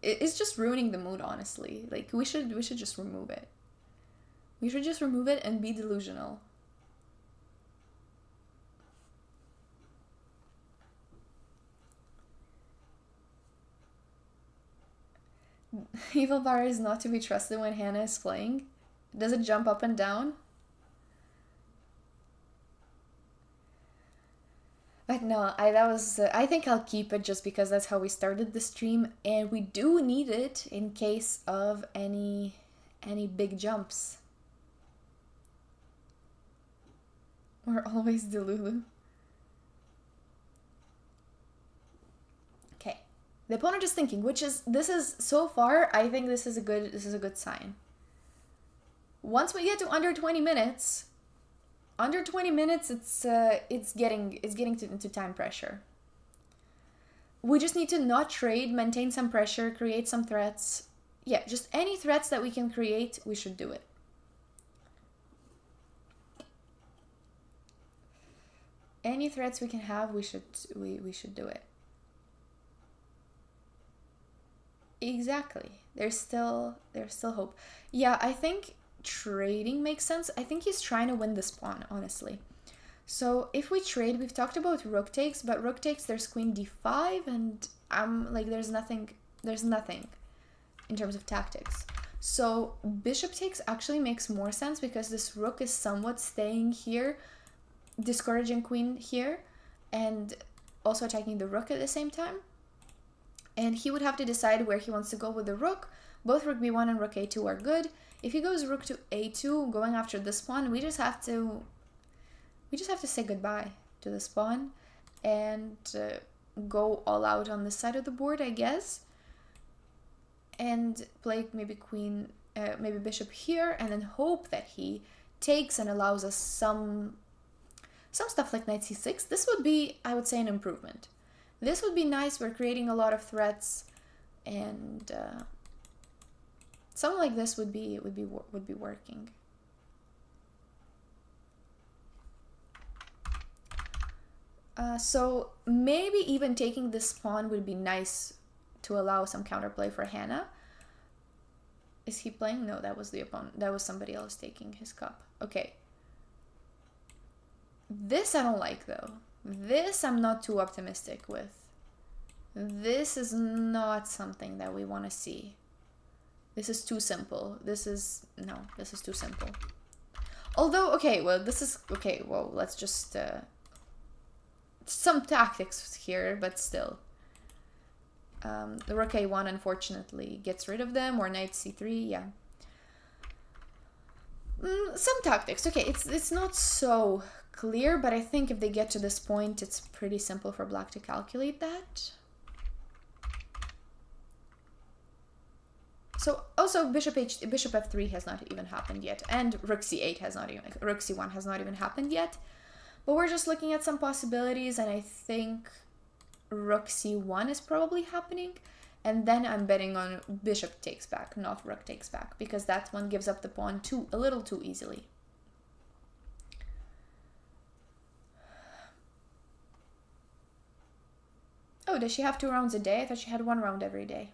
it's just ruining the mood, honestly. Like we should just remove it. We should just remove it and be delusional. Evil bar is not to be trusted when Hannah is playing. Does it jump up and down? But no, I think I'll keep it just because that's how we started the stream, and we do need it in case of any big jumps. We're always Delulu. Okay. The opponent is thinking, this is so far, I think this is a good sign. Once we get to under 20 minutes, it's getting into time pressure. We just need to not trade, maintain some pressure, create some threats. Yeah, just any threats that we can create, we should do it. Any threats we can have, we should do it. Exactly. There's still hope. Yeah, I think trading makes sense. I think he's trying to win this pawn, honestly. So if we trade, we've talked about rook takes, but rook takes, there's queen d5, and I'm like, there's nothing in terms of tactics. So bishop takes actually makes more sense because this rook is somewhat staying here, discouraging queen here, and also attacking the rook at the same time. And he would have to decide where he wants to go with the rook. Both rook b1 and rook a2 are good. If he goes rook to a2, going after this pawn, we just have to say goodbye to this pawn and go all out on this side of the board, I guess. And play maybe maybe bishop here, and then hope that he takes and allows us some stuff like knight c6. This would be, I would say, an improvement. This would be nice. We're creating a lot of threats, and something like this would be working. So maybe even taking this pawn would be nice to allow some counterplay for Hannah. Is he playing? No, that was the opponent. That was somebody else taking his cup. Okay. This I don't like, though. This I'm not too optimistic with. This is not something that we want to see. This is too simple. This is too simple. Although, let's just some tactics here, but still. The rook a1 unfortunately gets rid of them, or knight c3, yeah. Some tactics. Okay, it's not so clear, but I think if they get to this point, it's pretty simple for black to calculate that. So also bishop f3 has not even happened yet, and rook c1 has not even happened yet. But we're just looking at some possibilities, and I think rook c1 is probably happening, and then I'm betting on bishop takes back, not rook takes back, because that one gives up the pawn a little too easily. Oh, does she have 2 rounds a day? I thought she had 1 round every day.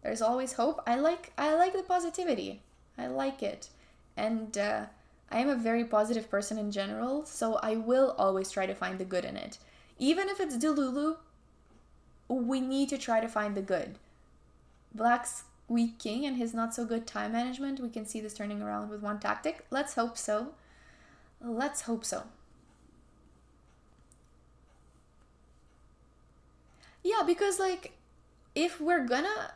There's always hope. I like the positivity. I like it. And I am a very positive person in general, so I will always try to find the good in it. Even if it's Delulu, we need to try to find the good. Black's weak king and his not so good time management, we can see this turning around with one tactic. Let's hope so. Let's hope so. Yeah, because like if we're gonna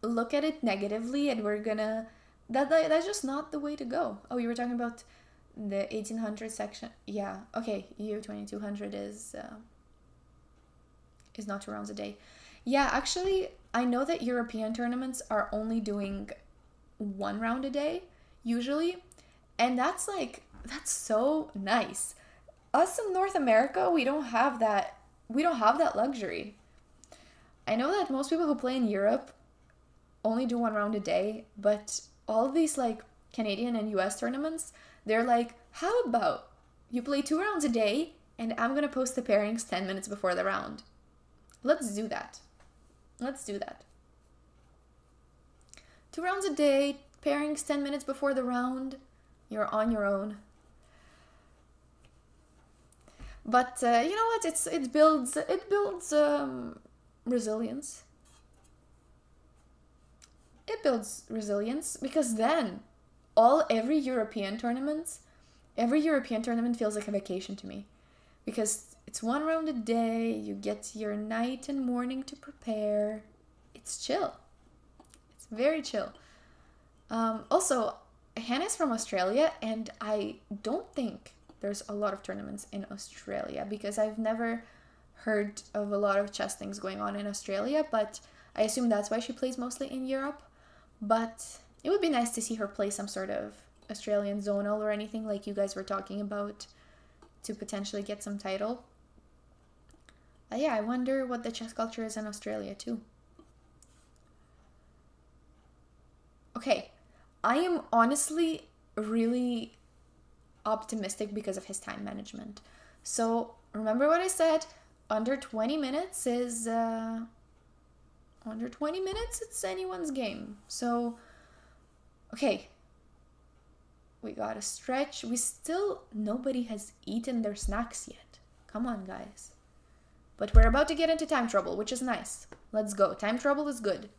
look at it negatively and we're gonna that's just not the way to go. Oh, you were talking about the 1800 section. Yeah. Okay, year 2200 is not 2 rounds a day. Yeah, actually, I know that European tournaments are only doing 1 round a day usually, and that's so nice. Us in North America, we don't have that. We don't have that luxury. I know that most people who play in Europe only do 1 round a day, but all of these like Canadian and US tournaments, they're like, how about you play 2 rounds a day and I'm gonna post the pairings 10 minutes before the round? Let's do that. Let's do that. 2 rounds a day, pairings 10 minutes before the round. You're on your own. But you know what? It builds resilience. It builds resilience because then every European tournament feels like a vacation to me, because it's 1 round a day. You get your night and morning to prepare. It's chill. It's very chill. Also, Hannah's from Australia, and I don't think there's a lot of tournaments in Australia because I've never heard of a lot of chess things going on in Australia, but I assume that's why she plays mostly in Europe. But it would be nice to see her play some sort of Australian zonal or anything like you guys were talking about to potentially get some title. Yeah, I wonder what the chess culture is in Australia too. Okay, I am honestly really optimistic because of his time management. So remember what I said, under 20 minutes is under 20 minutes it's anyone's game. So okay, we gotta stretch. Nobody has eaten their snacks yet. Come on, guys. But we're about to get into time trouble, which is nice. Let's go. Time trouble is good.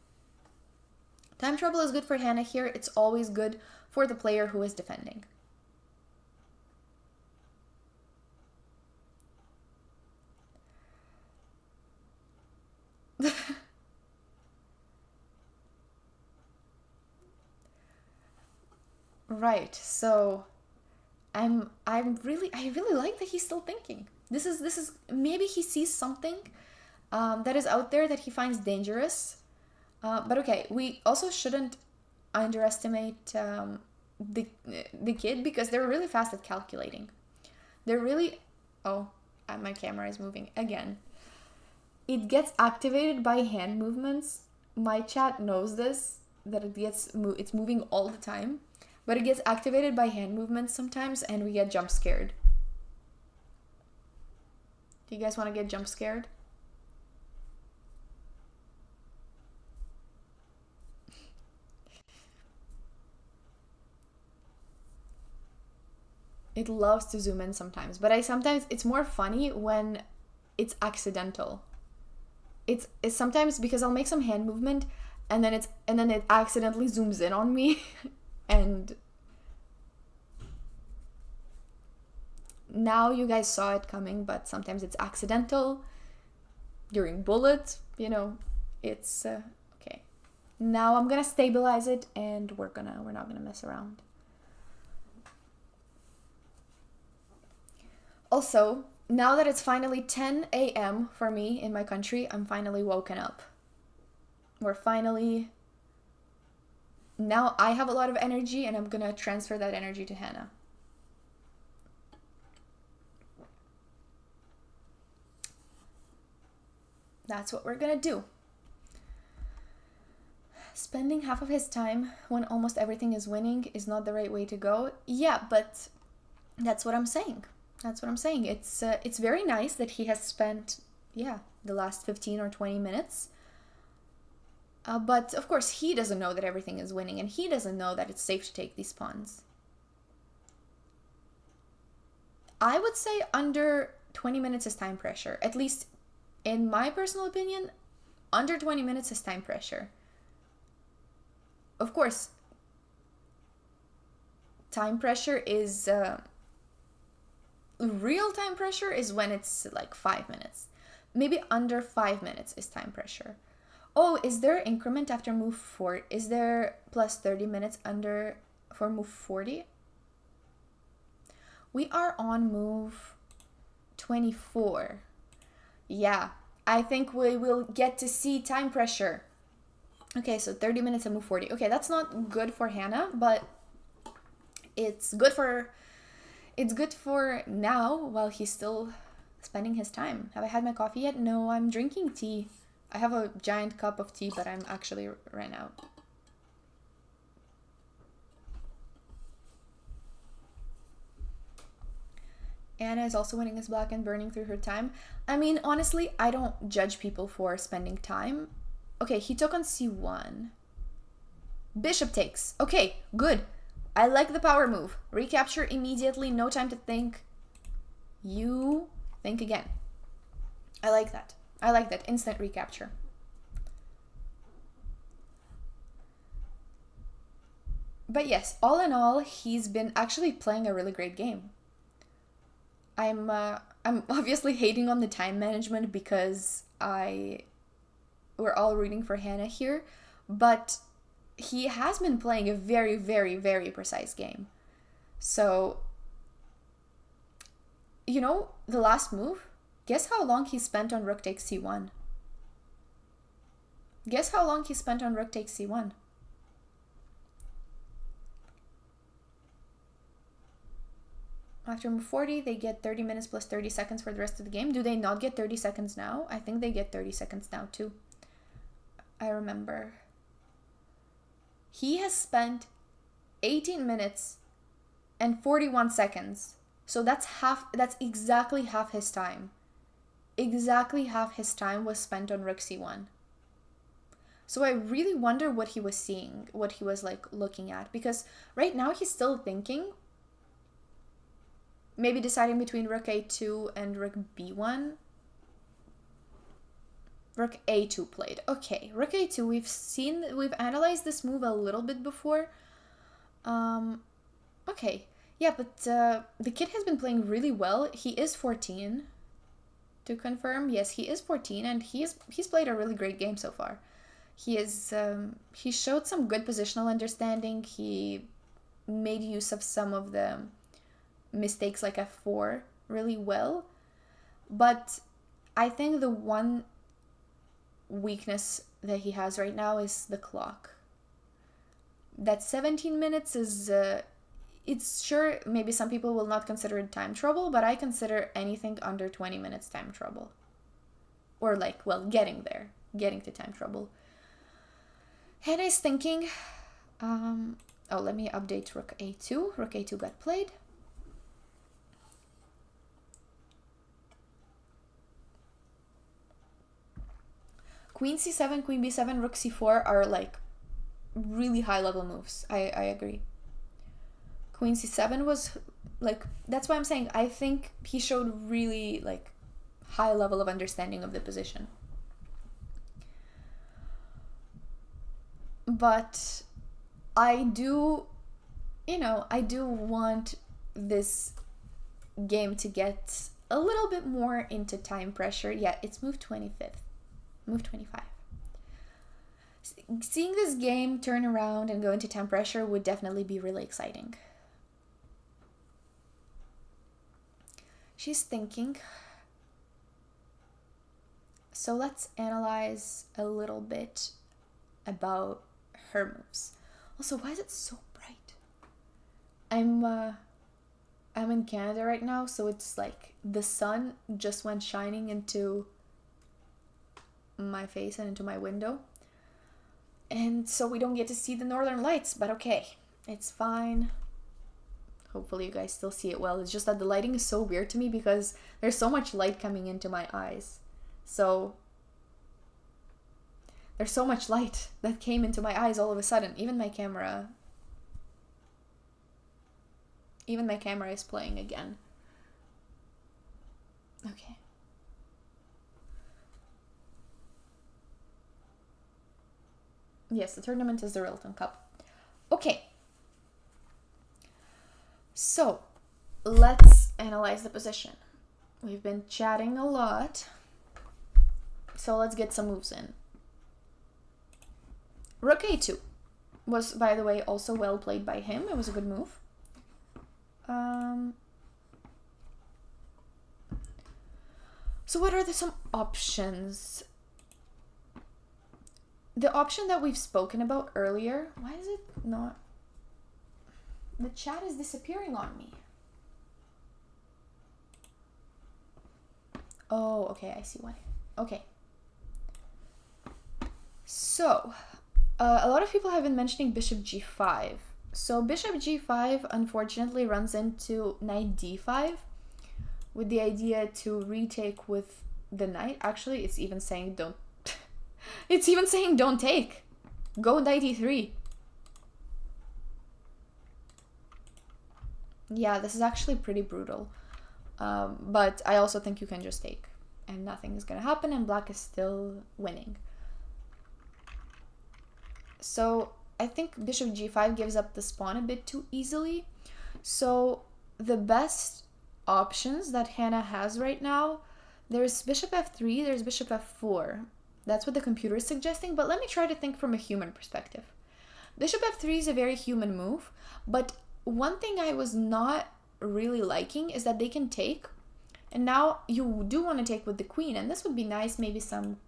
Time trouble is good for Hannah here. It's always good for the player who is defending. Right. So I really like that he's still thinking. This is maybe he sees something that is out there that he finds dangerous. But okay, we also shouldn't underestimate the kid, because they're really fast at calculating. They're really my camera is moving again. It gets activated by hand movements. My chat knows this, that it's moving all the time, but it gets activated by hand movements sometimes, and we get jump scared. Do you guys want to get jump scared? It loves to zoom in sometimes, but sometimes it's more funny when it's accidental. It's sometimes because I'll make some hand movement and then it accidentally zooms in on me and now you guys saw it coming, but sometimes it's accidental during bullet, it's okay. Now I'm gonna stabilize it and we're not gonna mess around. Also, now that it's finally 10 a.m. for me in my country, I'm finally woken up. Now I have a lot of energy and I'm gonna transfer that energy to Hannah. That's what we're gonna do. Spending half of his time when almost everything is winning is not the right way to go. Yeah, but that's what I'm saying. It's very nice that he has spent, the last 15 or 20 minutes. But of course, he doesn't know that everything is winning, and he doesn't know that it's safe to take these pawns. I would say under 20 minutes is time pressure. At least in my personal opinion, under 20 minutes is time pressure. Of course, time pressure is... real time pressure is when it's like 5 minutes. maybe under 5 minutes is time pressure. Oh, is there increment after move 4? Is there plus 30 minutes under for move 40? We are on move 24. Yeah, I think we will get to see time pressure. Okay, so 30 minutes and move 40. Okay, that's not good for Hannah, but it's good for now while he's still spending his time. Have I had my coffee yet? No, I'm drinking tea. I have a giant cup of tea, but I'm actually ran out. Anna is also winning as black and burning through her time. I mean, honestly, I don't judge people for spending time. Okay, he took on c1. Bishop takes. Okay, good. I like the power move. Recapture immediately, no time to think. You think again. I like that. I like that. Instant recapture. But yes, all in all, he's been actually playing a really great game. I'm obviously hating on the time management because we're all rooting for Hannah here, but he has been playing a very, very, very precise game. So, you know, the last move, guess how long he spent on rook takes c1? Guess how long he spent on rook takes c1? After move 40, they get 30 minutes plus 30 seconds for the rest of the game. Do they not get 30 seconds now? I think they get 30 seconds now too. I remember. He has spent 18 minutes and 41 seconds. So that's exactly half his time. Exactly half his time was spent on rook c1. So I really wonder what he was seeing, what he was like looking at, because right now he's still thinking, maybe deciding between rook a2 and rook b1. Rook a2 played. Okay, rook a2, we've analyzed this move a little bit before. Okay, yeah, but the kid has been playing really well. He is 14, to confirm. Yes, he is 14, and he's played a really great game so far. He showed some good positional understanding. He made use of some of the mistakes like f4 really well, but I think the one weakness that he has right now is the clock. That 17 minutes is it's sure maybe some people will not consider it time trouble, but I consider anything under 20 minutes time trouble, or like, well, getting to time trouble. Hannah is thinking let me update rook a2. Rook a2 got played. Queen c7, queen b7, rook c4 are like really high level moves. I agree. Queen c7 was like, that's why I'm saying I think he showed really like high level of understanding of the position. But I do want this game to get a little bit more into time pressure. Yeah, it's move 25th. Move 25. Seeing this game turn around and go into time pressure would definitely be really exciting. She's thinking. So let's analyze a little bit about her moves. Also, why is it so bright? I'm in Canada right now, so it's like the sun just went shining into my face and into my window, and so we don't get to see the northern lights, but okay, it's fine. Hopefully you guys still see it well. It's just that the lighting is so weird to me because there's so much light coming into my eyes. So there's so much light that came into my eyes all of a sudden. Even my camera is playing again. Okay. Yes, the tournament is the Rilton Cup. Okay. So, let's analyze the position. We've been chatting a lot. So let's get some moves in. Rook a2 was, by the way, also well played by him. It was a good move. So what are some options? The option that we've spoken about earlier, why is it not? The chat is disappearing on me. Oh, okay, I see why. Okay. So, a lot of people have been mentioning bishop g5. So bishop g5 unfortunately runs into knight d5 with the idea to retake with the knight. Actually, it's even saying don't it's even saying don't take. Go knight e3. Yeah, this is actually pretty brutal. But I also think you can just take and nothing is gonna happen and black is still winning. So I think bishop g5 gives up the pawn a bit too easily. So the best options that Hannah has right now, there's bishop f3, there's bishop f4. That's what the computer is suggesting, but let me try to think from a human perspective. Bishop f3 is a very human move, but one thing I was not really liking is that they can take, and now you do want to take with the queen, and this would be nice, maybe some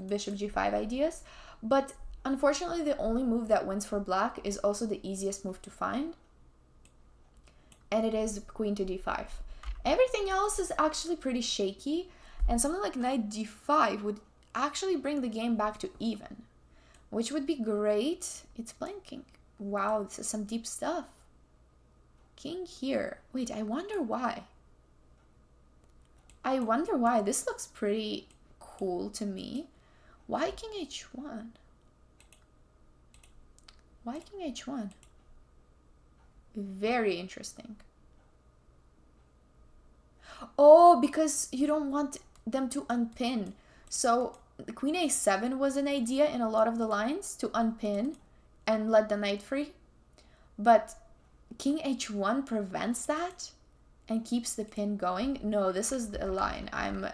bishop g5 ideas, but unfortunately the only move that wins for black is also the easiest move to find, and it is queen to d5. Everything else is actually pretty shaky, and something like knight d5 would actually bring the game back to even, which would be great. It's blanking. Wow, this is some deep stuff. King here. Wait, I wonder why. This looks pretty cool to me. Why king h1? Why king h1? Very interesting. Oh, because you don't want them to unpin. So queen a7 was an idea in a lot of the lines, to unpin and let the knight free. But king h1 prevents that and keeps the pin going. No, this is the line.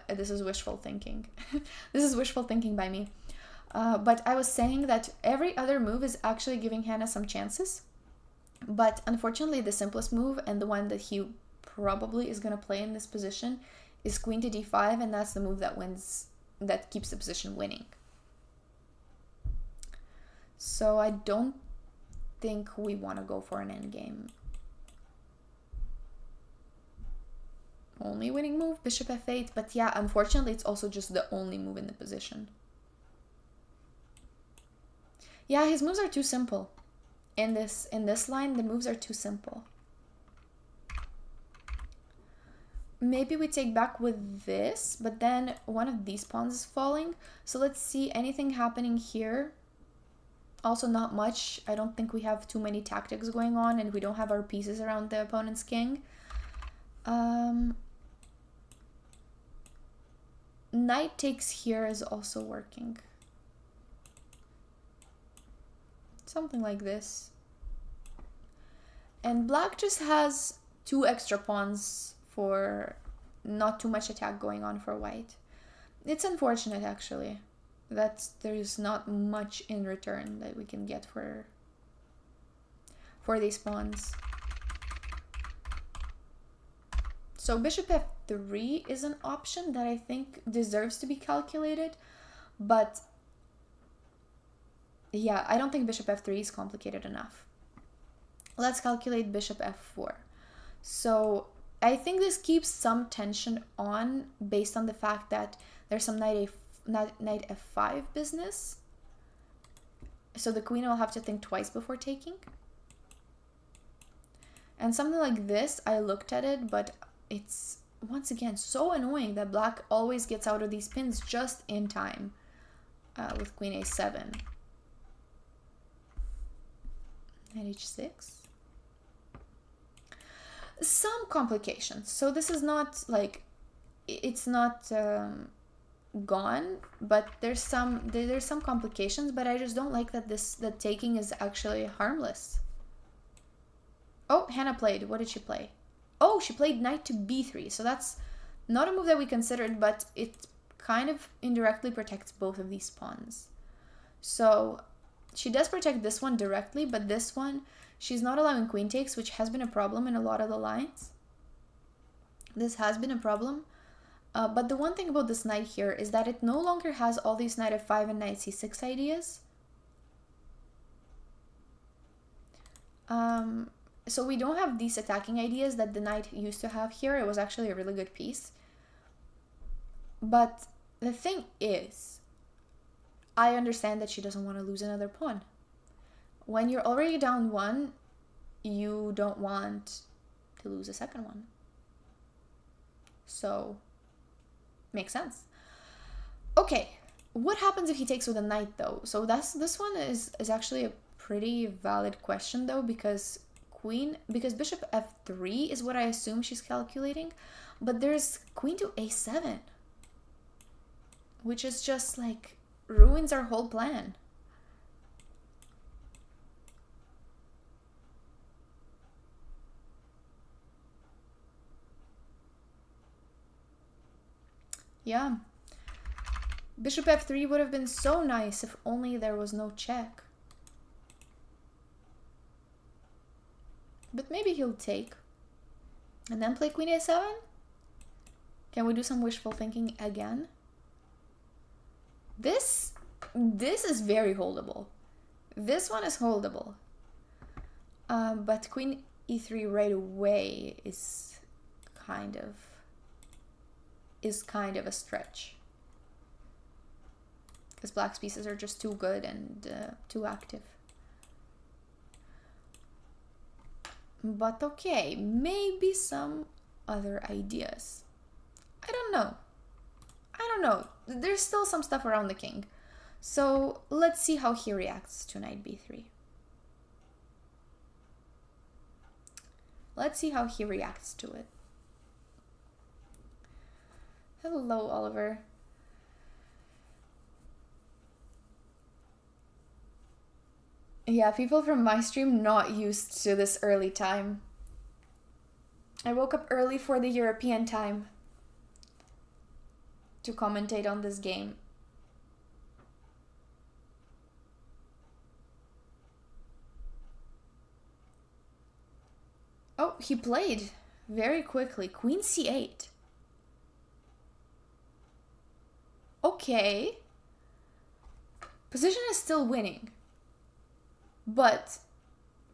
This is wishful thinking. This is wishful thinking by me. But I was saying that every other move is actually giving Hannah some chances. But unfortunately, the simplest move and the one that he probably is going to play in this position is queen to d5, and that's the move that wins, that keeps the position winning. So I don't think we want to go for an endgame. Only winning move, bishop f8, but yeah, unfortunately it's also just the only move in the position. Yeah, his moves are too simple. In this line, the moves are too simple. Maybe we take back with this, but then one of these pawns is falling. So let's see, anything happening here? Also not much. I don't think we have too many tactics going on, and we don't have our pieces around the opponent's king. Knight takes here is also working. Something like this. And black just has 2 extra pawns for not too much attack going on for white. It's unfortunate, actually, that there's not much in return that we can get for these pawns. So bishop f3 is an option that I think deserves to be calculated, but yeah, I don't think bishop f3 is complicated enough. Let's calculate bishop f4. So I think this keeps some tension on based on the fact that there's some knight f5 business. So the queen will have to think twice before taking. And something like this, I looked at it, but it's, once again, so annoying that black always gets out of these pins just in time with queen a7. Knight h6. Some complications. So this is not like, it's not gone, but there's some complications, but I just don't like that the taking is actually harmless. Oh, Hannah played. What did she play? Oh, she played knight to b3. So that's not a move that we considered, but it kind of indirectly protects both of these pawns. So she does protect this one directly, but this one, she's not allowing queen takes, which has been a problem in a lot of the lines. This has been a problem. But the one thing about this knight here is that it no longer has all these knight f5 and knight c6 ideas. So we don't have these attacking ideas that the knight used to have here. It was actually a really good piece. But the thing is, I understand that she doesn't want to lose another pawn. When you're already down one, you don't want to lose a second one. So, makes sense. Okay, what happens if he takes with a knight though? So this one is actually a pretty valid question though, because bishop f3 is what I assume she's calculating, but there's queen to a7, which is just like ruins our whole plan. Yeah, bishop f3 would have been so nice if only there was no check. But maybe he'll take and then play queen a7. Can we do some wishful thinking again? This is very holdable. This one is holdable. But queen e3 right away is kind of a stretch, because black's pieces are just too good and too active. But okay, maybe some other ideas. I don't know. There's still some stuff around the king. So let's see how he reacts to knight b3. Let's see how he reacts to it. Hello, Oliver. Yeah, people from my stream not used to this early time. I woke up early for the European time to commentate on this game. Oh, he played very quickly. Queen c8. Okay. Position is still winning. But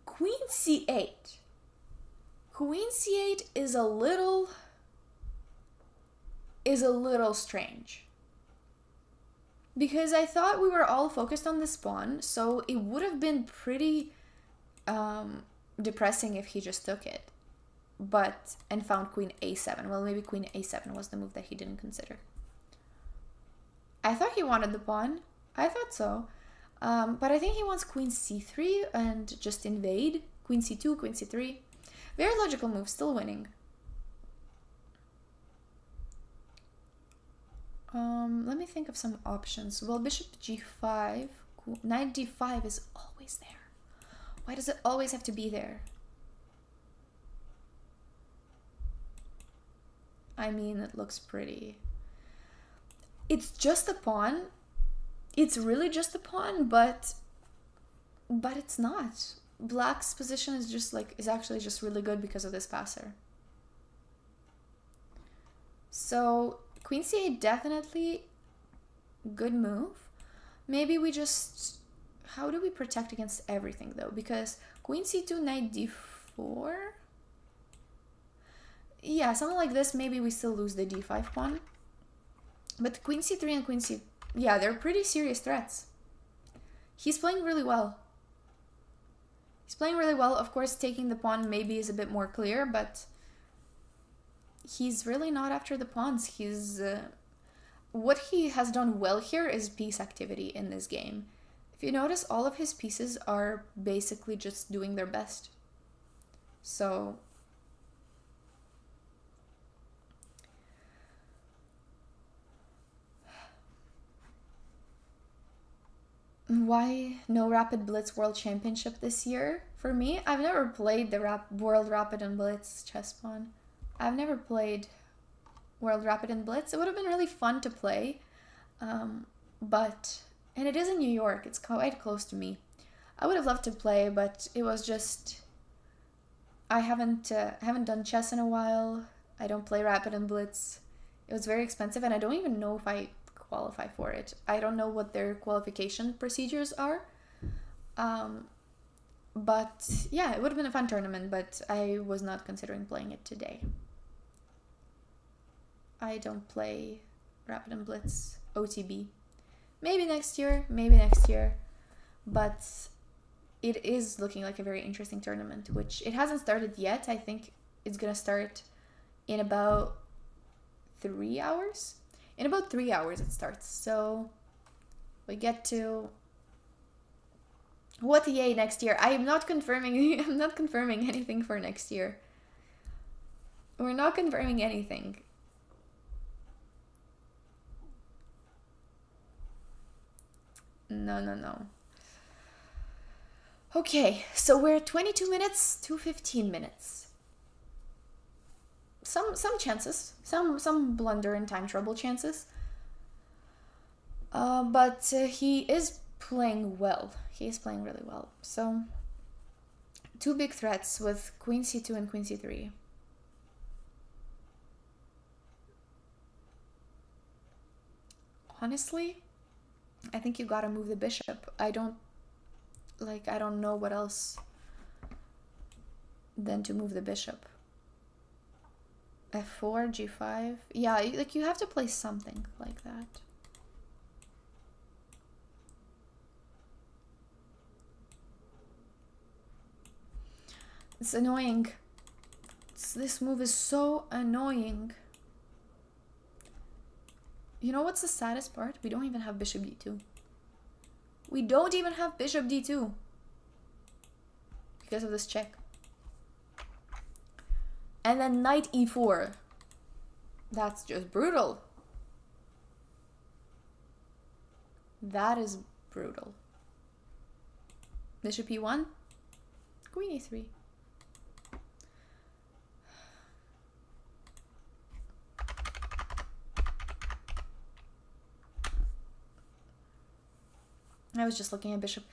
queen c8. Queen c8 is a little strange. Because I thought we were all focused on this pawn, so it would have been pretty depressing if he just took it. And found queen a7. Well, maybe queen a7 was the move that he didn't consider. I thought he wanted the pawn. I thought so. But I think he wants queen c3 and just invade. Queen c2, queen c3. Very logical move, still winning. Let me think of some options. Well, bishop g5, knight d5 is always there. Why does it always have to be there? I mean, it looks pretty. It's just a pawn. It's really just a pawn, but it's not. Black's position is actually just really good because of this passer. So queen c8 definitely good move. Maybe we just, how do we protect against everything though? Because queen c2, knight d4. Yeah, something like this. Maybe we still lose the d5 pawn. But queen c3 and queen c, yeah, they're pretty serious threats. He's playing really well. He's playing really well. Of course, taking the pawn maybe is a bit more clear, but he's really not after the pawns. He's what he has done well here is piece activity in this game. If you notice, all of his pieces are basically just doing their best. So why no Rapid Blitz World Championship this year? For me, I've never played the World Rapid and Blitz chess pawn. I've never played World Rapid and Blitz. It would have been really fun to play, and it is in New York. It's quite close to me. I would have loved to play, but it was just I haven't done chess in a while. I don't play Rapid and Blitz. It was very expensive, and I don't even know if I qualify for it. I don't know what their qualification procedures are. But yeah, it would have been a fun tournament, but I was not considering playing it today. I don't play Rapid and Blitz OTB. Maybe next year, but it is looking like a very interesting tournament, which it hasn't started yet. I think it's gonna start in about 3 hours. In about 3 hours it starts, so we get to what EA next year. I'm not confirming anything for next year. We're not confirming anything. No. Okay, so we're 22 minutes to 15 minutes. Some chances, some blunder and time trouble chances. But he is playing well. He is playing really well. So, 2 big threats with Queen C2 and Queen C3. Honestly, I think you gotta move the bishop. I don't know what else than to move the bishop. F4, G5. Yeah, like you have to play something like that. It's annoying. This move is so annoying. You know what's the saddest part? We don't even have bishop d2. We don't even have bishop d2. Because of this check. And then knight e4. That's just brutal. That is brutal. Bishop e1. Queen e3. I was just looking at bishop.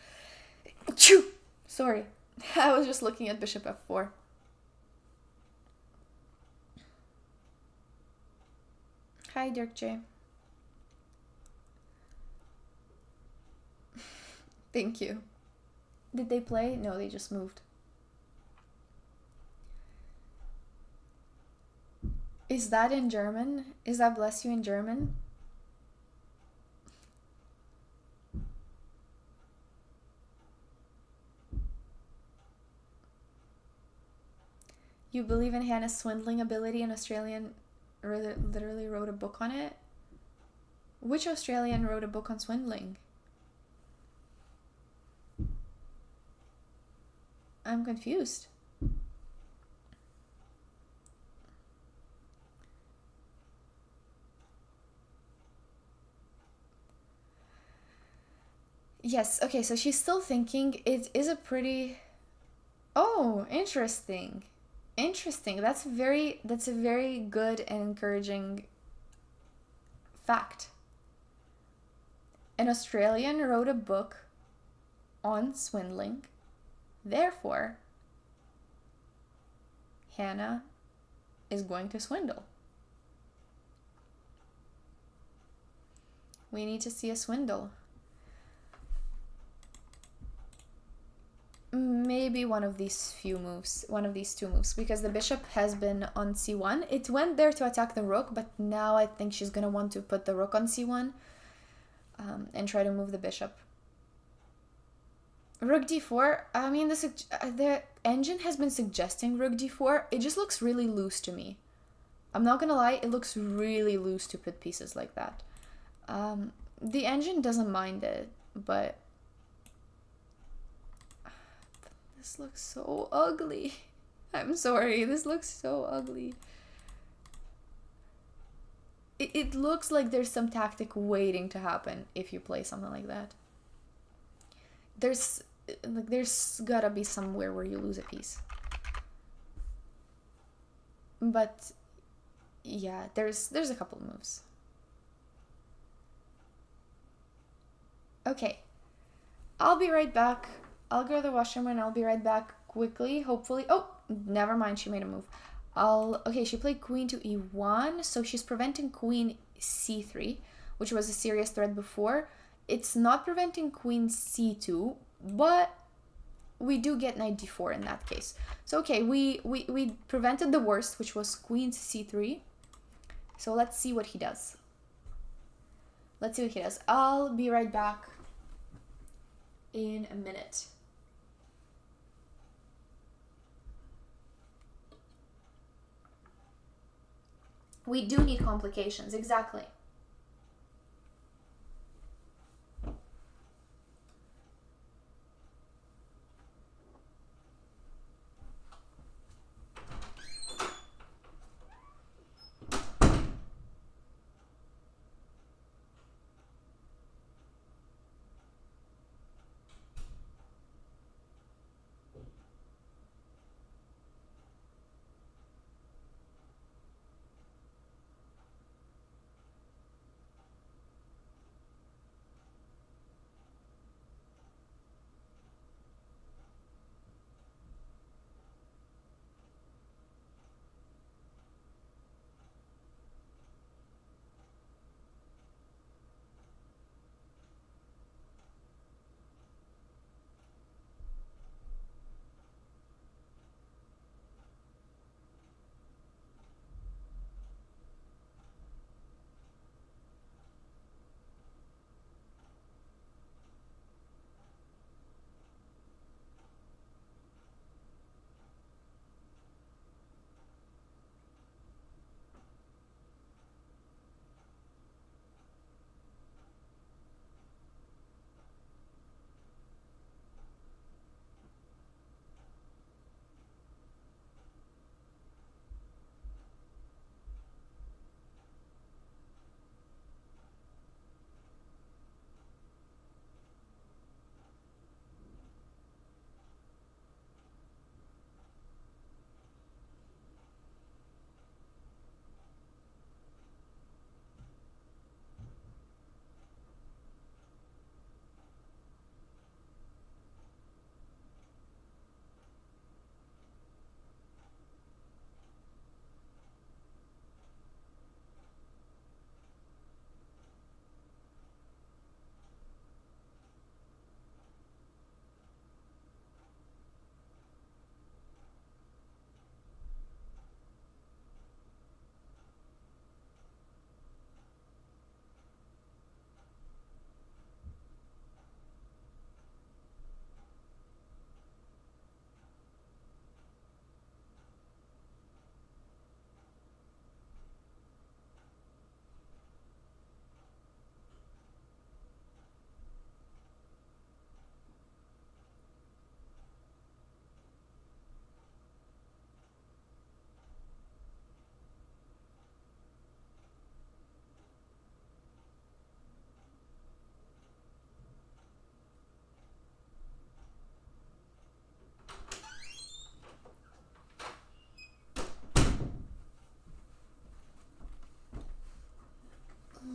Sorry. I was just looking at bishop f4. Hi, Dirk J. Thank you. Did they play? No, they just moved. Is that in German? Is that bless you in German? You believe in Hannah's swindling ability? An Australian literally wrote a book on it? Which Australian wrote a book on swindling? I'm confused. Yes, okay, so she's still thinking. It is a pretty... Oh, interesting. Interesting. That's a very good and encouraging fact. An Australian wrote a book on swindling. Therefore, Hannah is going to swindle. We need to see a swindle. Maybe one of these two moves, because the bishop has been on c1. It went there to attack the rook, but now I think she's gonna want to put the rook on c1 and try to move the bishop. Rook d4. I mean, the engine has been suggesting rook d4. It just looks really loose to me. I'm not gonna lie, it looks really loose to put pieces like that. The engine doesn't mind it, but this looks so ugly. I'm sorry, this looks so ugly. It looks like there's some tactic waiting to happen if you play something like that. There's gotta be somewhere where you lose a piece. But yeah, there's a couple of moves. Okay, I'll be right back. I'll go to the washroom and I'll be right back quickly, hopefully. Oh, never mind, she made a move. Okay, she played queen to e1, so she's preventing queen c3, which was a serious threat before. It's not preventing queen c2, but we do get knight d4 in that case. So okay, we prevented the worst, which was queen c3. So let's see what he does. I'll be right back in a minute. We do need complications, exactly.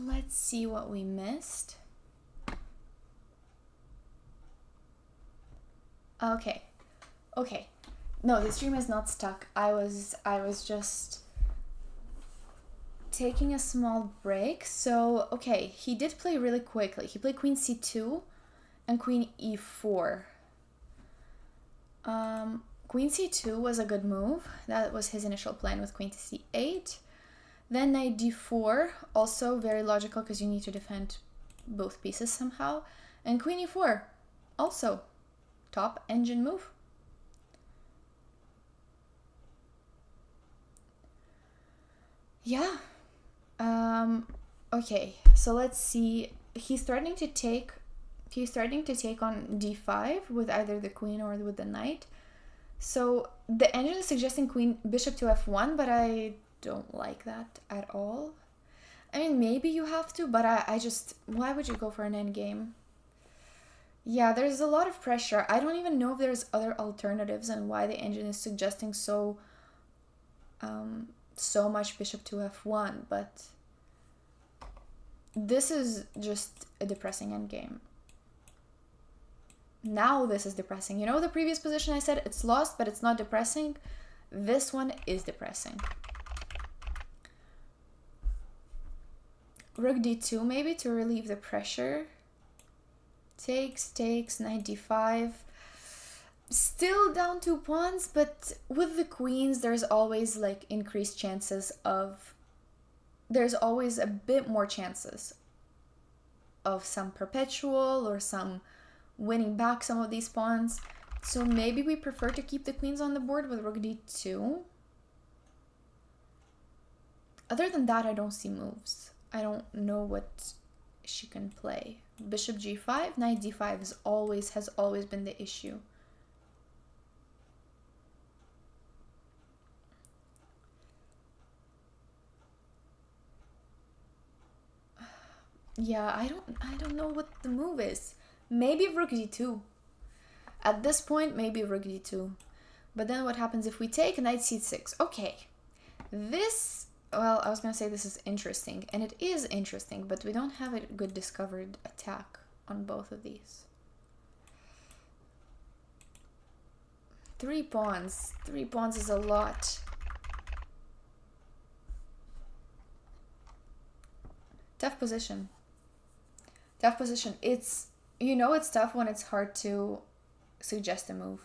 Let's see what we missed. Okay. No, the stream is not stuck. I was just taking a small break. So, okay, he did play really quickly. He played queen c2 and queen e4. Queen c2 was a good move. That was his initial plan with queen to c8. Then knight d4, also very logical because you need to defend both pieces somehow. And queen e4, also top engine move. Yeah. Okay, so let's see. He's starting to take on d5 with either the queen or with the knight. So the engine is suggesting queen bishop to f1, but I don't like that at all. I mean, maybe you have to, but I just, why would you go for an endgame? Yeah, there's a lot of pressure. I don't even know if there's other alternatives and why the engine is suggesting so so much bishop to f1, but this is just a depressing endgame. Now this is depressing. You know the previous position I said it's lost, but it's not depressing? This one is depressing. Rook d2 maybe to relieve the pressure. Takes, knight d5. Still down 2 pawns, but with the queens there's always like increased chances of... There's always a bit more chances of some perpetual or some winning back some of these pawns. So maybe we prefer to keep the queens on the board with rook d2. Other than that, I don't see moves. I don't know what she can play. Bishop g5, knight d5 has always been the issue. Yeah, I don't know what the move is. Maybe rook d2. At this point, maybe rook d2. But then what happens if we take knight c6? Okay. This, well, I was going to say this is interesting. And it is interesting, but we don't have a good discovered attack on both of these. 3 pawns. 3 pawns is a lot. Tough position. Tough position. It's, you know, it's tough when it's hard to suggest a move.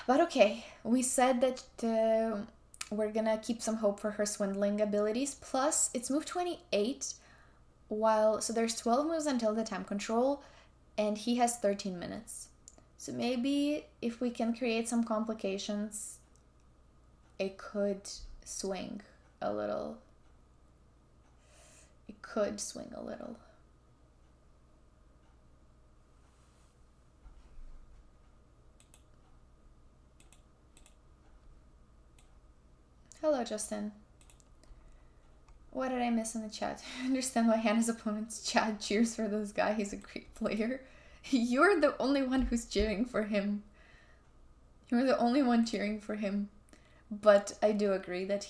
But okay, we said that we're gonna keep some hope for her swindling abilities. Plus, it's move 28, so there's 12 moves until the time control, and he has 13 minutes. So maybe if we can create some complications, it could swing a little. It could swing a little. Hello, Justin. What did I miss in the chat? I understand why Hannah's opponent's chat cheers for this guy. He's a great player. You're the only one who's cheering for him. You're the only one cheering for him. But I do agree that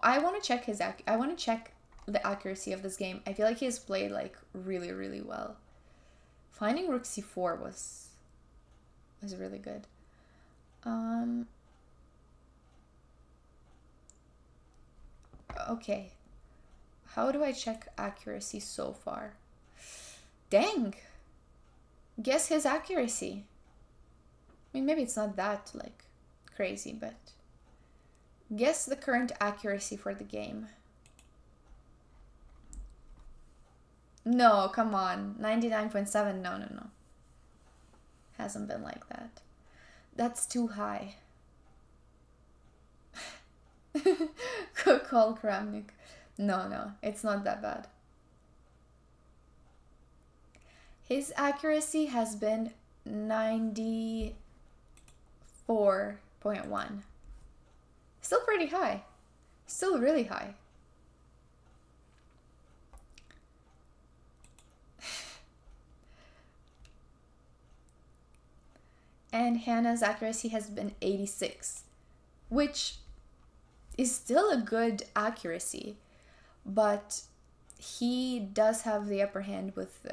I want to check I want to check the accuracy of this game. I feel like he has played like really, really well. Finding rook c4 was really good. Okay. How do I check accuracy so far? Dang. Guess his accuracy. I mean, maybe it's not that like crazy, but guess the current accuracy for the game. No, come on. 99.7. No. Hasn't been like that. That's too high. Call Kramnik. No, it's not that bad. His accuracy has been 94.1. Still pretty high. Still really high. And Hannah's accuracy has been 86, which is still a good accuracy, but he does have the upper hand with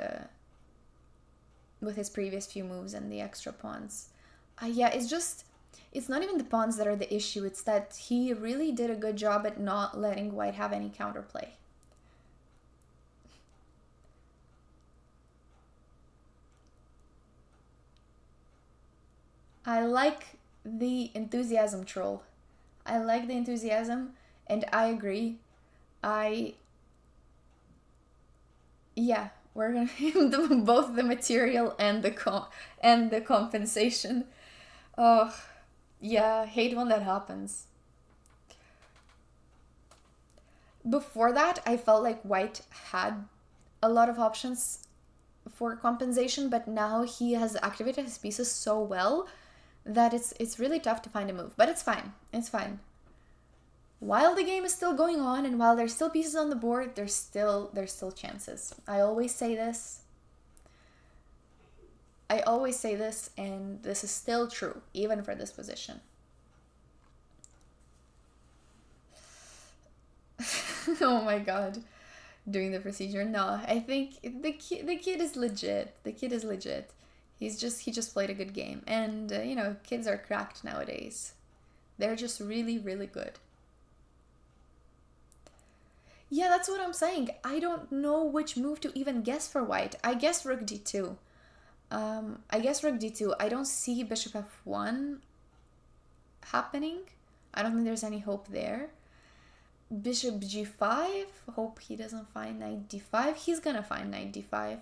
his previous few moves and the extra pawns. Yeah, it's not even the pawns that are the issue, it's that he really did a good job at not letting white have any counterplay. I like the enthusiasm, troll. I like the enthusiasm, and I agree. Yeah, we're gonna give both the material and the compensation. Oh, yeah, hate when that happens. Before that, I felt like white had a lot of options for compensation, but now he has activated his pieces so well that it's really tough to find a move. But it's fine. It's fine. While the game is still going on and while there's still pieces on the board, there's still chances. I always say this. I always say this, and this is still true, even for this position. Oh my god. Doing the procedure. No, I think the kid is legit. The kid is legit. He just played a good game. And, kids are cracked nowadays. They're just really, really good. Yeah, that's what I'm saying. I don't know which move to even guess for white. I guess rook d2. I don't see bishop f1 happening. I don't think there's any hope there. Bishop g5. Hope he doesn't find knight d5. He's gonna find knight d5.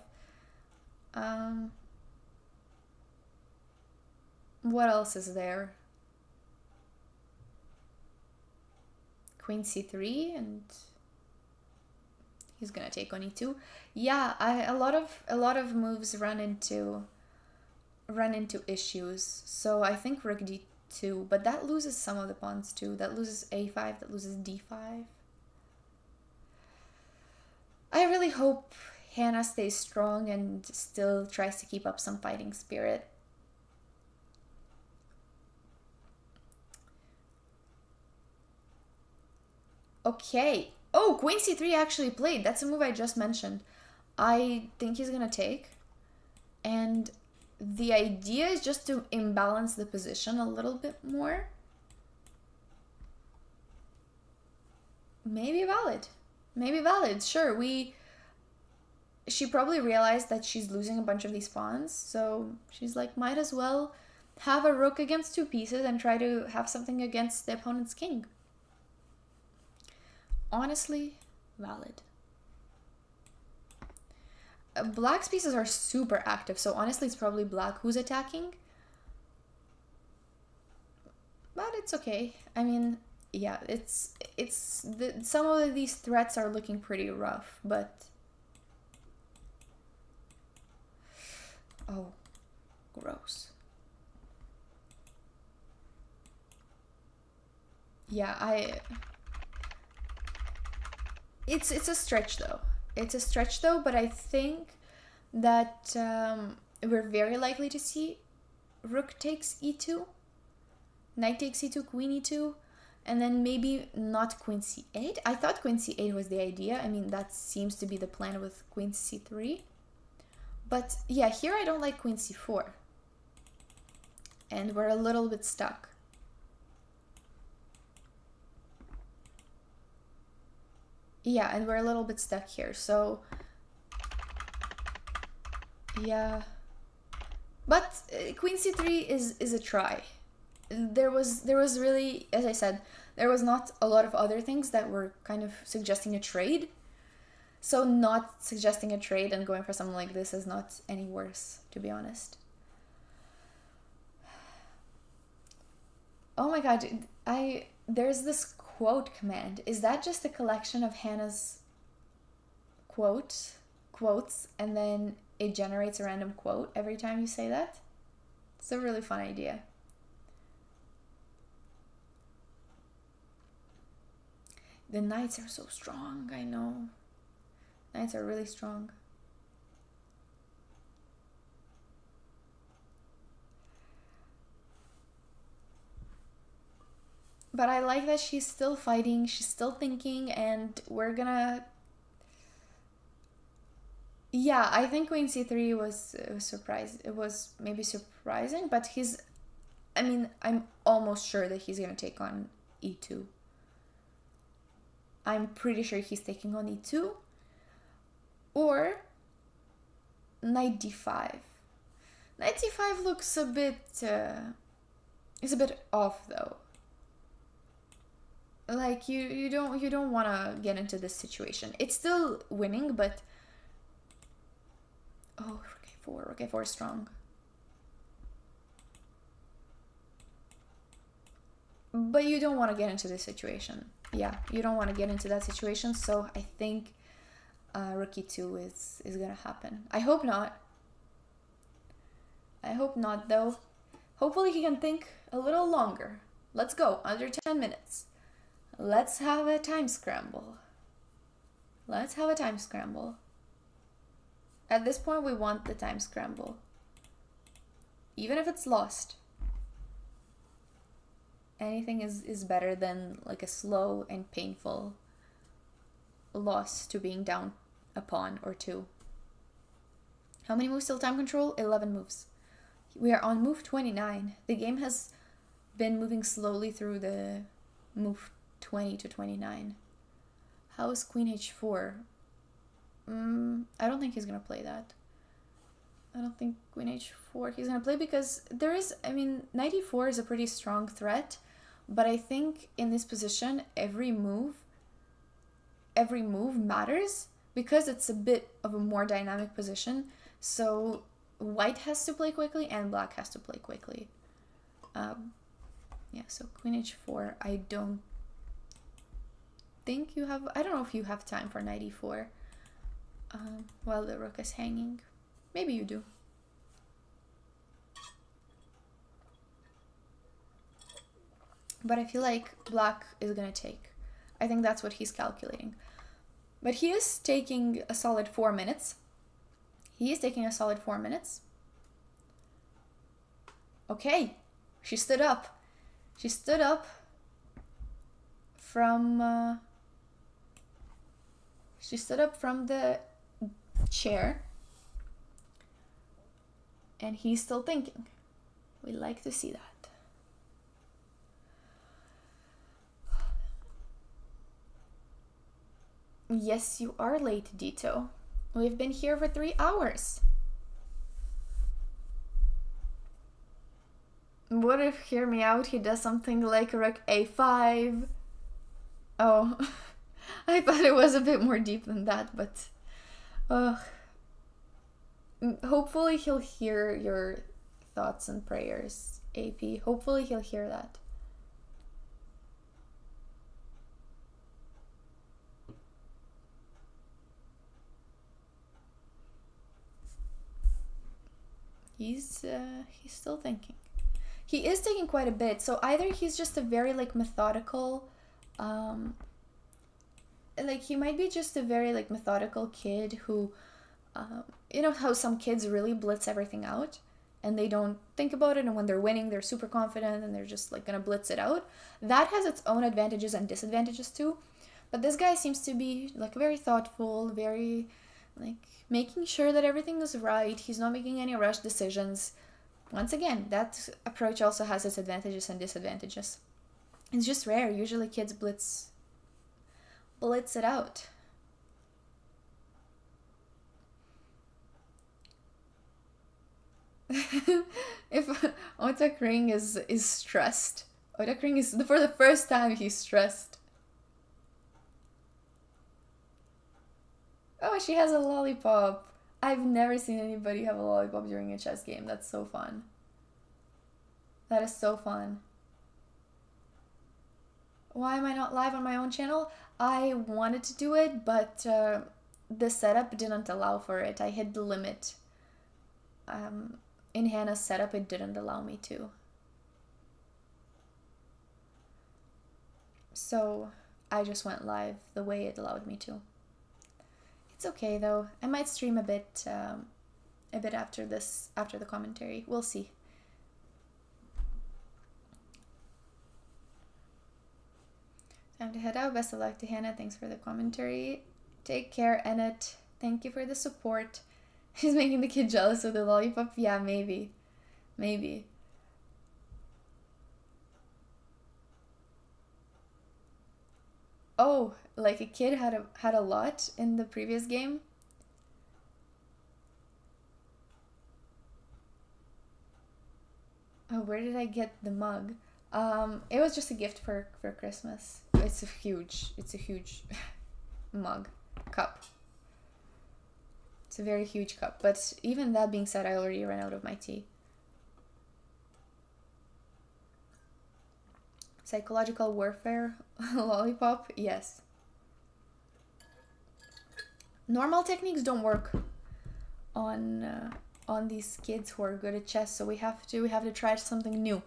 What else is there? Queen c3, and he's gonna take on e2. Yeah, a lot of moves run into issues. So I think rook d2, but that loses some of the pawns too. That loses a5, that loses d5. I really hope Hannah stays strong and still tries to keep up some fighting spirit. Okay. Oh, queen c3 actually played. That's a move I just mentioned. I think he's gonna take. And the idea is just to imbalance the position a little bit more. Maybe valid. Maybe valid. Sure, she probably realized that she's losing a bunch of these pawns, so she's like, might as well have a rook against two pieces and try to have something against the opponent's king. Honestly, valid. Black's pieces are super active, so honestly it's probably black who's attacking. But it's okay. I mean, yeah, some of these threats are looking pretty rough, but oh, gross. Yeah, it's a stretch though. It's a stretch though, but I think that we're very likely to see rook takes e2, knight takes e2, queen e2, and then maybe not queen c8. I thought queen c8 was the idea. I mean, that seems to be the plan with queen c3. But yeah, here I don't like queen c4. And we're a little bit stuck. Yeah, and we're a little bit stuck here, so yeah. But queen c3 is a try. There was really, as I said, there was not a lot of other things that were kind of suggesting a trade. So not suggesting a trade and going for something like this is not any worse, to be honest. Oh my god, there's this quote command. Is that just a collection of Hannah's quotes, and then it generates a random quote every time you say that? It's a really fun idea. The knights are so strong, I know. Knights are really strong. But I like that she's still fighting, she's still thinking, and we're gonna... Yeah, I think queen c3 was surprised. It was maybe surprising, but I'm almost sure that he's gonna take on e2. I'm pretty sure he's taking on e2. Or knight d5. Knight d5 looks a bit... it's a bit off, though. Like, you don't want to get into this situation. It's still winning, but... Oh, rook a4 is strong. But you don't want to get into this situation. Yeah, you don't want to get into that situation, so I think rook e2 is going to happen. I hope not. I hope not, though. Hopefully he can think a little longer. Let's go, under 10 minutes. Let's have a time scramble. Let's have a time scramble. At this point, we want the time scramble. Even if it's lost, anything is better than like a slow and painful loss to being down a pawn or two. How many moves till time control? 11 moves. We are on move 29. The game has been moving slowly through the move 20 to 29. How is queen h4? I don't think he's going to play that. I don't think queen h4 he's going to play, because there is, knight e4 is a pretty strong threat, but I think in this position, every move matters, because it's a bit of a more dynamic position. So white has to play quickly and black has to play quickly. So queen h4, I don't know if you have time for knight e4 while the rook is hanging. Maybe you do. But I feel like black is gonna take. I think that's what he's calculating. But he is taking a solid 4 minutes. Okay, she stood up. She stood up from the chair, and he's still thinking. We like to see that. Yes, you are late, Dito. We've been here for 3 hours. What if, hear me out, he does something like rook a5? Oh, I thought it was a bit more deep than that, but hopefully he'll hear your thoughts and prayers, AP. Hopefully he'll hear that. He's still thinking. He is taking quite a bit, so either he's just a very methodical, he might be just a very methodical kid who, you know how some kids really blitz everything out and they don't think about it, and when they're winning they're super confident and they're just gonna blitz it out. That has its own advantages and disadvantages too, but this guy seems to be very thoughtful, very making sure that everything is right. He's not making any rush decisions. Once again, that approach also has its advantages and disadvantages. It's just rare. Usually kids blitz it out. If Otak Ring is stressed. Otak Ring is, for the first time, he's stressed. Oh, she has a lollipop. I've never seen anybody have a lollipop during a chess game. That's so fun. That is so fun. Why am I not live on my own channel? I wanted to do it, but the setup didn't allow for it. I hit the limit. In Hannah's setup, it didn't allow me to. So I just went live the way it allowed me to. It's okay though. I might stream a bit after the commentary. We'll see. Time to head out. Best of luck to Hannah. Thanks for the commentary. Take care, Ennett. Thank you for the support. She's making the kid jealous with the lollipop. Yeah, maybe. Maybe. Oh, a kid had a lot in the previous game. Oh, where did I get the mug? It was just a gift for Christmas. It's a huge mug, cup. It's a very huge cup. But even that being said, I already ran out of my tea. Psychological warfare lollipop? Yes. Normal techniques don't work on these kids who are good at chess, so we have to try something new.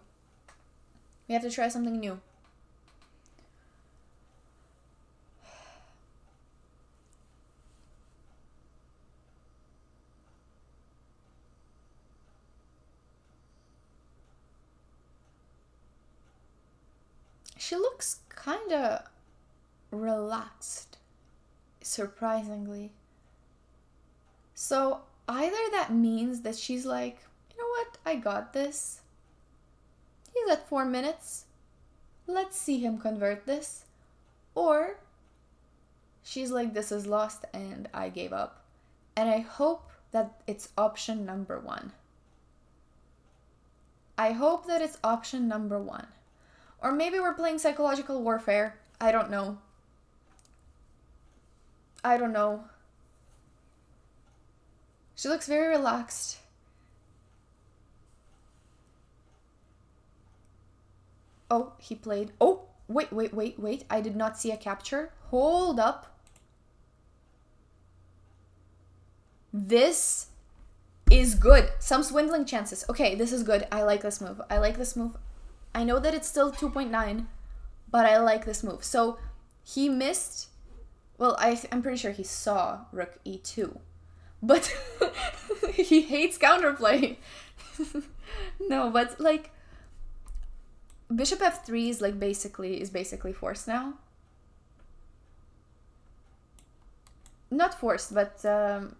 We have to try something new. she looks kind of relaxed, surprisingly. So either that means that she's like, you know what, I got this. He's at 4 minutes. Let's see him convert this. Or she's like, this is lost and I gave up. And I hope that it's option number 1. I hope that it's option number 1. Or maybe we're playing psychological warfare. I don't know. She looks very relaxed. Oh, he played. Oh, wait. I did not see a capture. Hold up. This is good. Some swindling chances. Okay, this is good. I like this move. I know that it's still 2.9, but I like this move. So he missed. Well, I'm pretty sure he saw rook e2, but he hates counterplay. No, but like bishop f3 is like basically forced now. Not forced, but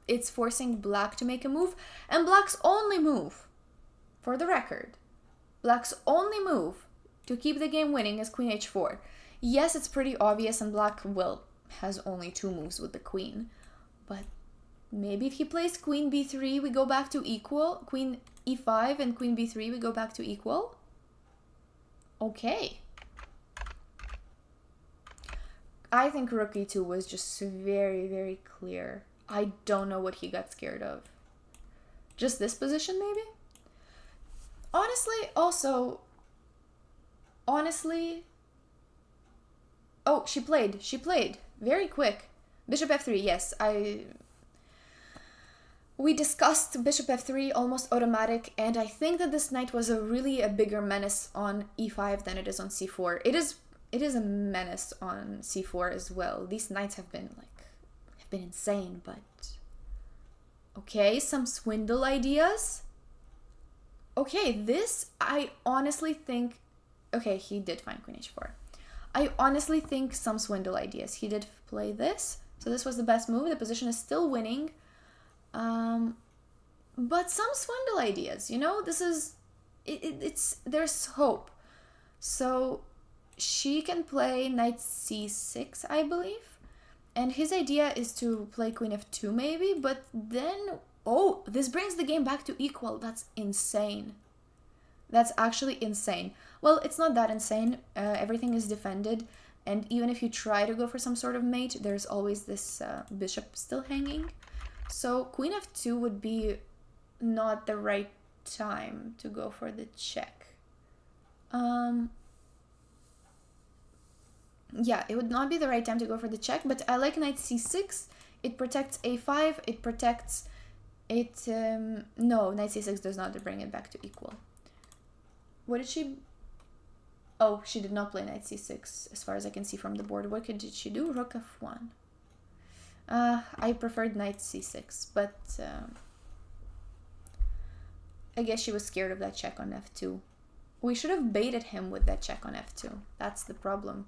it's forcing black to make a move, and black's only move, for the record, black's only move to keep the game winning is queen h4. Yes, it's pretty obvious, and black has only 2 moves with the queen, but maybe if he plays queen b3, we go back to equal. Queen e5 and queen b3, we go back to equal. Okay. I think rook e2 was just very, very clear. I don't know what he got scared of. Just this position, maybe? Honestly... Oh, she played. Very quick. Bishop f3, yes. We discussed bishop f3, almost automatic, and I think that this knight was a bigger menace on e5 than it is on c4. It is a menace on c4 as well. These knights have been insane, but okay, some swindle ideas. Okay, this I honestly think. Okay, he did find queen h4. I honestly think some swindle ideas. He did play this, so this was the best move. The position is still winning, but some swindle ideas. You know, this is there's hope. So she can play knight c6, I believe, and his idea is to play queen f2 maybe, but then, oh, this brings the game back to equal. That's insane. That's actually insane. Well, it's not that insane. Everything is defended, and even if you try to go for some sort of mate, there's always this bishop still hanging. So queen f2 would be not the right time to go for the check. Yeah, it would not be the right time to go for the check, but I like knight c6. It protects a5. It protects it. No, knight c6 does not bring it back to equal. What did she... Oh, she did not play knight c6, as far as I can see from the board. What did she do? Rook f1. I preferred knight c6, but I guess she was scared of that check on f2. We should have baited him with that check on f2. That's the problem.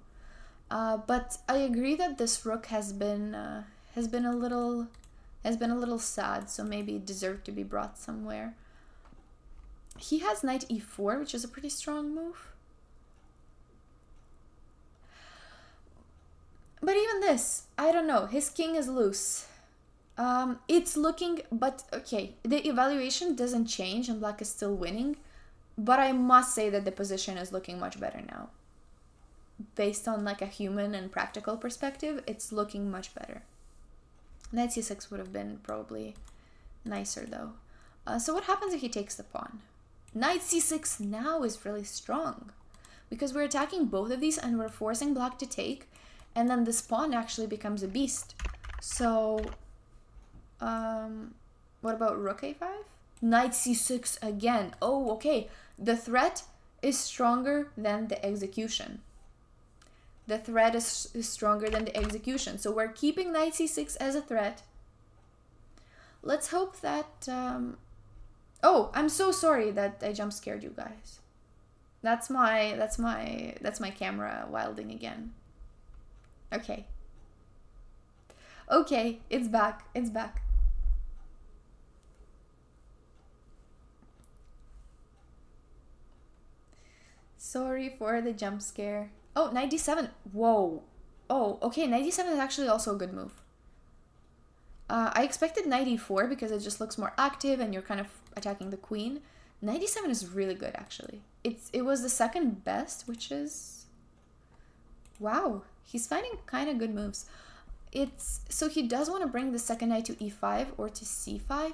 But I agree that this rook has been a little sad, so maybe it deserved to be brought somewhere. He has knight e4, which is a pretty strong move. But even this, I don't know. His king is loose. It's looking, but okay, the evaluation doesn't change and black is still winning. But I must say that the position is looking much better now. Based on like a human and practical perspective, it's looking much better. Knight c6 would have been probably nicer though. So what happens if he takes the pawn? Knight c6 now is really strong, because we're attacking both of these and we're forcing black to take, and then this pawn actually becomes a beast. So what about rook a5? Knight c6 again. Oh, okay. The threat is stronger than the execution. The threat is stronger than the execution. So we're keeping knight c6 as a threat. Let's hope that... Oh, I'm so sorry that I jump scared you guys. That's my camera wilding again. Okay. Okay, it's back. It's back. Sorry for the jump scare. Oh, 97. Whoa. Oh, okay, 97 is actually also a good move. I expected 94 because it just looks more active and you're kind of attacking the queen. 97 is really good, actually. It was the second best, which is... Wow, he's finding kind of good moves. So he does want to bring the second knight to e5 or to c5.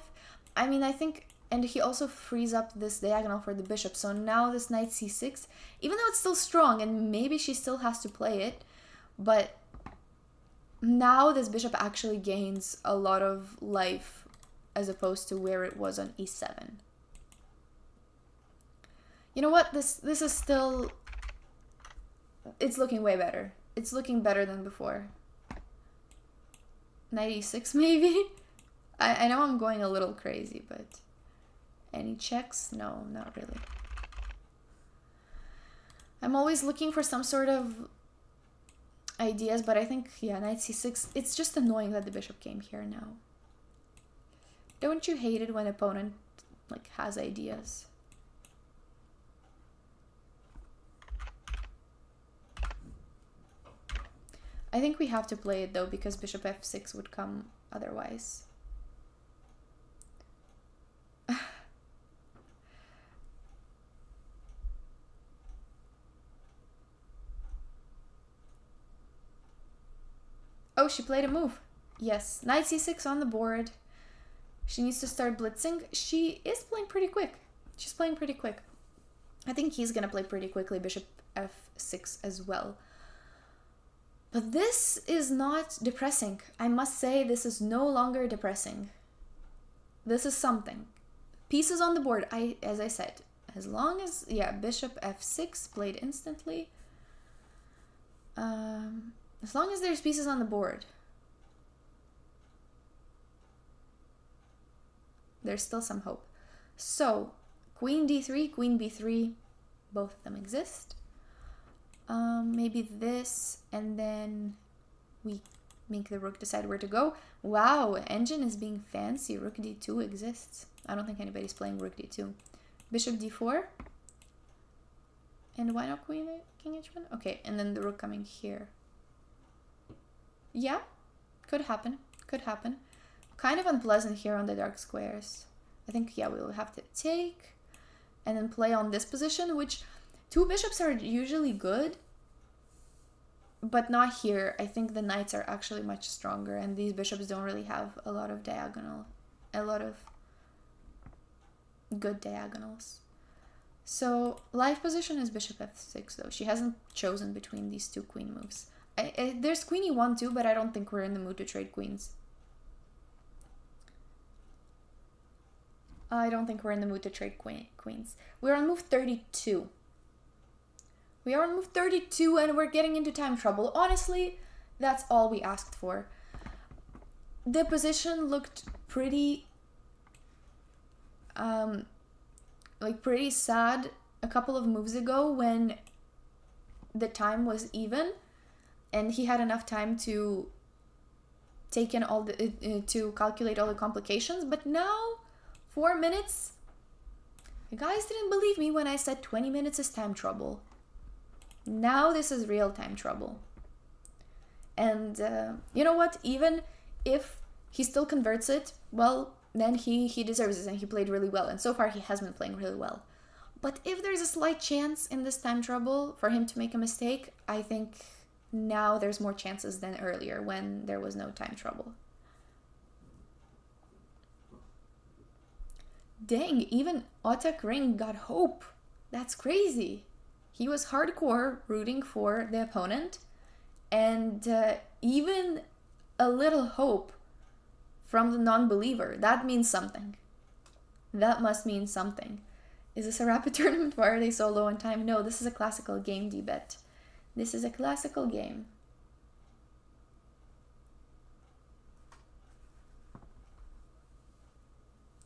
I mean, I think... And he also frees up this diagonal for the bishop. So now this knight c6, even though it's still strong and maybe she still has to play it, but now this bishop actually gains a lot of life as opposed to where it was on e7. You know what? This is still... It's looking way better. It's looking better than before. Knight e6 maybe? I know I'm going a little crazy, but... Any checks? No, not really. I'm always looking for some sort of ideas, but I think, yeah, knight c6, it's just annoying that the bishop came here now. Don't you hate it when an opponent, like, has ideas? I think we have to play it, though, because bishop f6 would come otherwise. Oh, she played a move. Yes, knight c6 on the board. She needs to start blitzing. She is playing pretty quick. She's playing pretty quick. I think he's gonna play pretty quickly, bishop f6 as well. But this is not depressing. I must say this is no longer depressing. This is something. Pieces on the board, as I said, as long as, yeah, bishop f6 played instantly. As long as there's pieces on the board, there's still some hope. So, queen d3, queen b3, both of them exist. Maybe this, and then we make the rook decide where to go. Wow, engine is being fancy. Rook d2 exists. I don't think anybody's playing rook d2. Bishop d4. And why not king h1? Okay, and then the rook coming here. Yeah, could happen. Could happen. Kind of unpleasant here on the dark squares. I think, yeah, we'll have to take and then play on this position, which two bishops are usually good, but not here. I think the knights are actually much stronger, and these bishops don't really have a lot of good diagonals. So life position is bishop f6, though. She hasn't chosen between these two queen moves. There's queen e1 too, but I don't think we're in the mood to trade queens. I don't think we're in the mood to trade queens. We're on move 32. We are on move 32 and we're getting into time trouble. Honestly, that's all we asked for. The position looked pretty pretty sad a couple of moves ago when the time was even and he had enough time to take in all the to calculate all the complications, but now 4 minutes. You guys didn't believe me when I said 20 minutes is time trouble. Now this is real time trouble. And you know what? Even if he still converts it, well, then he deserves it and he played really well. And so far he has been playing really well. But if there's a slight chance in this time trouble for him to make a mistake, I think now there's more chances than earlier when there was no time trouble. Dang, even Otak Ring got hope. That's crazy. He was hardcore rooting for the opponent, and even a little hope from the non-believer. That means something. That must mean something. Is this a rapid tournament? Why are they so low on time? No, this is a classical game, D-Bet. This is a classical game.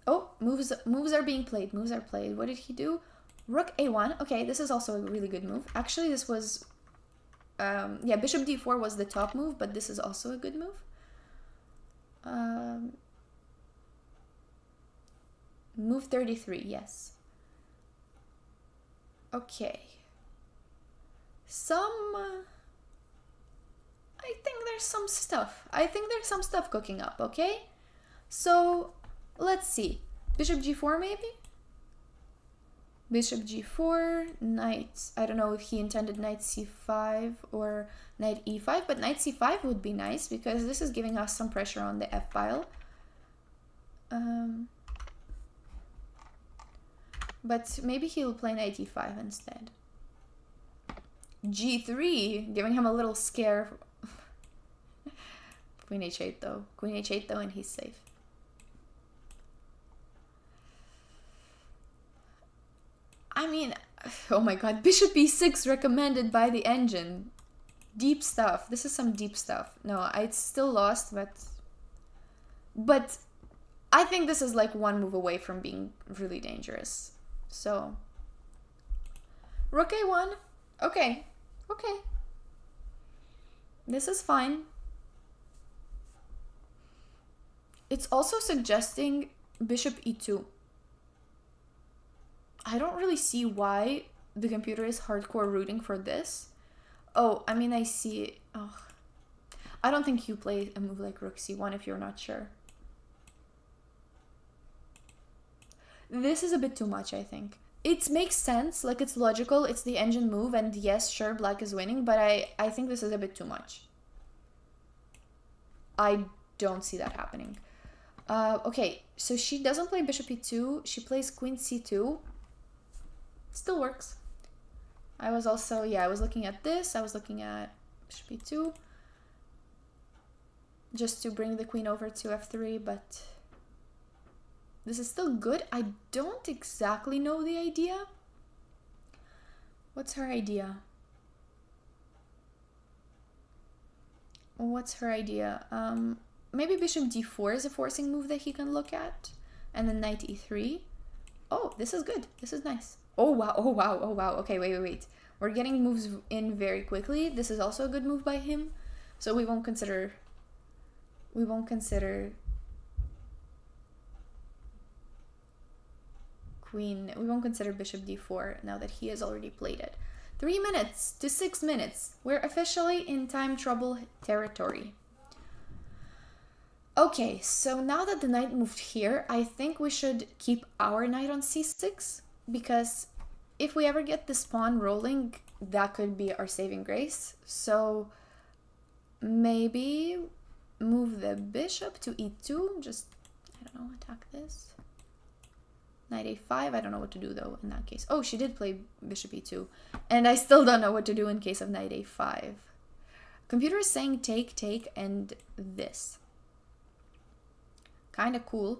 Oh, moves are being played. Moves are played. What did he do? Rook a1. Okay, this is also a really good move. Actually, this was... yeah, bishop d4 was the top move, but this is also a good move. Move 33, yes. Okay. I think there's some stuff. I think there's some stuff cooking up, okay? So, let's see. Bishop g4 maybe? Bishop g4, knight. I don't know if he intended knight c5 or knight e5, but knight c5 would be nice because this is giving us some pressure on the f-file. But maybe he'll play knight e5 instead. g3, giving him a little scare. Queen h8 though. Queen h8 though, and he's safe. I mean, oh my god, bishop e6 recommended by the engine. Deep stuff. This is some deep stuff. No, I still lost, but I think this is like one move away from being really dangerous. So, rook a1. Okay, okay. This is fine. It's also suggesting bishop e2. I don't really see why the computer is hardcore rooting for this. Oh, I mean, I see it. Oh. I don't think you play a move like rook c1 if you're not sure. This is a bit too much, I think. It makes sense, like it's logical, it's the engine move, and yes, sure, black is winning, but I think this is a bit too much. I don't see that happening. Okay, so she doesn't play bishop e2, she plays queen c2. Still works. I was looking at this, I was looking at bishop e2. Just to bring the queen over to f3, but this is still good. I don't exactly know the idea. What's her idea? What's her idea? Maybe bishop d4 is a forcing move that he can look at. And then knight e3. Oh, this is good. This is nice. Oh, wow. Oh, wow. Oh, wow. Okay, wait. We're getting moves in very quickly. This is also a good move by him. So we won't consider bishop d4 now that he has already played it. 3 minutes to 6 minutes. We're officially in time trouble territory. Okay, so now that the knight moved here, I think we should keep our knight on c6, because if we ever get this pawn rolling, that could be our saving grace. So maybe move the bishop to e2, just, I don't know, attack this. Knight a5, I don't know what to do though in that case. Oh, she did play bishop e2, and I still don't know what to do in case of knight a5. Computer is saying take, and this. Kinda cool.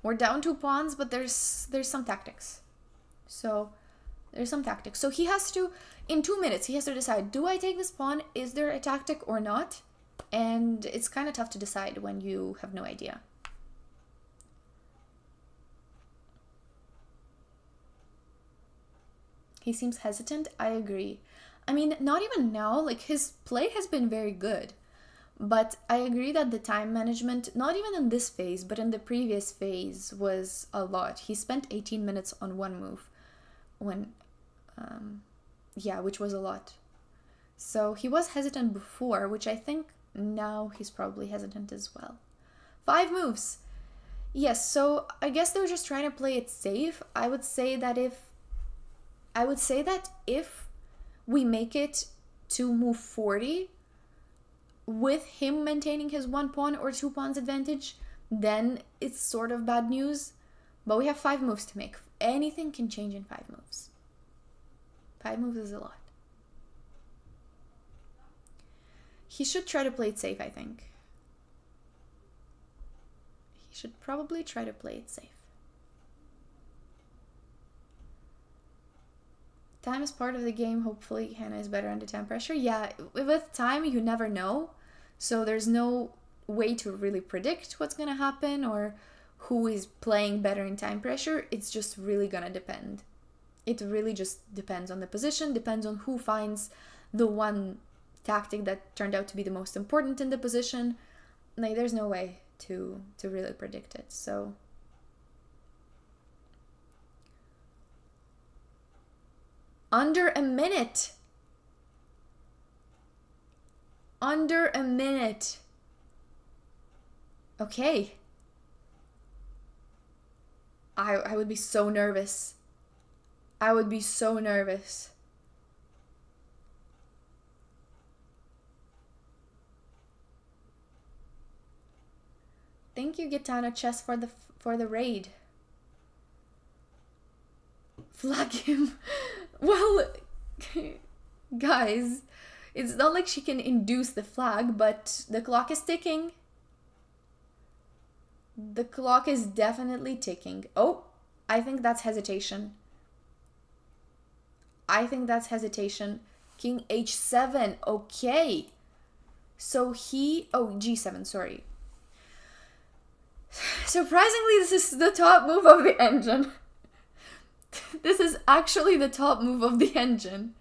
We're down 2 pawns, but there's some tactics. So he has to, in 2 minutes, he has to decide, do I take this pawn? Is there a tactic or not? And it's kind of tough to decide when you have no idea. He seems hesitant. I agree. I mean, not even now, like his play has been very good. But I agree that the time management, not even in this phase, but in the previous phase, was a lot. He spent 18 minutes on one move, which was a lot. So he was hesitant before, which I think now he's probably hesitant as well. 5 moves. Yes, so I guess they were just trying to play it safe. I would say that if we make it to move 40, with him maintaining his 1 pawn or 2 pawns advantage, then it's sort of bad news. But we have 5 moves to make. Anything can change in 5 moves. 5 moves is a lot. He should try to play it safe, I think. He should probably try to play it safe. Time is part of the game. Hopefully Hannah is better under time pressure. Yeah, with time you never know. So there's no way to really predict what's going to happen or who is playing better in time pressure. It's just really gonna depend. It really just depends on the position, depends on who finds the one tactic that turned out to be the most important in the position. Like, there's no way to really predict it. So under a minute. Under a minute. Okay. I would be so nervous. I would be so nervous. Thank you, Gitana Chess, for the raid. Flag him. Well, guys, it's not like she can induce the flag, but the clock is ticking. The clock is definitely ticking. Oh, I think that's hesitation. I think that's hesitation. King h7. Okay. So he... Oh, g7, sorry. Surprisingly, this is the top move of the engine. This is actually the top move of the engine.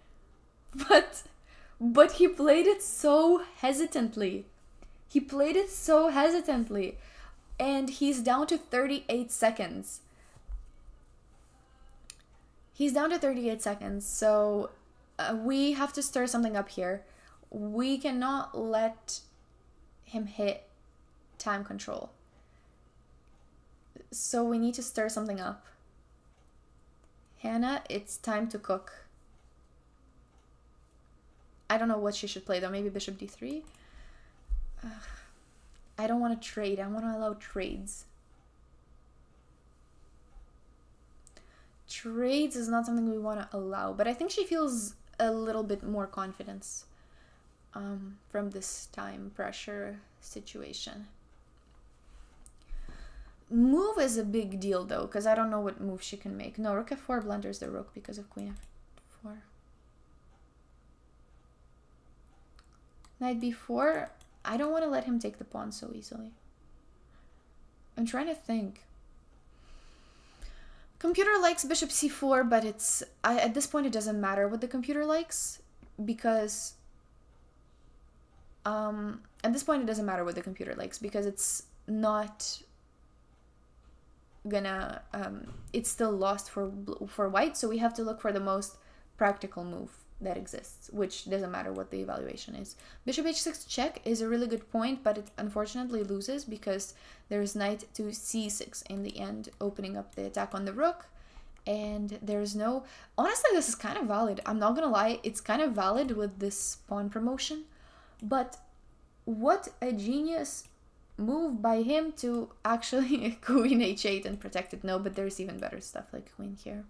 But he played it so hesitantly. He played it so hesitantly. And he's down to 38 seconds. He's down to 38 seconds, so we have to stir something up here. We cannot let him hit time control. So we need to stir something up. Hannah, it's time to cook. I don't know what she should play though. Maybe bishop d3? I don't want to trade. I want to allow trades. Trades is not something we want to allow, but I think she feels a little bit more confidence from this time pressure situation. Move is a big deal though, because I don't know what move she can make. No, rook f4 blunders the rook because of queen f4. Knight b4. I don't want to let him take the pawn so easily. I'm trying to think. Computer likes bishop c4, but at this point it doesn't matter what the computer likes, because at this point it doesn't matter what the computer likes, because it's not gonna it's still lost for white, so we have to look for the most practical move that exists, which doesn't matter what the evaluation is. Bishop h6 check is a really good point, but it unfortunately loses because there's knight to c6 in the end, opening up the attack on the rook, and there's no... Honestly, this is kind of valid. I'm not gonna lie, it's kind of valid with this pawn promotion, but what a genius move by him to actually queen h8 and protect it. No, but there's even better stuff like queen here.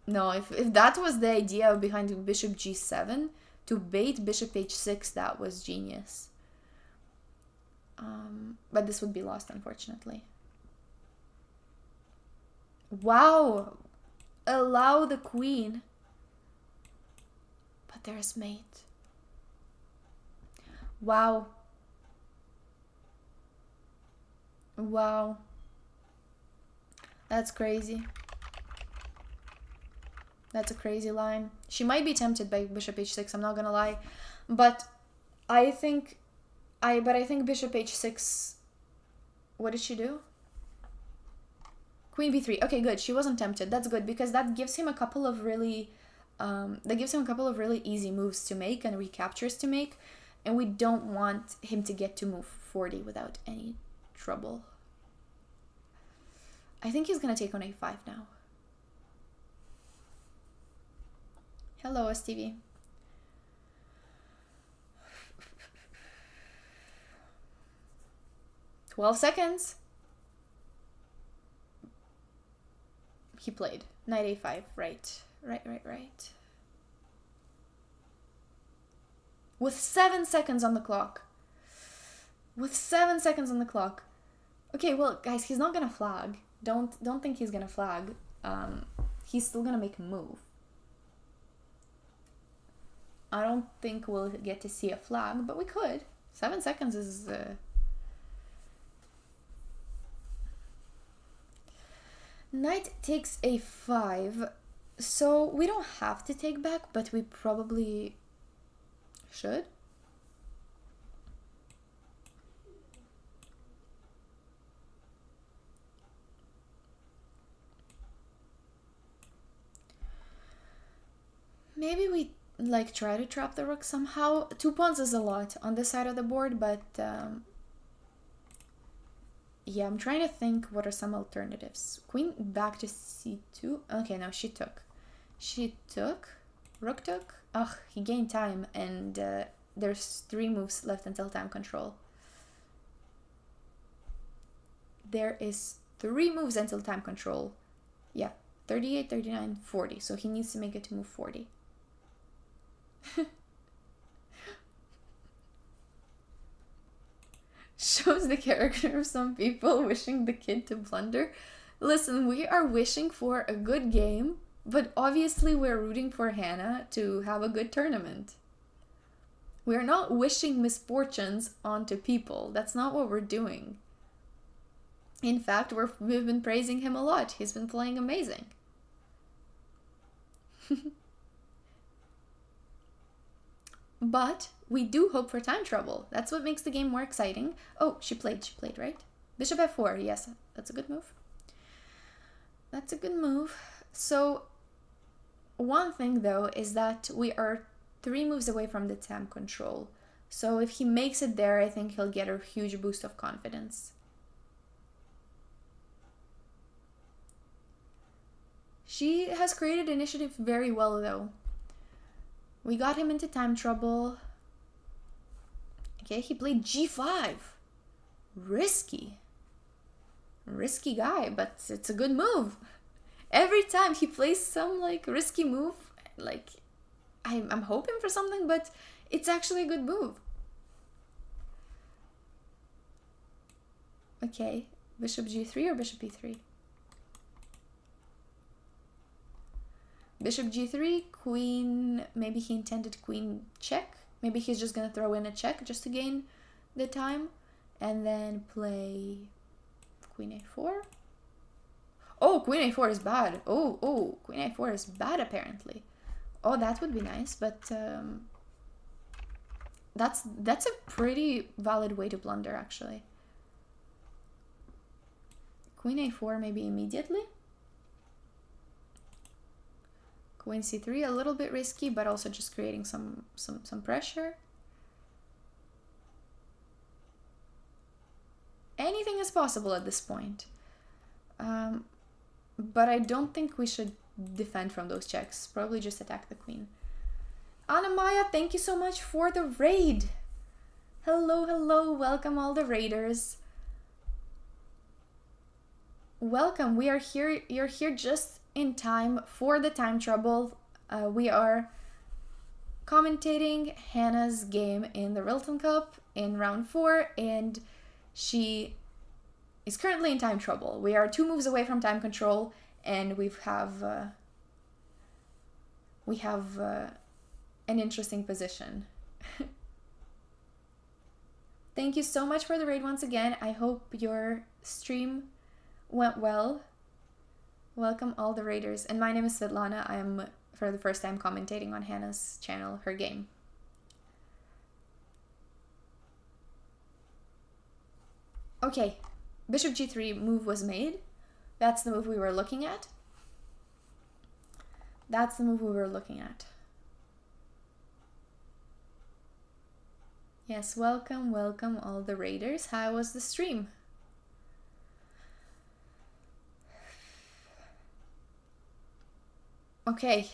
No, if that was the idea behind bishop g7, to bait bishop h6, that was genius. But this would be lost, unfortunately. Wow! Allow the queen. But there's mate. Wow. Wow. That's crazy. That's a crazy line. She might be tempted by bishop h6, I'm not gonna lie. But I think bishop h6... What did she do? Queen b3. Okay, good. She wasn't tempted. That's good, because that gives him a couple of really easy moves to make and recaptures to make, and we don't want him to get to move 40 without any trouble. I think he's gonna take on a5 now. Hello, STV. "12 seconds. He played. Knight a5. Right. With 7 seconds on the clock. Okay, well, guys, he's not gonna flag. Don't think he's gonna flag. He's still gonna make a move. I don't think we'll get to see a flag, but we could. 7 seconds is... Knight takes a5, so we don't have to take back, but we probably should. Maybe we like try to trap the rook somehow. 2 pawns is a lot on this side of the board, but yeah, I'm trying to think what are some alternatives. Queen back to c2. Okay, no, she took. She took. Rook took. Ugh, he gained time, and there's 3 moves left until time control. There is 3 moves until time control. Yeah, 38, 39, 40. So he needs to make it to move 40. Shows the character of some people wishing the kid to blunder. Listen, we are wishing for a good game, but obviously we're rooting for Hannah to have a good tournament. We're not wishing misfortunes onto people. That's not what we're doing. In fact, we've been praising him a lot. He's been playing amazing. But we do hope for time trouble. That's what makes the game more exciting. Oh, she played, right? Bishop f4, yes, that's a good move. That's a good move. So, one thing though is that we are 3 moves away from the time control. So if he makes it there, I think he'll get a huge boost of confidence. She has created initiative very well though. We got him into time trouble. Okay, he played g5. Risky guy, but it's a good move. Every time he plays some like risky move, like I'm hoping for something, but it's actually a good move. Okay, bishop g3 or bishop e3? Bishop g3, queen, maybe he intended queen check. Maybe he's just gonna throw in a check just to gain the time. And then play queen a4. Oh, queen a4 is bad. Oh, queen a4 is bad apparently. Oh, that would be nice, but that's a pretty valid way to blunder actually. Queen a4 maybe immediately. Queen c3, a little bit risky, but also just creating some pressure. Anything is possible at this point. But I don't think we should defend from those checks. Probably just attack the queen. Anna Maya, thank you so much for the raid. Hello, welcome all the raiders. Welcome, we are here. You're here just in time for the time trouble. We are commentating Hannah's game in the Rilton Cup in round 4, and she is currently in time trouble. We are 2 moves away from time control, and we have an interesting position. Thank you so much for the raid once again. I hope your stream went well. Welcome all the raiders. And my name is Svetlana. I'm for the first time commentating on Hannah's channel, her game. Okay, bishop g3 move was made. That's the move we were looking at. Yes, welcome all the raiders. How was the stream? Okay,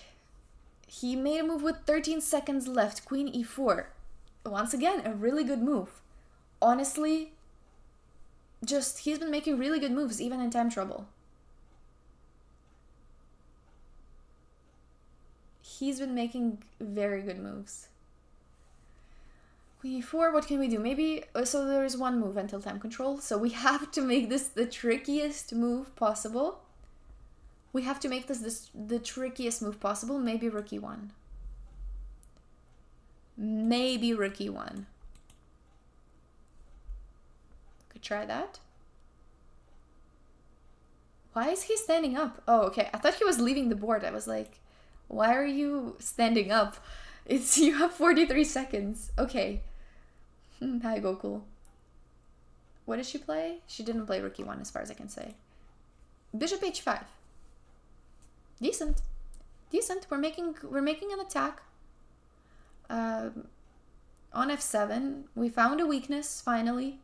he made a move with 13 seconds left, queen e4. Once again, a really good move. Honestly, he's been making really good moves even in time trouble. He's been making very good moves. Queen e4, what can we do? Maybe, so there's 1 move until time control, so we have to make this the trickiest move possible. We have to make this the trickiest move possible. Maybe rook e1. Could try that. Why is he standing up? Oh, okay. I thought he was leaving the board. I was like, why are you standing up? You have 43 seconds. Okay. Hi, Gokul. What did she play? She didn't play Rook E1 as far as I can say. Bishop H5. Decent. Decent. We're making an attack. On F7. We found a weakness, finally.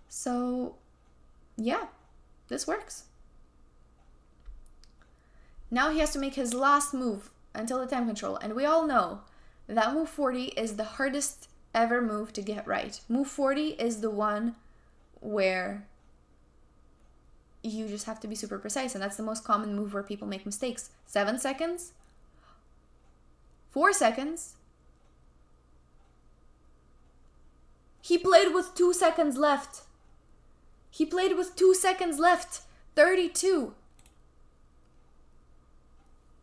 So, yeah. This works. Now he has to make his last move until the time control. And we all know that move 40 is the hardest ever move to get right. Move 40 is the one where you just have to be super precise. And that's the most common move where people make mistakes. 7 seconds. 4 seconds. He played with 2 seconds left. He played with 2 seconds left. 32.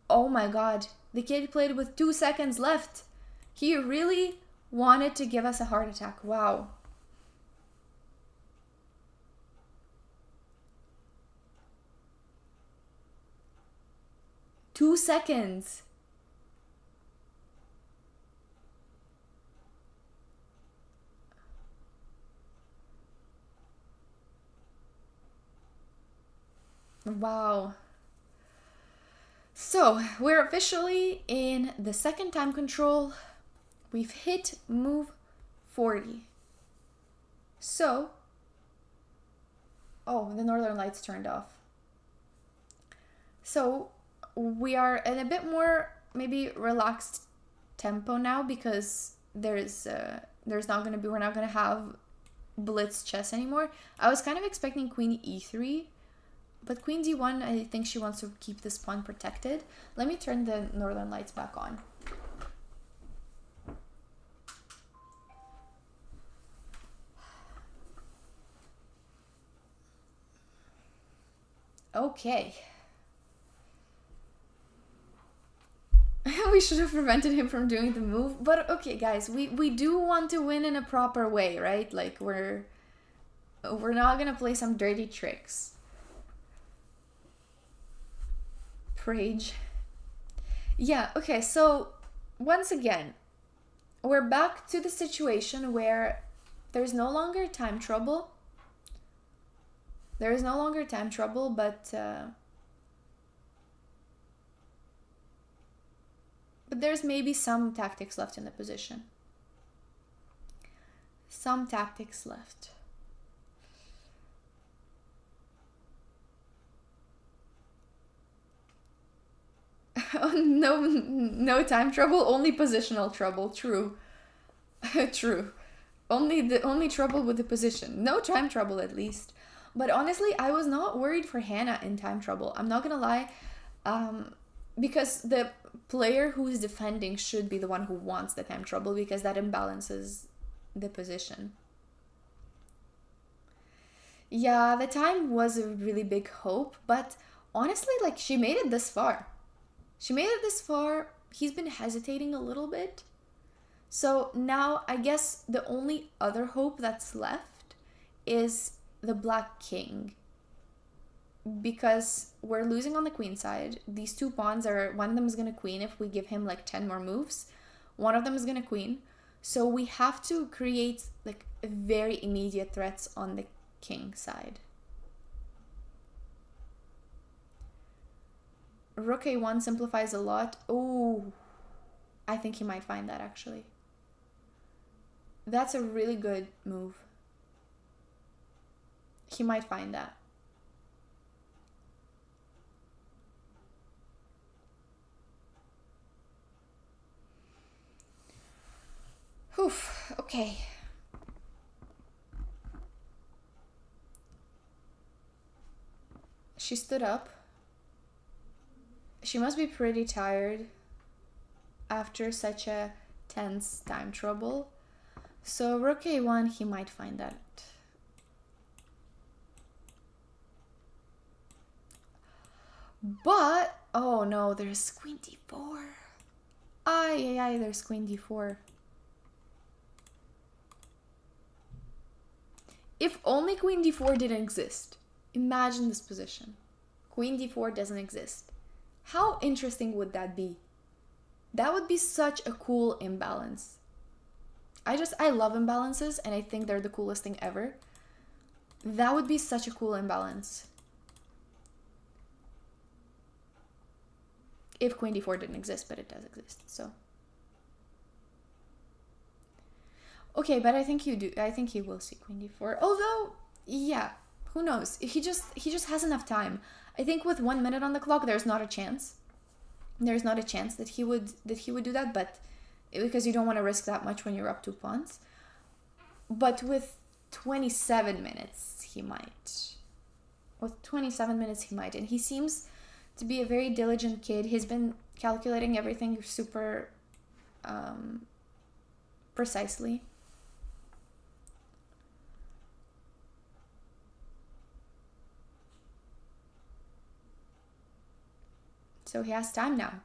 Oh my god. The kid played with 2 seconds left. He really wanted to give us a heart attack. Wow. Two seconds. Wow. So, we're officially in the second time control. We've hit move 40. So, oh, the northern lights turned off. So, we are in a bit more maybe relaxed tempo now because there's not going to be, we're not going to have blitz chess anymore. I was kind of expecting queen e3, but queen d1, I think she wants to keep this pawn protected. Let me turn the northern lights back on. Okay. We should have prevented him from doing the move. But okay, guys, we do want to win in a proper way, right? Like, we're not gonna play some dirty tricks. Rage. Yeah, okay, so once again, we're back to the situation where there's no longer time trouble. There is no longer time trouble, but there's maybe some tactics left in the position. Some tactics left. No time trouble, only positional trouble. True. True. Only trouble with the position. No time trouble, at least. But honestly, I was not worried for Hannah in time trouble. I'm not gonna lie. Because the player who is defending should be the one who wants the time trouble, because that imbalances the position. Yeah, the time was a really big hope, but honestly, like, she made it this far. She made it this far. He's been hesitating a little bit. So now I guess the only other hope that's left is the black king. Because we're losing on the queen side. These two pawns are, one of them is going to queen if we give him like 10 more moves. One of them is going to queen. So we have to create like very immediate threats on the king side. Rook A1 simplifies a lot. Oh, I think he might find that actually. That's a really good move. He might find that. Oof, okay. She stood up. She must be pretty tired after such a tense time trouble. So Rook A1, he might find that. But, oh no, there's queen d4. Ay, there's queen d4. If only queen d4 didn't exist. Imagine this position. queen d4 doesn't exist. How interesting would that be? That would be such a cool imbalance. I love imbalances, and I think they're the coolest thing ever. That would be such a cool imbalance. If queen d4 didn't exist, but it does exist, so. Okay, but I think you do. I think you will see queen d4. Although, yeah, who knows? He just has enough time. I think with 1 minute on the clock, there's not a chance. There's not a chance that he would do that, but because you don't want to risk that much when you're up 2 pawns. But with 27 minutes, he might. With 27 minutes, he might, and he seems to be a very diligent kid. He's been calculating everything super precisely. So he has time now.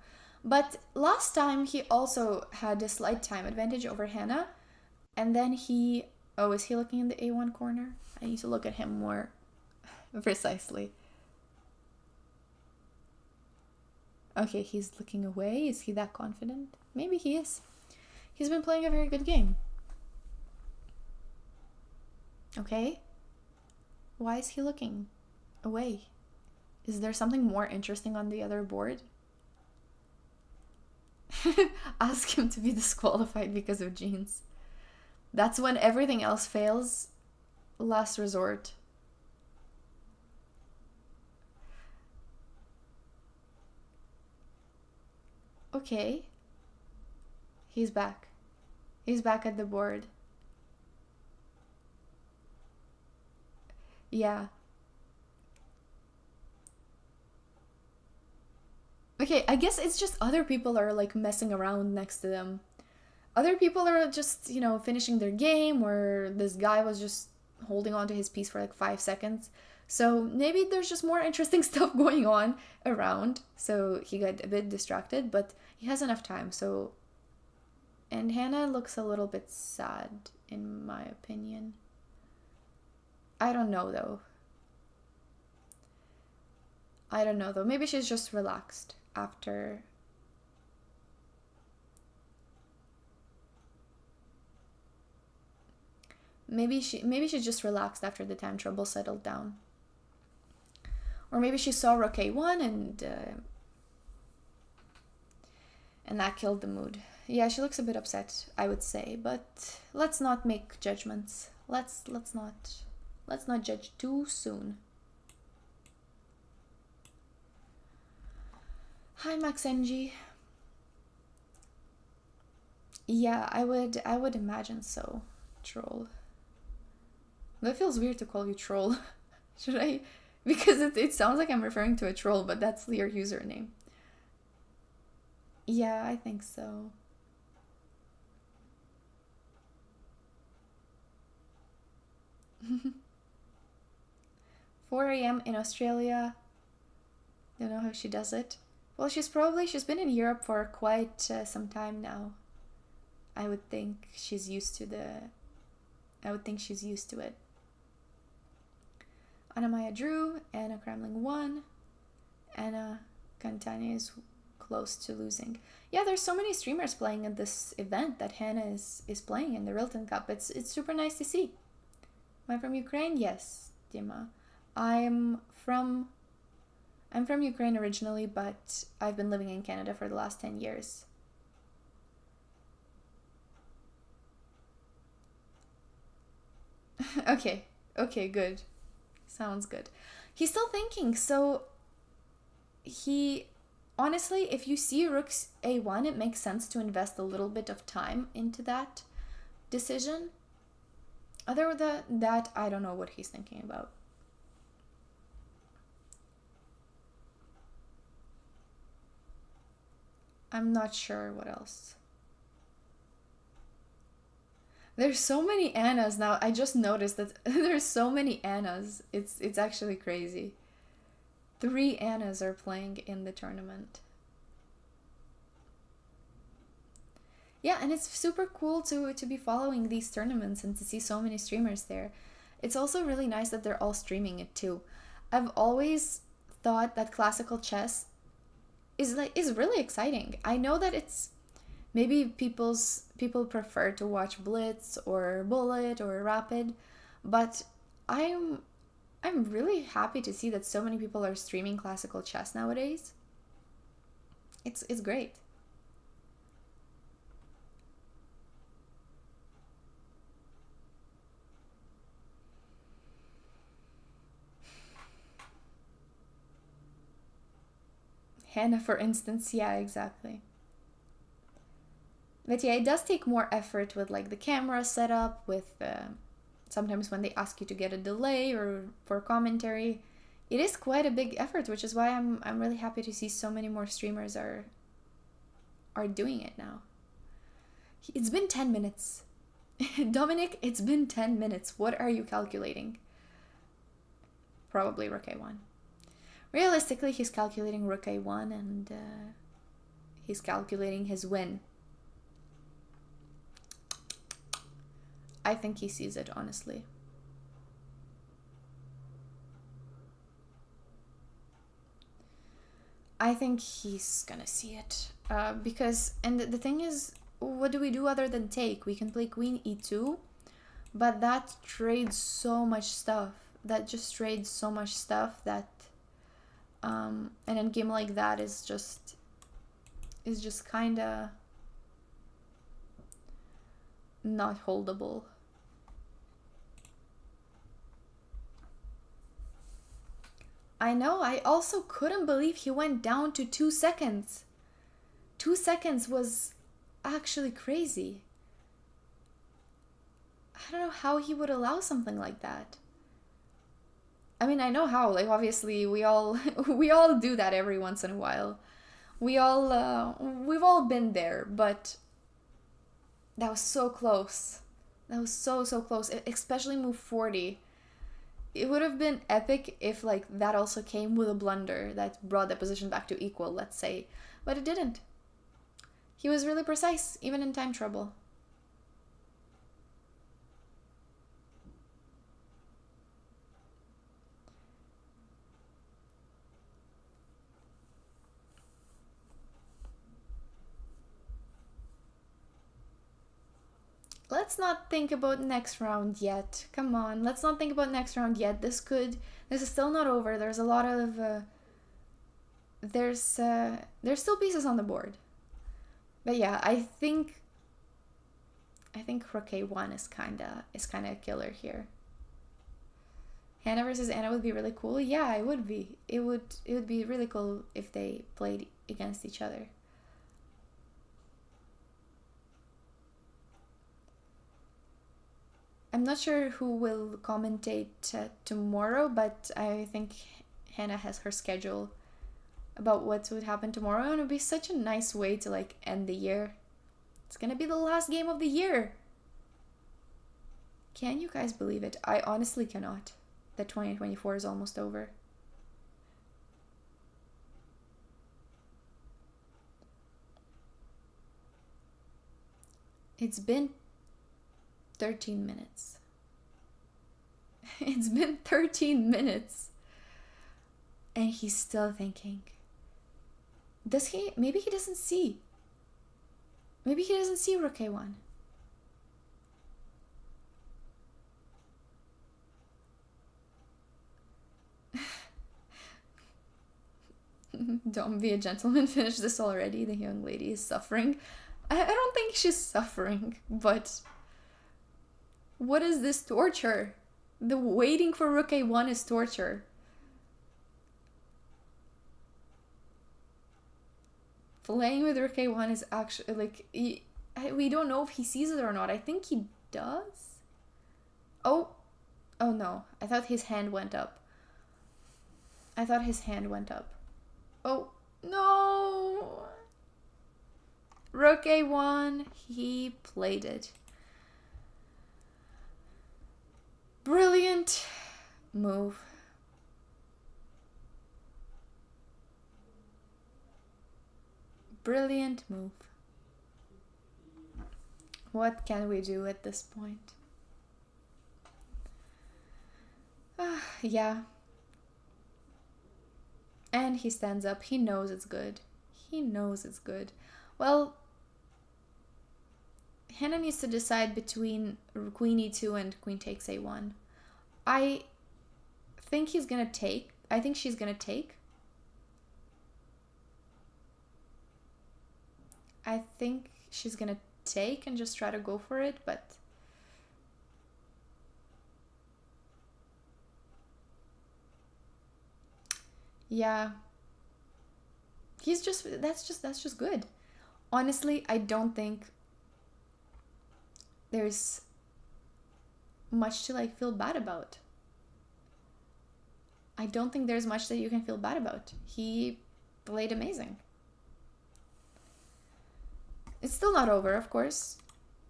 But last time he also had a slight time advantage over Hannah. And then he... Oh, is he looking in the A1 corner? I need to look at him more precisely. Okay, he's looking away. Is he that confident? Maybe he is. He's been playing a very good game. Okay. Why is he looking away? Is there something more interesting on the other board? Ask him to be disqualified because of jeans. That's when everything else fails. Last resort. Okay. He's back. He's back at the board. Yeah. Okay, I guess it's just other people are like messing around next to them. Other people are just, finishing their game, or this guy was just holding on to his piece for like 5 seconds. So maybe there's just more interesting stuff going on around. So he got a bit distracted, but he has enough time. So, and Hannah looks a little bit sad, in my opinion. I don't know though. Maybe she's just relaxed after. Maybe she's just relaxed after the time trouble settled down. Or maybe she saw Rook A1 and that killed the mood. Yeah, she looks a bit upset, I would say, but let's not make judgments. Let's not judge too soon. Hi, Max NG. Yeah, I would imagine so. Troll. That feels weird to call you troll. Should I? Because it sounds like I'm referring to a troll, but that's your username. Yeah, I think so. "4 a.m. in Australia." Don't know how she does it. Well, she's been in Europe for quite some time now. I would think she's used to it. Anna Maya drew, Anna Kremling won. Anna Cantania is close to losing. Yeah, there's so many streamers playing at this event that Hannah is playing in the Rilton Cup. It's super nice to see. Am I from Ukraine? Yes, Dima. I'm from Ukraine originally, but I've been living in Canada for the last 10 years. Okay, good. Sounds good. He's still thinking, so honestly, if you see Rook's A1, it makes sense to invest a little bit of time into that decision. Other than that, I don't know what he's thinking about. I'm not sure what else. There's so many Annas now. I just noticed that there's so many Annas. It's actually crazy. 3 Annas are playing in the tournament. Yeah, and it's super cool to be following these tournaments and to see so many streamers there. It's also really nice that they're all streaming it too. I've always thought that classical chess is really exciting. I know that it's maybe people prefer to watch Blitz or Bullet or Rapid, but I'm really happy to see that so many people are streaming classical chess nowadays. It's great. Hannah, for instance, yeah, exactly. But yeah, it does take more effort with like the camera setup, with sometimes when they ask you to get a delay or for commentary. It is quite a big effort, which is why I'm really happy to see so many more streamers are doing it now. It's been 10 minutes. Dominic, it's been 10 minutes. What are you calculating? Probably rook a1. Realistically, he's calculating rook a1 and he's calculating his win. I think he sees it, honestly. I think he's gonna see it. Because, and the thing is, what do we do other than take? We can play queen e2, but that trades so much stuff. That just trades so much stuff that an endgame like that is just kinda not holdable. I know, I also couldn't believe he went down to 2 seconds. 2 seconds was actually crazy. I don't know how he would allow something like that. I mean, I know how, like, obviously we all do that every once in a while. We've all been there, but that was so close. That was so close, especially move 40. It would have been epic if like that also came with a blunder that brought the position back to equal, let's say, but it didn't. He was really precise, even in time trouble. Let's not think about next round yet. Come on, let's not think about next round yet. This is still not over. There's a lot of there's still pieces on the board. But yeah, I think rook a1 is kinda a killer here. Hannah versus Anna would be really cool. Yeah, it would be. It would be really cool if they played against each other. I'm not sure who will commentate tomorrow, but I think Hannah has her schedule about what would happen tomorrow, and it would be such a nice way to like end the year. It's gonna be the last game of the year. Can you guys believe it? I honestly cannot. That 2024 is almost over. It's been 13 minutes. It's been 13 minutes. And he's still thinking. Does he? Maybe he doesn't see. Maybe he doesn't see rook a1. Don't be a gentleman, finish this already. The young lady is suffering. I don't think she's suffering, but what is this torture? The waiting for rook a1 is torture. Playing with rook a1 is actually like we don't know if he sees it or not. I think he does. Oh no, I thought his hand went up. Oh no, rook a1, he played it. Brilliant move. Brilliant move. What can we do at this point? Yeah. And he stands up. He knows it's good. He knows it's good. Well, Hannah needs to decide between queen e2 and queen takes a1. I think he's gonna take. I think she's gonna take. I think she's gonna take and just try to go for it, but yeah, that's just good. Honestly, I don't think there's much to like feel bad about. I don't think there's much that you can feel bad about. He played amazing. It's still not over, of course.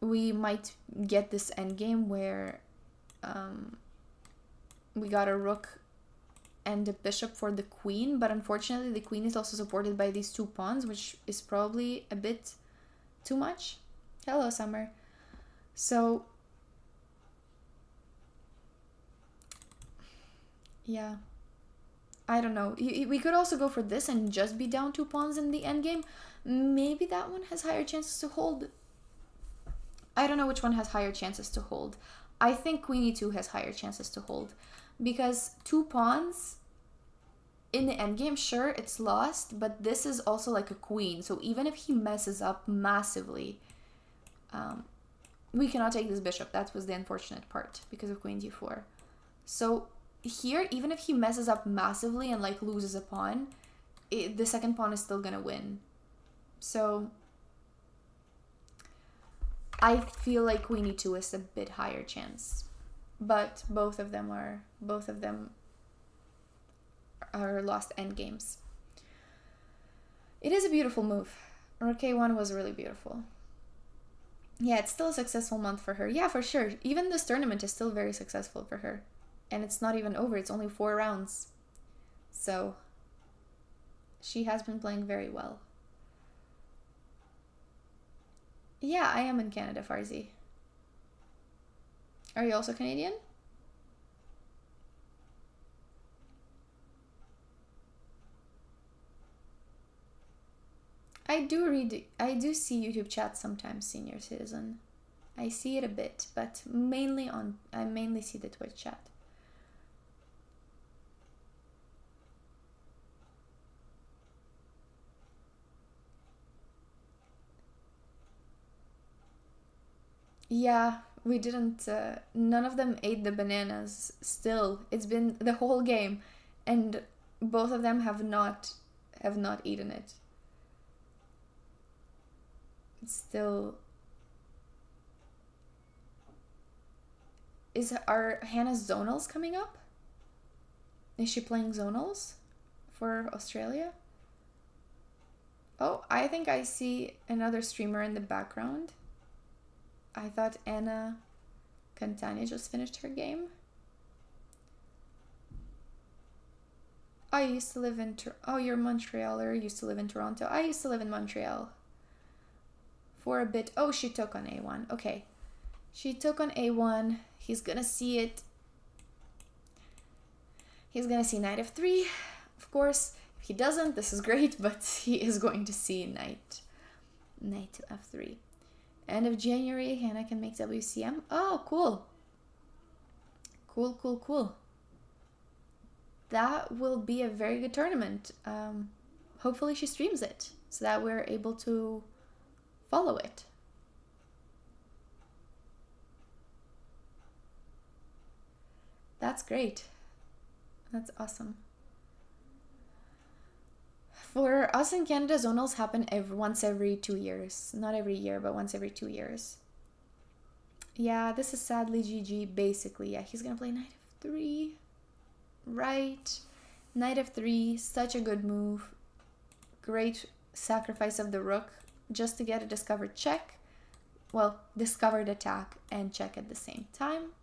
We might get this endgame where we got a rook and a bishop for the queen, but unfortunately the queen is also supported by these two pawns, which is probably a bit too much. Hello, Summer. So, yeah. I don't know. We could also go for this and just be down 2 pawns in the endgame. Maybe that one has higher chances to hold. I don't know which one has higher chances to hold. I think queen e2 has higher chances to hold. Because 2 pawns in the endgame, sure, it's lost. But this is also like a queen. So even if he messes up massively, we cannot take this bishop. That was the unfortunate part because of queen d4. So here, even if he messes up massively and like loses a pawn, the second pawn is still gonna win. So I feel like queen e2 is a bit higher chance, but both of them are lost endgames. It is a beautiful move. Rook a1 was really beautiful. Yeah, it's still a successful month for her. Yeah, for sure. Even this tournament is still very successful for her. And it's not even over. It's only 4 rounds. So she has been playing very well. Yeah, I am in Canada, Farzi. Are you also Canadian? I do see YouTube chat sometimes, senior citizen. I see it a bit, but I mainly see the Twitch chat. Yeah, we didn't, none of them ate the bananas still. It's been the whole game, and both of them have not eaten it. It's still... Are Hannah's zonals coming up? Is she playing zonals for Australia? Oh, I think I see another streamer in the background. I thought Anna Cantania just finished her game. I used to live in... Oh, you're Montrealer. You used to live in Toronto. I used to live in Montreal for a bit. Oh, she took on a1. Okay. She took on a1. He's gonna see it. He's gonna see knight f3. Of course, if he doesn't, this is great, but he is going to see knight to f3. End of January, Hannah can make WCM. Oh, cool. Cool. That will be a very good tournament. Hopefully she streams it so that we're able to follow it. That's great. That's awesome. For us in Canada, zonals happen once every 2 years. Not every year, but once every 2 years. Yeah, this is sadly GG, basically. Yeah, he's gonna play knight f3. Right. Knight f3, such a good move. Great sacrifice of the rook just to get a discovered check. Well, discovered attack and check at the same time.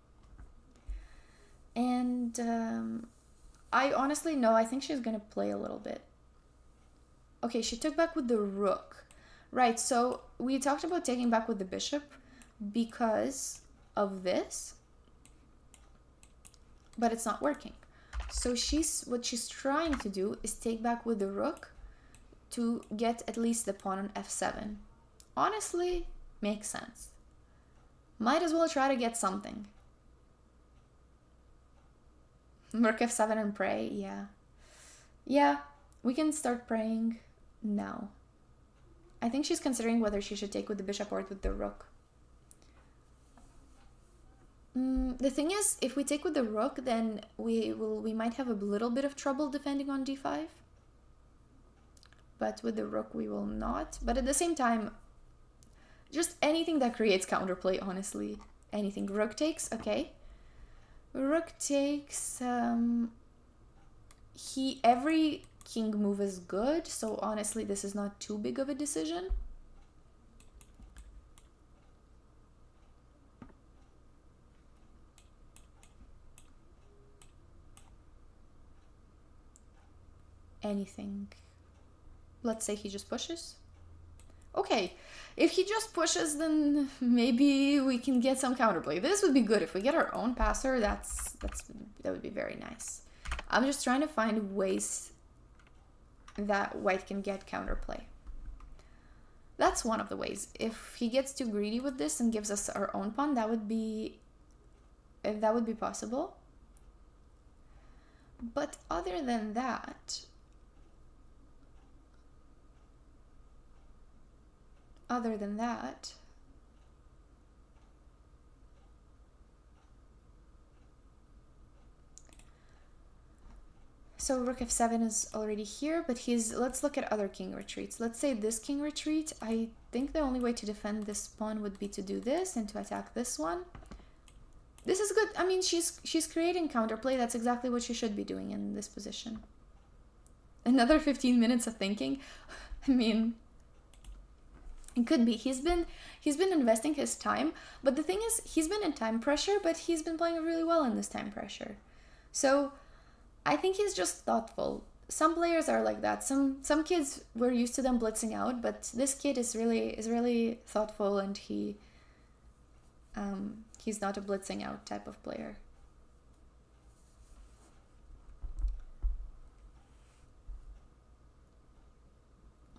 And I honestly know, I think she's gonna play a little bit. Okay, she took back with the rook. Right, so we talked about taking back with the bishop because of this, but it's not working. So what she's trying to do is take back with the rook to get at least the pawn on f7. Honestly, makes sense. Might as well try to get something. Rook f7 and pray, yeah. Yeah, we can start praying now. I think she's considering whether she should take with the bishop or with the rook. The thing is, if we take with the rook, then we might have a little bit of trouble defending on d5. But with the rook, we will not. But at the same time, just anything that creates counterplay, honestly. Anything. Rook takes, okay. Rook takes, every king move is good, so honestly this is not too big of a decision. Anything. Let's say he just pushes. Okay, if he just pushes, then maybe we can get some counterplay. This would be good. If we get our own passer, that would be very nice. I'm just trying to find ways that white can get counterplay. That's one of the ways. If he gets too greedy with this and gives us our own pawn, that would be possible. But other than that, so rook f7 is already here, but let's look at other king retreats. Let's say this king retreat. I think the only way to defend this pawn would be to do this and to attack this one. This is good. I mean, she's creating counterplay. That's exactly what she should be doing in this position. Another 15 minutes of thinking. I mean, it could be. He's been investing his time, but the thing is, he's been in time pressure, but he's been playing really well in this time pressure. So I think he's just thoughtful. Some players are like that. Some kids, we're used to them blitzing out, but this kid is really thoughtful, and he's not a blitzing out type of player.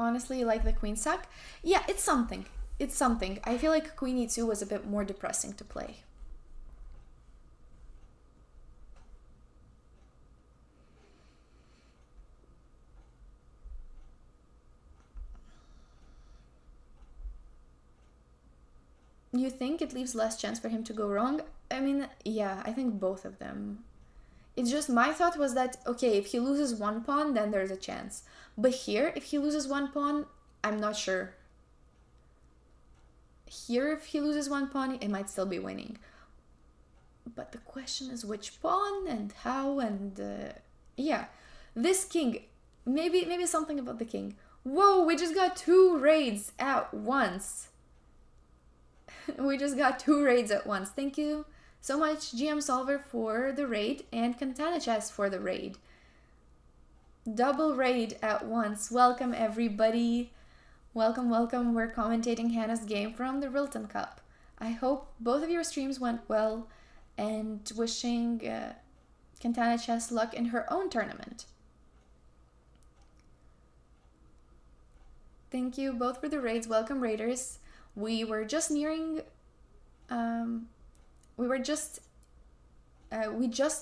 Honestly, like the queen sack? Yeah, it's something. It's something. I feel like queen e2 was a bit more depressing to play. You think it leaves less chance for him to go wrong? I mean, yeah, I think both of them. It's just my thought was that, okay, if he loses one pawn, then there's a chance. But here, if he loses one pawn, I'm not sure. Here, if he loses one pawn, it might still be winning. But the question is which pawn and how, and yeah. This king, maybe something about the king. Whoa, we just got 2 raids at once. We just got 2 raids at once. Thank you so much, GM Solver, for the raid, and Counterattack for the raid. Double raid at once. Welcome, everybody. Welcome, welcome. We're commentating Hannah's game from the Rilton Cup. I hope both of your streams went well, and wishing Counterattack luck in her own tournament. Thank you both for the raids. Welcome, raiders. We were just nearing, we just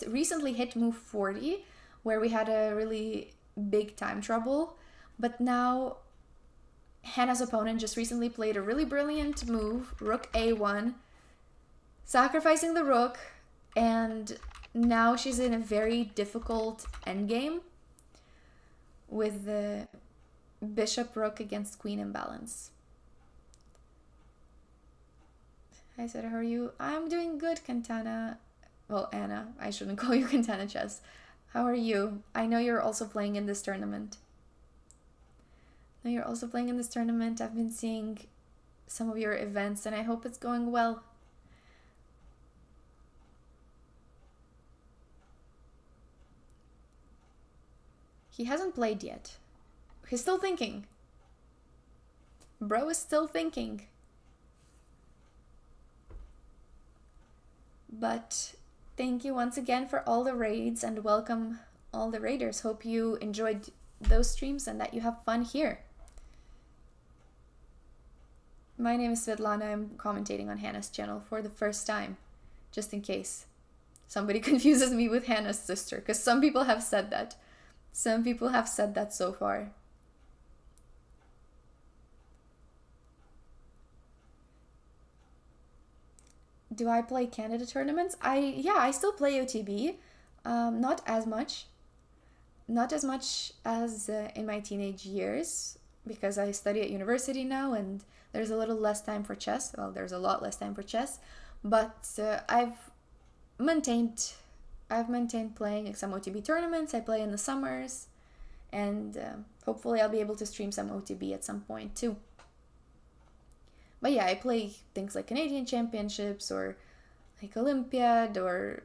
recently hit move 40, where we had a really big time trouble, but now Hannah's opponent just recently played a really brilliant move, rook a1, sacrificing the rook, and now she's in a very difficult endgame with the bishop rook against queen imbalance. I said, how are you? I'm doing good, Cantana. Well, Anna. I shouldn't call you Cantana Chess. How are you? I know you're also playing in this tournament. I've been seeing some of your events, and I hope it's going well. He hasn't played yet. He's still thinking. Bro is still thinking. But Thank you once again for all the raids and welcome all the raiders. Hope you enjoyed those streams and that you have fun here. My name is Svetlana. I'm commentating on Hannah's channel for the first time, just in case somebody confuses me with Hannah's sister, because some people have said that. Some people have said that so far. Do I play Canada tournaments? I still play OTB. Not as much. Not as much as in my teenage years, because I study at university now and there's a little less time for chess. Well, there's a lot less time for chess, but I've maintained playing some OTB tournaments. I play in the summers, and hopefully I'll be able to stream some OTB at some point too. But yeah, I play things like Canadian Championships or like Olympiad, or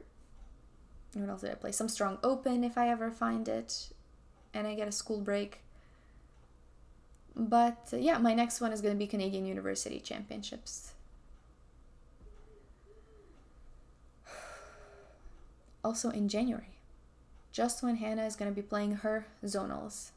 what else did I play? Some Strong Open if I ever find it and I get a school break. But yeah, my next one is going to be Canadian University Championships. Also in January, just when Hannah is going to be playing her zonals.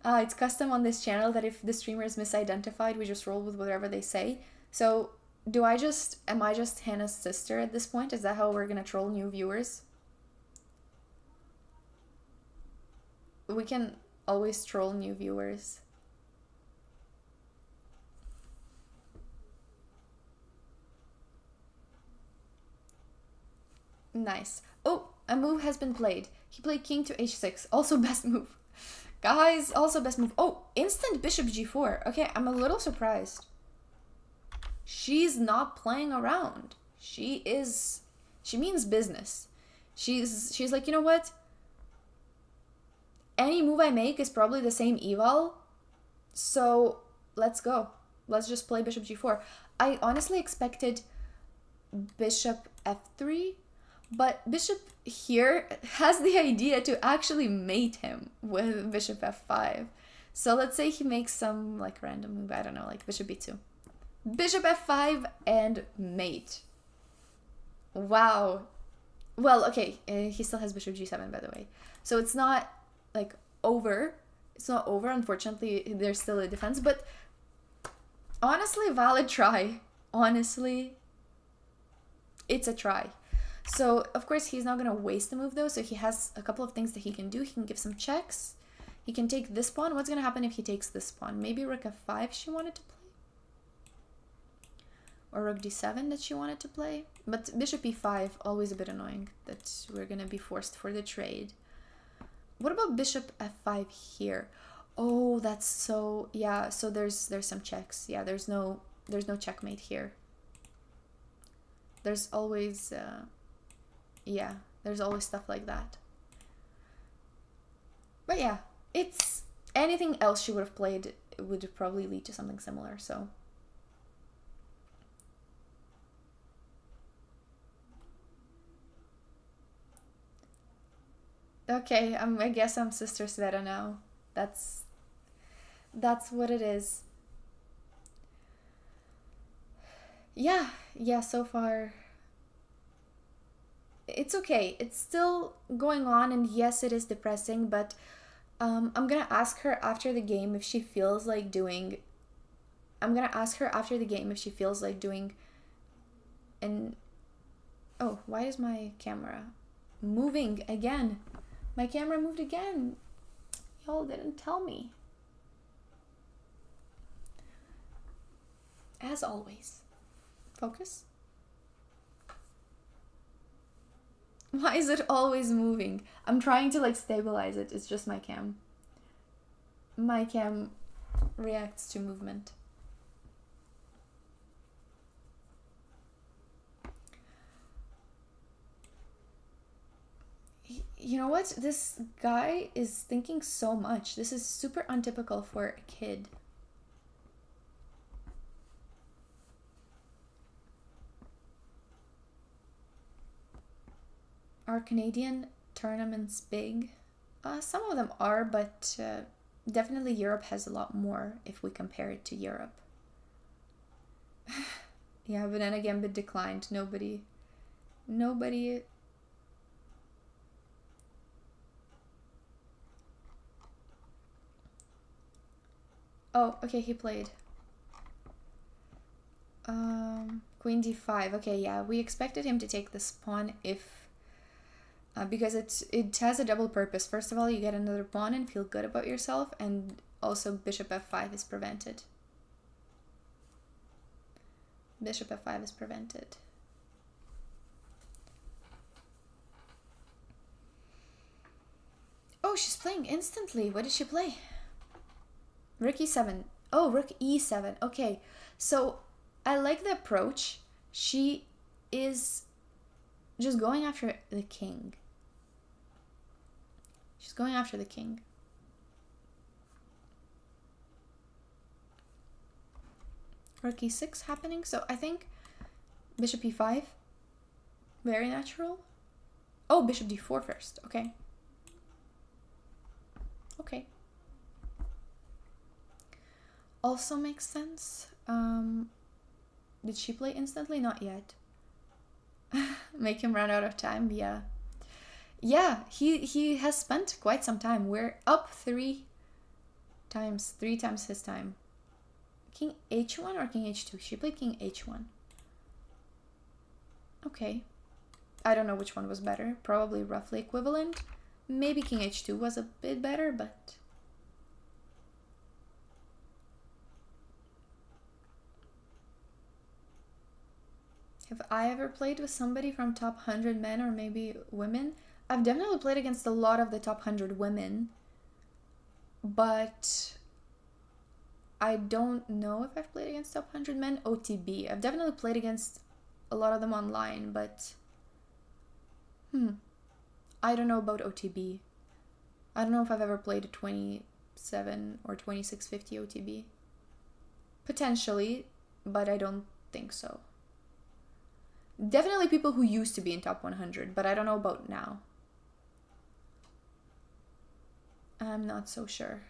It's custom on this channel that if the streamer is misidentified, we just roll with whatever they say. So am I just Hannah's sister at this point? Is that how we're gonna troll new viewers? We can always troll new viewers. Nice. Oh, a move has been played. He played king to h6. Also best move. Guys, also best move. Oh, instant bishop g4. Okay, I'm a little surprised. She's not playing around. She means business. She's like, you know what? Any move I make is probably the same eval. So let's go. Let's just play bishop g4. I honestly expected bishop f3, but bishop here has the idea to actually mate him with bishop f5. So let's say he makes some like random move, I don't know, like bishop b2. Bishop f5 and mate. Wow. Well, okay, he still has bishop g7, by the way. So it's not like over. It's not over, unfortunately. There's still a defense, but honestly, valid try. Honestly, it's a try. So, of course, he's not going to waste the move, though. So he has a couple of things that he can do. He can give some checks. He can take this pawn. What's going to happen if he takes this pawn? Maybe rook f5 she wanted to play? Or rook d7 that she wanted to play? But bishop e5, always a bit annoying that we're going to be forced for the trade. What about bishop f5 here? Oh, that's so... Yeah, so there's some checks. Yeah, there's no checkmate here. There's always... yeah, there's always stuff like that. But yeah, it's anything else she would have played would probably lead to something similar, so. Okay, I guess I'm Sister Sveta now. That's what it is. Yeah, so far it's okay. It's still going on, and yes, it is depressing, but I'm gonna ask her after the game if she feels like doing an... Oh, why is my camera moving again? My camera moved again. Y'all didn't tell me. As always. Focus. Why is it always moving? I'm trying to like stabilize it. It's just my cam. My cam reacts to movement. You know what? This guy is thinking so much. This is super untypical for a kid. Are Canadian tournaments big? Some of them are, but Definitely Europe has a lot more if we compare it to Europe. Yeah, but then again, but declined. Nobody. Oh, okay, he played. Queen d5. Okay, yeah, we expected him to take this pawn if... because it has a double purpose. First of all, you get another pawn and feel good about yourself, and also bishop f5 is prevented. Bishop f5 is prevented. Oh, she's playing instantly. What did she play? Rook e7. Oh, rook e7. Okay, so I like the approach. She is just going after the king. She's going after the king. Rook e6 happening. So I think bishop e5. Very natural. Oh, bishop d4 first. Okay. Okay. Also makes sense. Did she play instantly? Not yet. Make him run out of time? Yeah. Yeah, he has spent quite some time. We're up 3 times his time. King h1 or king h2? She played king h1. Okay. I don't know which one was better. Probably roughly equivalent. Maybe king h2 was a bit better, but... Have I ever played with somebody from top 100 men or maybe women? I've definitely played against a lot of the top 100 women, but I don't know if I've played against top 100 men. OTB. I've definitely played against a lot of them online, but I don't know about OTB. I don't know if I've ever played a 27 or 2650 OTB. Potentially, but I don't think so. Definitely people who used to be in top 100, but I don't know about now. I'm not so sure.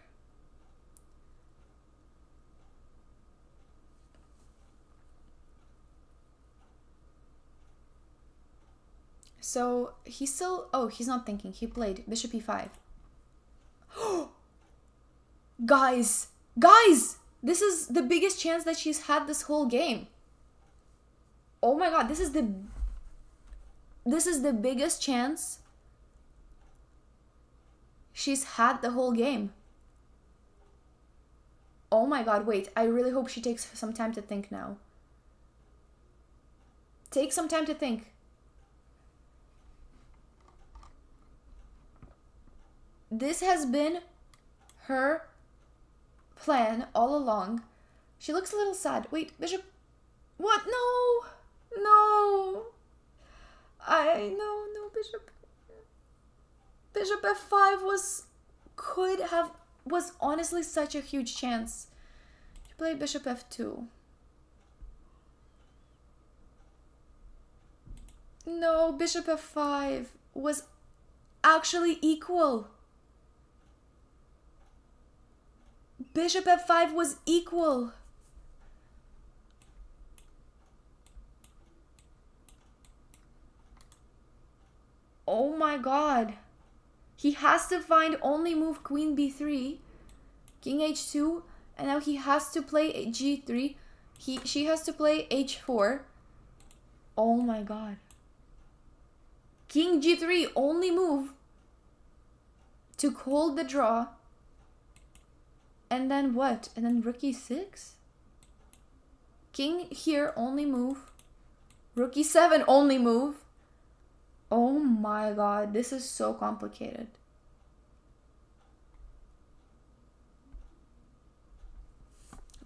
So he's still... Oh, he's not thinking. He played bishop e5. Guys! This is the biggest chance that she's had this whole game. Oh my god, this is the biggest chance she's had the whole game. Oh my god, wait. I really hope she takes some time to think now. Take some time to think. This has been her plan all along. She looks a little sad. Wait, bishop... What? No! No! No, bishop... Bishop f5 was honestly such a huge chance. She played bishop f2. No, bishop f5 was actually equal. Bishop f5 was equal. Oh my god. He has to find only move queen b3, king h2, and now he has to play g3. She has to play h4. Oh my god. King g3, only move to hold the draw. And then what? And then rook e6? King here, only move. Rook e7, only move. Oh my god, this is so complicated.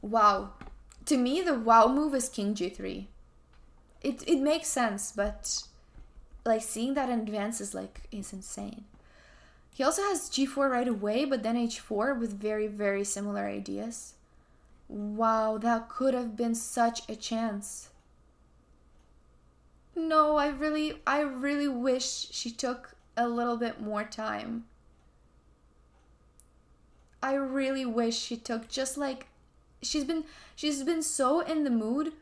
Wow. To me, the wow move is king g3. It makes sense, but like seeing that in advance is insane. He also has g4 right away, but then h4 with very, very similar ideas. Wow, that could have been such a chance. No, I really wish she took a little bit more time. I really wish she took just like she's been so in the mood.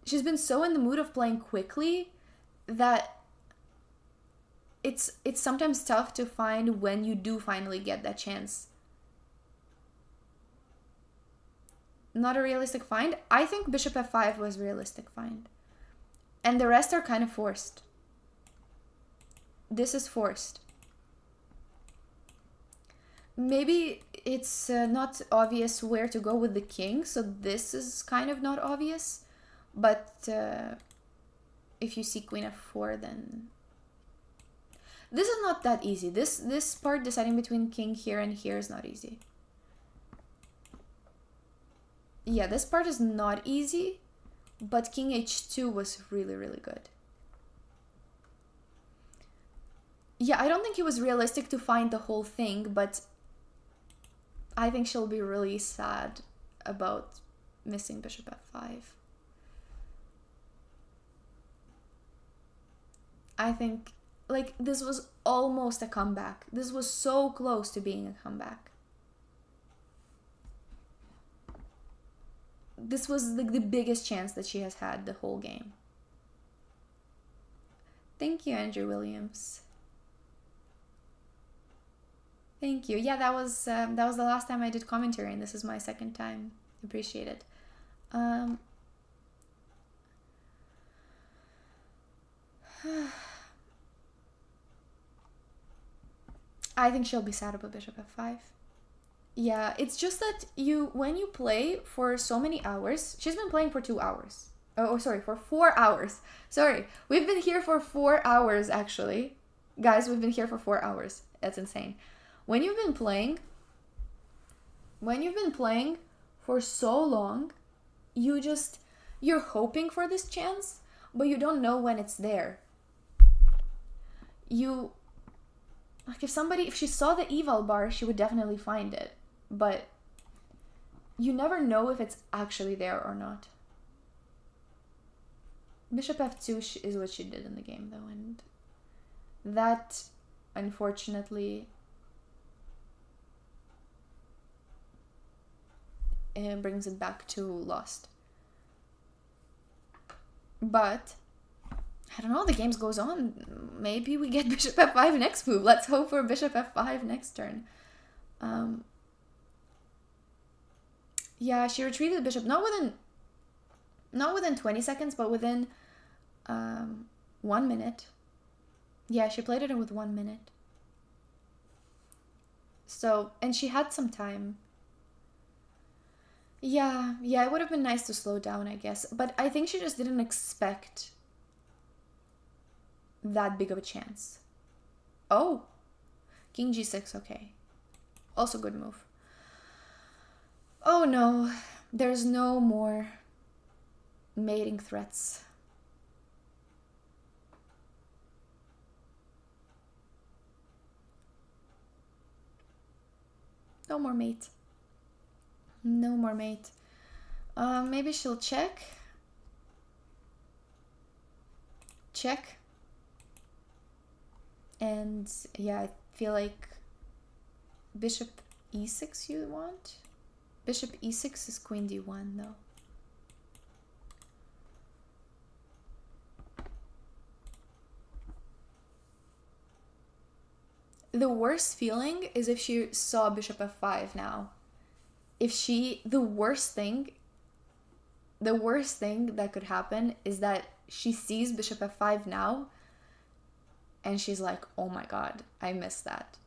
She's been so in the mood of playing quickly that it's sometimes tough to find when you do finally get that chance. Not a realistic find. I think bishop f5 was a realistic find. And the rest are kind of forced. This is forced. Maybe it's not obvious where to go with the king, so this is kind of not obvious. But if you see queen f4, then... This is not that easy. This part, deciding between king here and here, is not easy. Yeah, this part is not easy, but king h2 was really, really good. Yeah, I don't think it was realistic to find the whole thing, but I think she'll be really sad about missing bishop f5. I think, like, this was almost a comeback. This was so close to being a comeback. This was like the biggest chance that she has had the whole game. Thank you, Andrew Williams. Thank you. Yeah, that was the last time I did commentary, and this is my second time. Appreciate it. I think she'll be sad about bishop f5. Yeah, it's just that when you play for so many hours, she's been playing for 2 hours. Oh, sorry, for 4 hours. Sorry, we've been here for 4 hours, actually. Guys, we've been here for 4 hours. That's insane. When you've been playing for so long, you're hoping for this chance, but you don't know when it's there. Like if she saw the eval bar, she would definitely find it. But you never know if it's actually there or not. Bishop f2 is what she did in the game, though, and that, unfortunately, brings it back to lost. But I don't know, the game goes on. Maybe we get bishop f5 next move. Let's hope for bishop f5 next turn. Yeah, she retreated the bishop, not within 20 seconds, but within 1 minute. Yeah, she played it in with 1 minute. So, and she had some time. Yeah, it would have been nice to slow down, I guess. But I think she just didn't expect that big of a chance. Oh, king g6, okay. Also good move. Oh no, there's no more mating threats. No more mate. No more mate. Maybe she'll check. Check. And yeah, I feel like bishop e6 you want? Bishop e6 is queen d1 though. The worst feeling is if she saw bishop f5 now. The worst thing that could happen is that she sees bishop f5 now and she's like, oh my god, I missed that.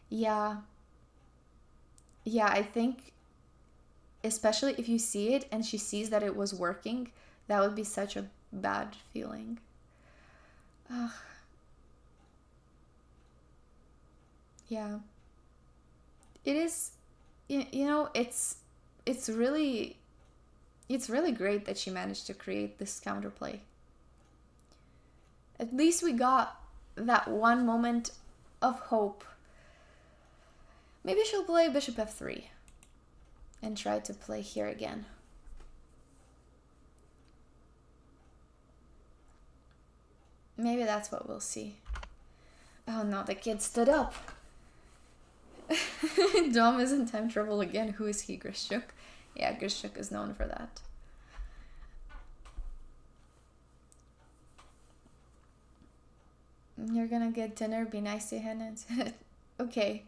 Yeah, I think especially if you see it and she sees that it was working, that would be such a bad feeling. Ugh. Yeah. It is, you know, it's really great that she managed to create this counterplay. At least we got that one moment of hope. Maybe she'll play bishop f3 and try to play here again. Maybe that's what we'll see. Oh no, the kid stood up. Dom is in time trouble again. Who is he, Grishuk? Yeah, Grishuk is known for that. You're gonna get dinner, be nice to Hannah. Okay.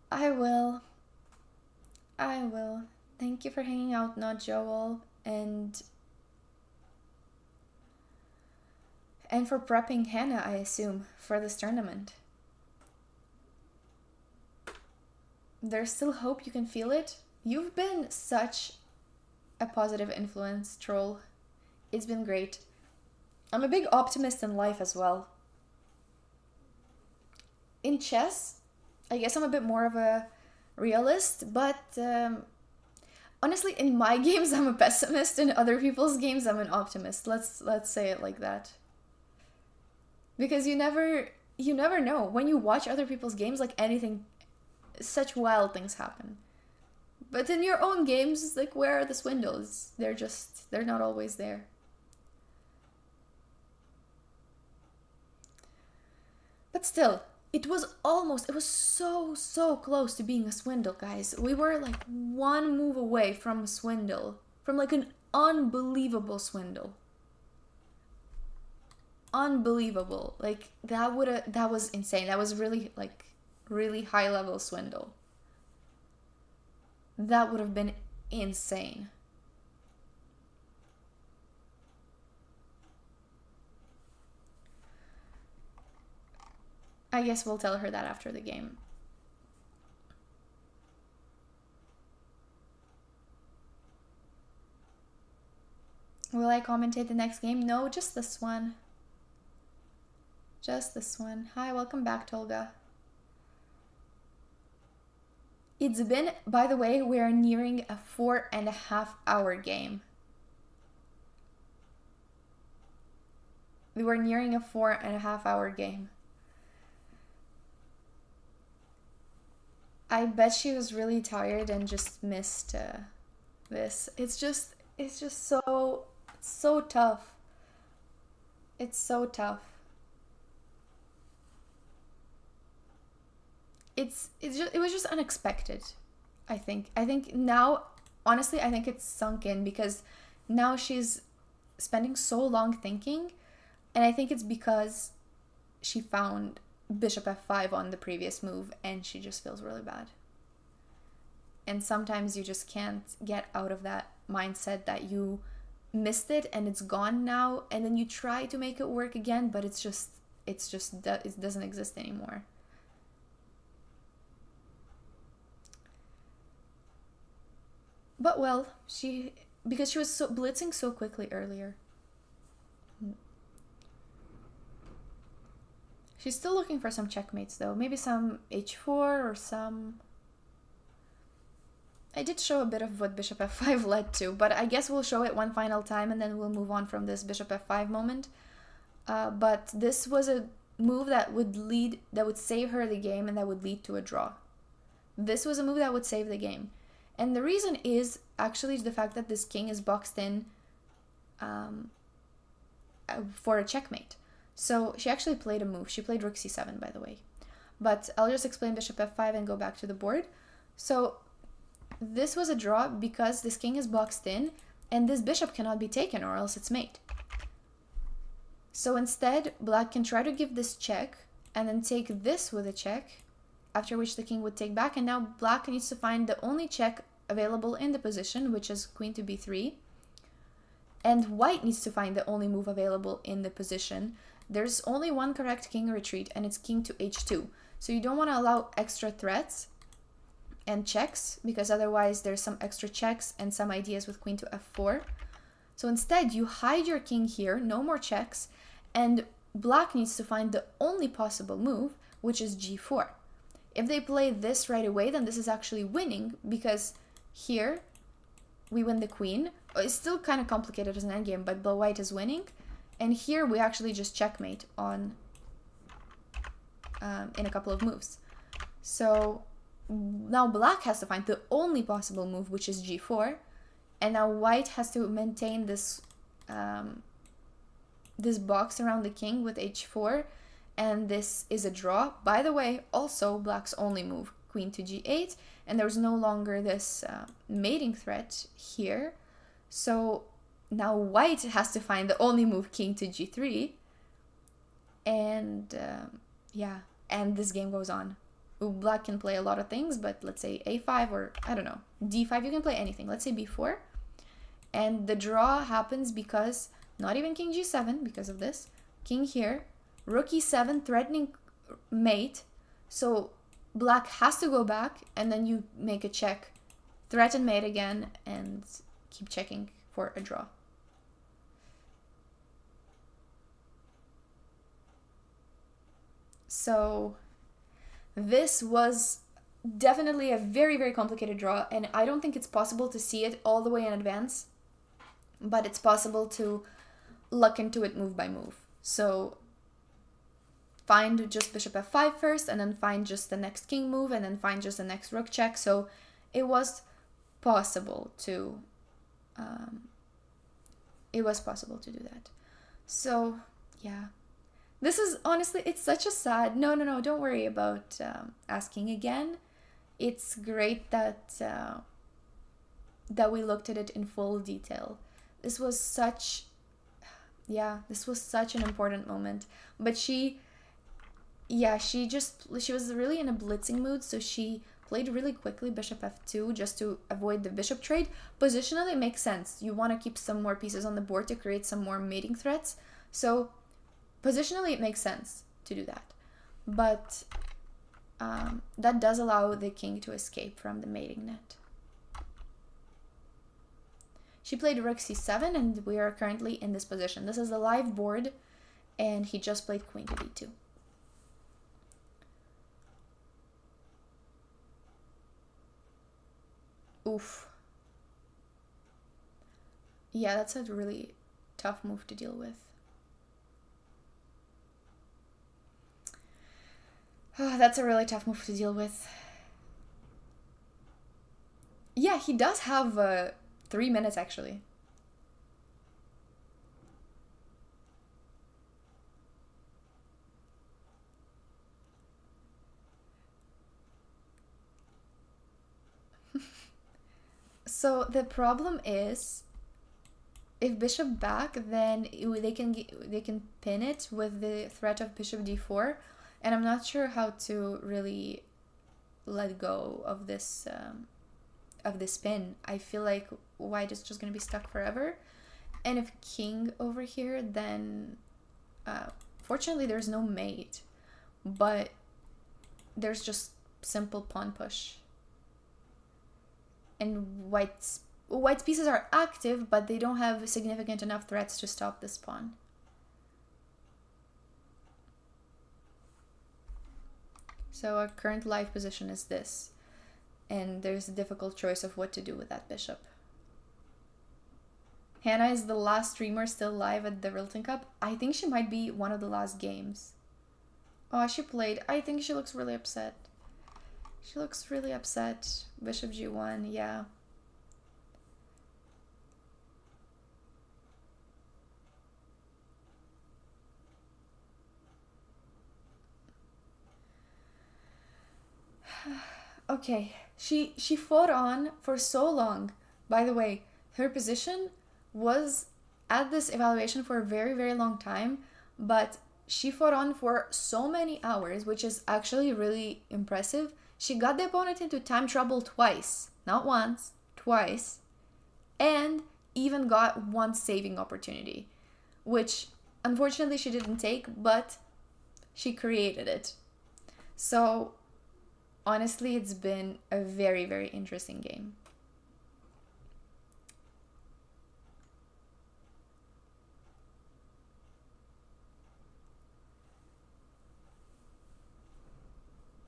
I will. Thank you for hanging out, not Joel, and for prepping Hannah, I assume, for this tournament. There's still hope, you can feel it. You've been such a positive influence, Troll. It's been great. I'm a big optimist in life as well. In chess, I guess I'm a bit more of a realist, but honestly, in my games, I'm a pessimist. In other people's games, I'm an optimist. Let's say it like that. Because you never know. When you watch other people's games, like anything, such wild things happen. But in your own games, like, where are the swindles? They're not always there. But still, it was so close to being a swindle, guys. We were like one move away from a swindle. From like an unbelievable swindle. Unbelievable. Like, that was insane. That was really high level swindle. That would have been insane. I guess we'll tell her that after the game. Will I commentate the next game? No, just this one. Just this one. Hi, welcome back, Tolga. It's been, by the way, we're nearing a 4.5 hour game. We were nearing a 4.5 hour game. I bet she was really tired and just missed this. It's just so tough. It's so tough. It was just unexpected, I think. I think now, honestly, I think it's sunk in because now she's spending so long thinking, and I think it's because she found Bishop f5 on the previous move and she just feels really bad. And sometimes you just can't get out of that mindset that you missed it and it's gone now, and then you try to make it work again, but it doesn't exist anymore. But well, because she was so blitzing so quickly earlier. She's still looking for some checkmates though. Maybe some h4 or some... I did show a bit of what Bishop f5 led to, but I guess we'll show it one final time and then we'll move on from this Bishop f5 moment. But this was a move that would save her the game and that would lead to a draw. This was a move that would save the game. And the reason is actually the fact that this king is boxed in for a checkmate. So she actually played a move. She played rook c7, by the way. But I'll just explain Bishop f5 and go back to the board. So this was a draw because this king is boxed in and this bishop cannot be taken or else it's mate. So instead, black can try to give this check and then take this with a check, after which the king would take back, and now black needs to find the only check available in the position, which is queen to b3, and white needs to find the only move available in the position. There's only one correct king retreat, and it's king to h2, so you don't want to allow extra threats and checks, because otherwise there's some extra checks and some ideas with queen to f4. So instead you hide your king here, no more checks, and black needs to find the only possible move, which is g4. If they play this right away, then this is actually winning, because here we win the queen. It's still kind of complicated as an endgame, but white is winning. And here we actually just checkmate on in a couple of moves. So now black has to find the only possible move, which is g4. And now white has to maintain this this box around the king with h4, and this is a draw. By the way, also black's only move, queen to g8, and there's no longer this mating threat here. So now white has to find the only move, king to g3, and yeah, and this game goes on. Black can play a lot of things, but let's say a5 or I don't know, d5, you can play anything. Let's say b4, and the draw happens because not even king g7 because of this, king here, rook e7 threatening mate, so black has to go back, and then you make a check, threaten mate again, and keep checking for a draw. So this was definitely a very, very complicated draw, and I don't think it's possible to see it all the way in advance, but it's possible to look into it move by move. So find just bishop f5 first, and then find just the next king move, and then find just the next rook check. So it was possible to do that. So yeah, this is honestly, it's such a sad, no, don't worry about asking again. It's great that that we looked at it in full detail. This was such an important moment. But she was really in a blitzing mood, so she played really quickly bishop f2 just to avoid the bishop trade. Positionally, it makes sense. You want to keep some more pieces on the board to create some more mating threats. So positionally, it makes sense to do that. But that does allow the king to escape from the mating net. She played rook c7, and we are currently in this position. This is the live board, and he just played queen to d2. Oof. Yeah, that's a really tough move to deal with. Oh, that's a really tough move to deal with. Yeah, he does have 3 minutes actually. So the problem is, if bishop back, then they can pin it with the threat of bishop d4, and I'm not sure how to really let go of this pin. I feel like white is just gonna be stuck forever. And if king over here, then fortunately there's no mate, but there's just simple pawn push. And white's pieces are active, but they don't have significant enough threats to stop this pawn. So our current live position is this, and there's a difficult choice of what to do with that bishop. Hannah is the last streamer still live at the Rilton Cup. I think she might be one of the last games. Oh, she played. I think she looks really upset. She looks really upset. Bishop g1, yeah. Okay, she fought on for so long. By the way, her position was at this evaluation for a very, very long time, but she fought on for so many hours, which is actually really impressive. She got the opponent into time trouble twice, not once, twice, and even got one saving opportunity, which unfortunately she didn't take, but she created it. So honestly, it's been a very, very interesting game.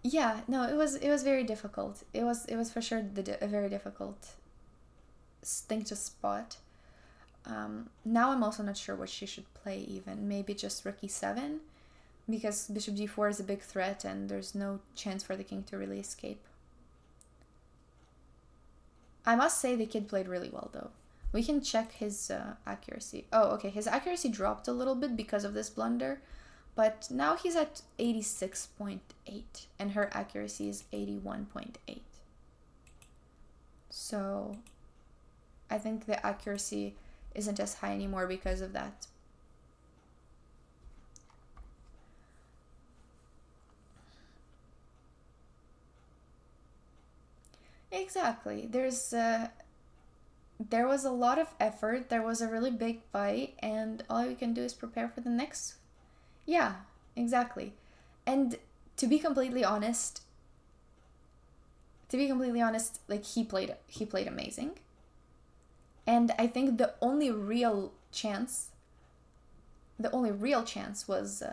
Yeah, no, it was very difficult. It was for sure a very difficult thing to spot. Now I'm also not sure what she should play even. Maybe just rook e7, because bishop d4 is a big threat and there's no chance for the king to really escape. I must say the kid played really well though. We can check his accuracy. Oh, okay. His accuracy dropped a little bit because of this blunder, but now he's at 86.8 and her accuracy is 81.8. So I think the accuracy isn't as high anymore because of that. Exactly. There was a lot of effort. There was a really big fight, and all you can do is prepare for the next. Yeah, exactly. And to be completely honest, like he played amazing. And I think the only real chance was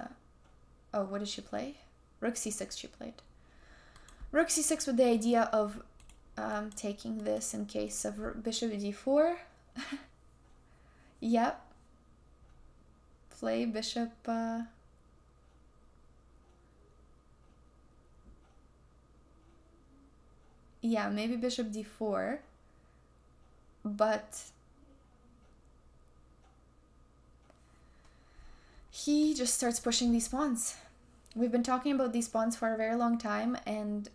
oh, what did she play? Rook c6 she played. Rook c6 with the idea of taking this in case of bishop d4. Yep. Play bishop. Yeah, maybe bishop d4. But he just starts pushing these pawns. We've been talking about these pawns for a very long time, and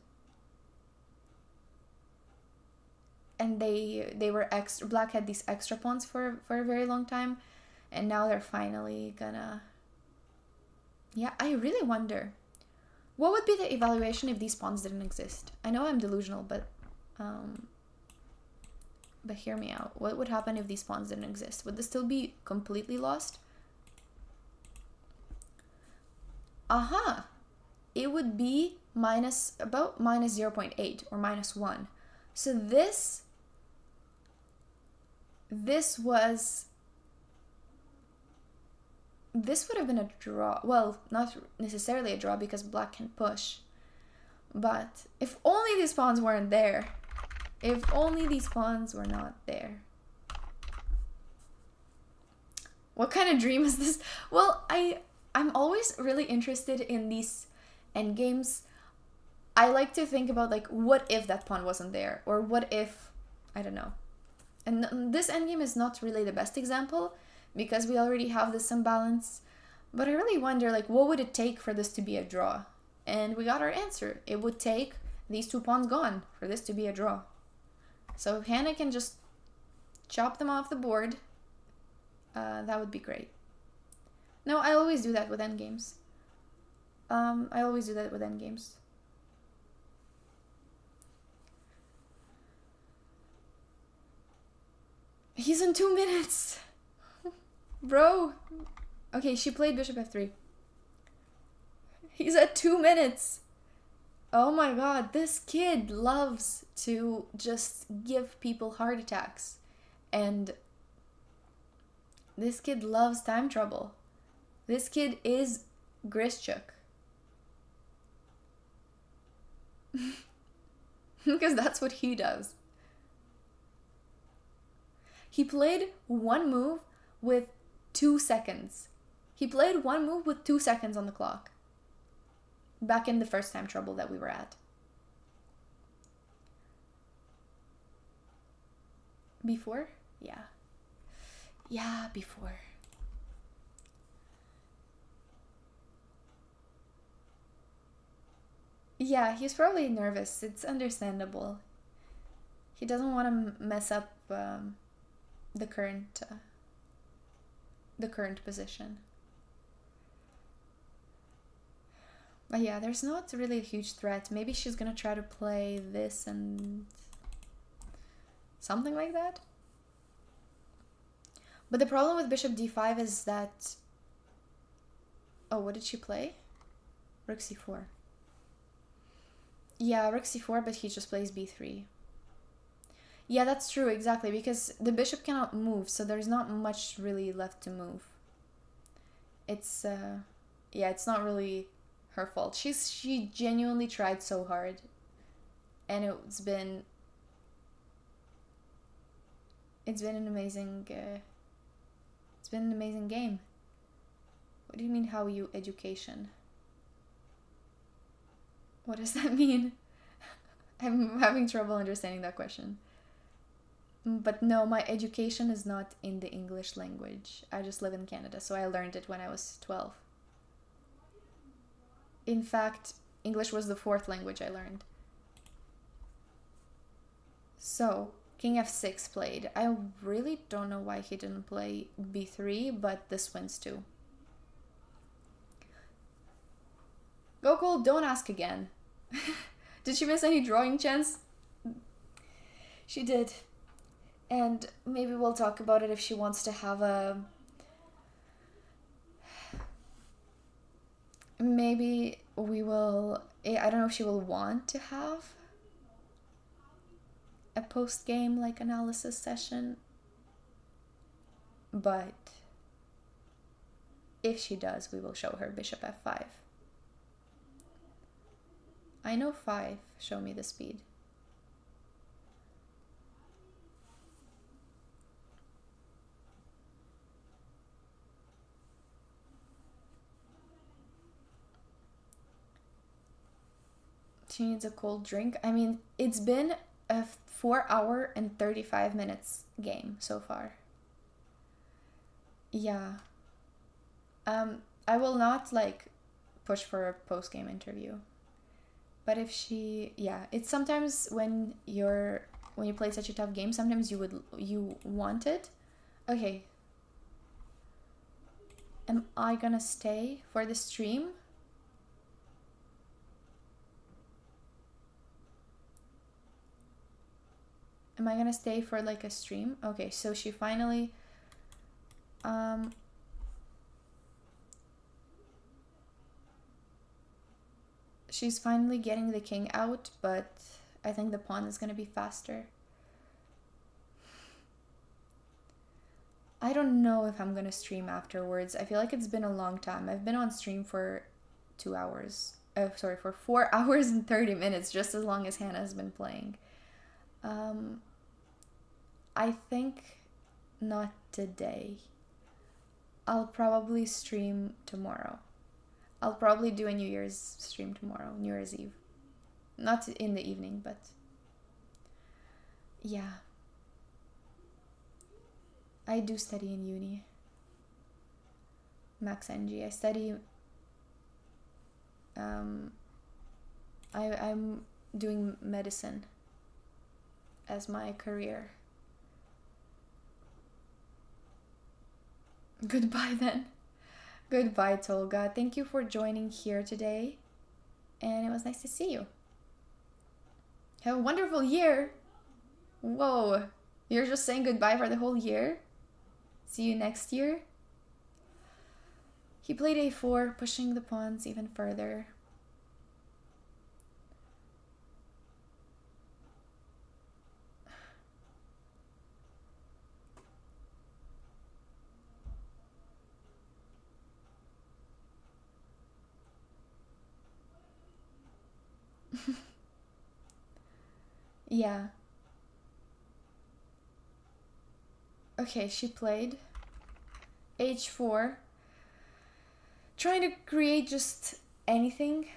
they were extra. Black had these extra pawns for a very long time, and now they're finally gonna. Yeah, I really wonder what would be the evaluation if these pawns didn't exist. I know I'm delusional, but hear me out. What would happen if these pawns didn't exist? Would this still be completely lost? Aha! It would be about minus 0.8 or minus 1. So this would have been a draw. Well, not necessarily a draw because black can push. But if only these pawns weren't there. If only these pawns were not there. What kind of dream is this? Well, I'm always really interested in these endgames. I like to think about, like, what if that pawn wasn't there? Or what if, I don't know. And this endgame is not really the best example because we already have this imbalance. But I really wonder, like, what would it take for this to be a draw? And we got our answer. It would take these two pawns gone for this to be a draw. So if Hannah can just chop them off the board, that would be great. No, I always do that with endgames. He's in 2 minutes. Bro. Okay, she played bishop f3. He's at 2 minutes. Oh my god, this kid loves to just give people heart attacks. And this kid loves time trouble. This kid is Grischuk. Because that's what he does. He played one move with 2 seconds. He played one move with 2 seconds on the clock. Back in the first time trouble that we were at. Before? Yeah. Yeah, before. Yeah, he's probably nervous. It's understandable. He doesn't want to mess up the current position. But yeah, there's not really a huge threat. Maybe she's gonna try to play this and something like that. But the problem with bishop d5 is that... Oh, what did she play? Rook c4. Yeah, rook c4, but he just plays b3. Yeah, that's true, exactly, because the bishop cannot move, so there's not much really left to move. It's, yeah, it's not really her fault. She genuinely tried so hard, and it's been an amazing game. What do you mean, how you education? What does that mean? I'm having trouble understanding that question. But no, my education is not in the English language. I just live in Canada, so I learned it when I was 12. In fact, English was the fourth language I learned. So, King f6 played. I really don't know why he didn't play b3, but this wins too. Gokul, don't ask again. Did she miss any drawing chance? She did. And maybe we'll talk about it if she wants to have a... Maybe we will... I don't know if she will want to have a post-game like analysis session. But if she does, we will show her bishop f5. I know 5. Show me the speed. She needs a cold drink. I mean, it's been a 4-hour and 35 minutes game so far. Yeah. I will not like push for a post-game interview. But if she, yeah, it's sometimes when you play such a tough game, sometimes you want it. Okay. Am I gonna stay for the stream? Am I gonna stay for like a stream? Okay, so she finally she's finally getting the king out, but I think the pawn is gonna be faster. I don't know if I'm gonna stream afterwards. I feel like it's been a long time. I've been on stream for 2 hours. For 4 hours and 30 minutes, just as long as Hannah has been playing. I think not today. I'll probably stream tomorrow. I'll probably do a New Year's stream tomorrow, New Year's Eve. Not in the evening, but yeah. I do study in uni. Max NG. I study I'm doing medicine as my career. Goodbye then. Goodbye, Tolga. Thank you for joining here today. And it was nice to see you. Have a wonderful year. Whoa. You're just saying goodbye for the whole year? See you next year? He played a4, pushing the pawns even further. Yeah. Okay, she played h4, trying to create just anything,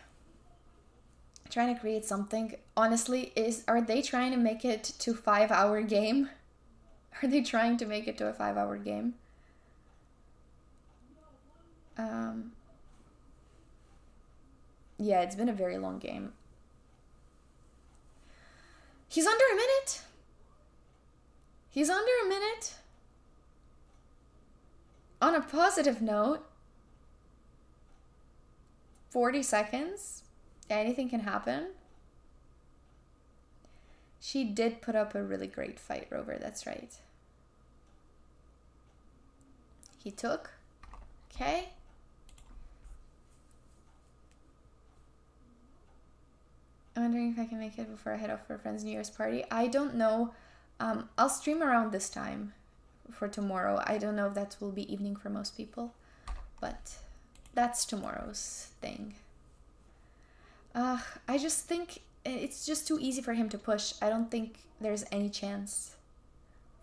trying to create something. Honestly, are they trying to make it to 5-hour game? Are they trying to make it to a 5-hour game? Yeah, it's been a very long game. He's under a minute. He's under a minute. On a positive note, 40 seconds. Anything can happen. She did put up a really great fight, Rover. That's right. He took. Okay. I'm wondering if I can make it before I head off for a friend's New Year's party. I don't know. I'll stream around this time for tomorrow. I don't know if that will be evening for most people, but that's tomorrow's thing. I just think it's just too easy for him to push. I don't think there's any chance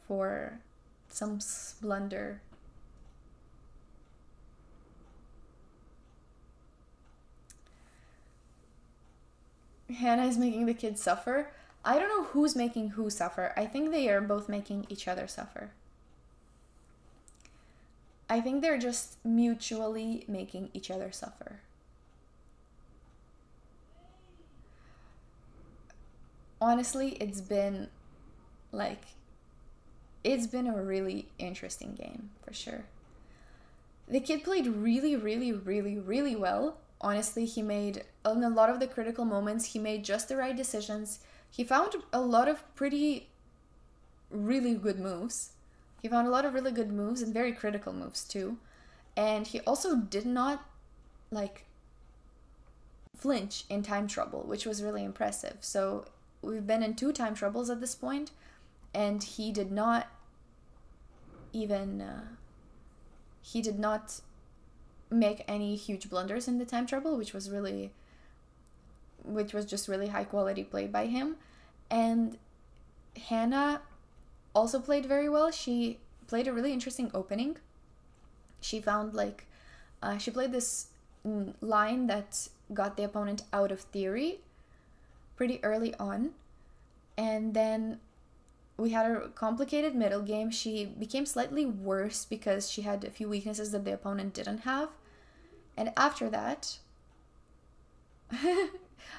for some blunder. Hannah is making the kids suffer. I don't know who's making who suffer. I think they are both making each other suffer. I think they're just mutually making each other suffer. Honestly, it's been a really interesting game, for sure. The kid played really, really, really, really well. Honestly, he made, in a lot of the critical moments, he made just the right decisions. He found a lot of really good moves. He found a lot of really good moves and very critical moves too. And he also did not, flinch in time trouble, which was really impressive. So we've been in 2 time troubles at this point, and he did not make any huge blunders in the time trouble, which was just really high quality play by him. And Hannah also played very well. She played a really interesting opening. She found she played this line that got the opponent out of theory pretty early on, and then we had a complicated middle game. She became slightly worse because she had a few weaknesses that the opponent didn't have. And after that,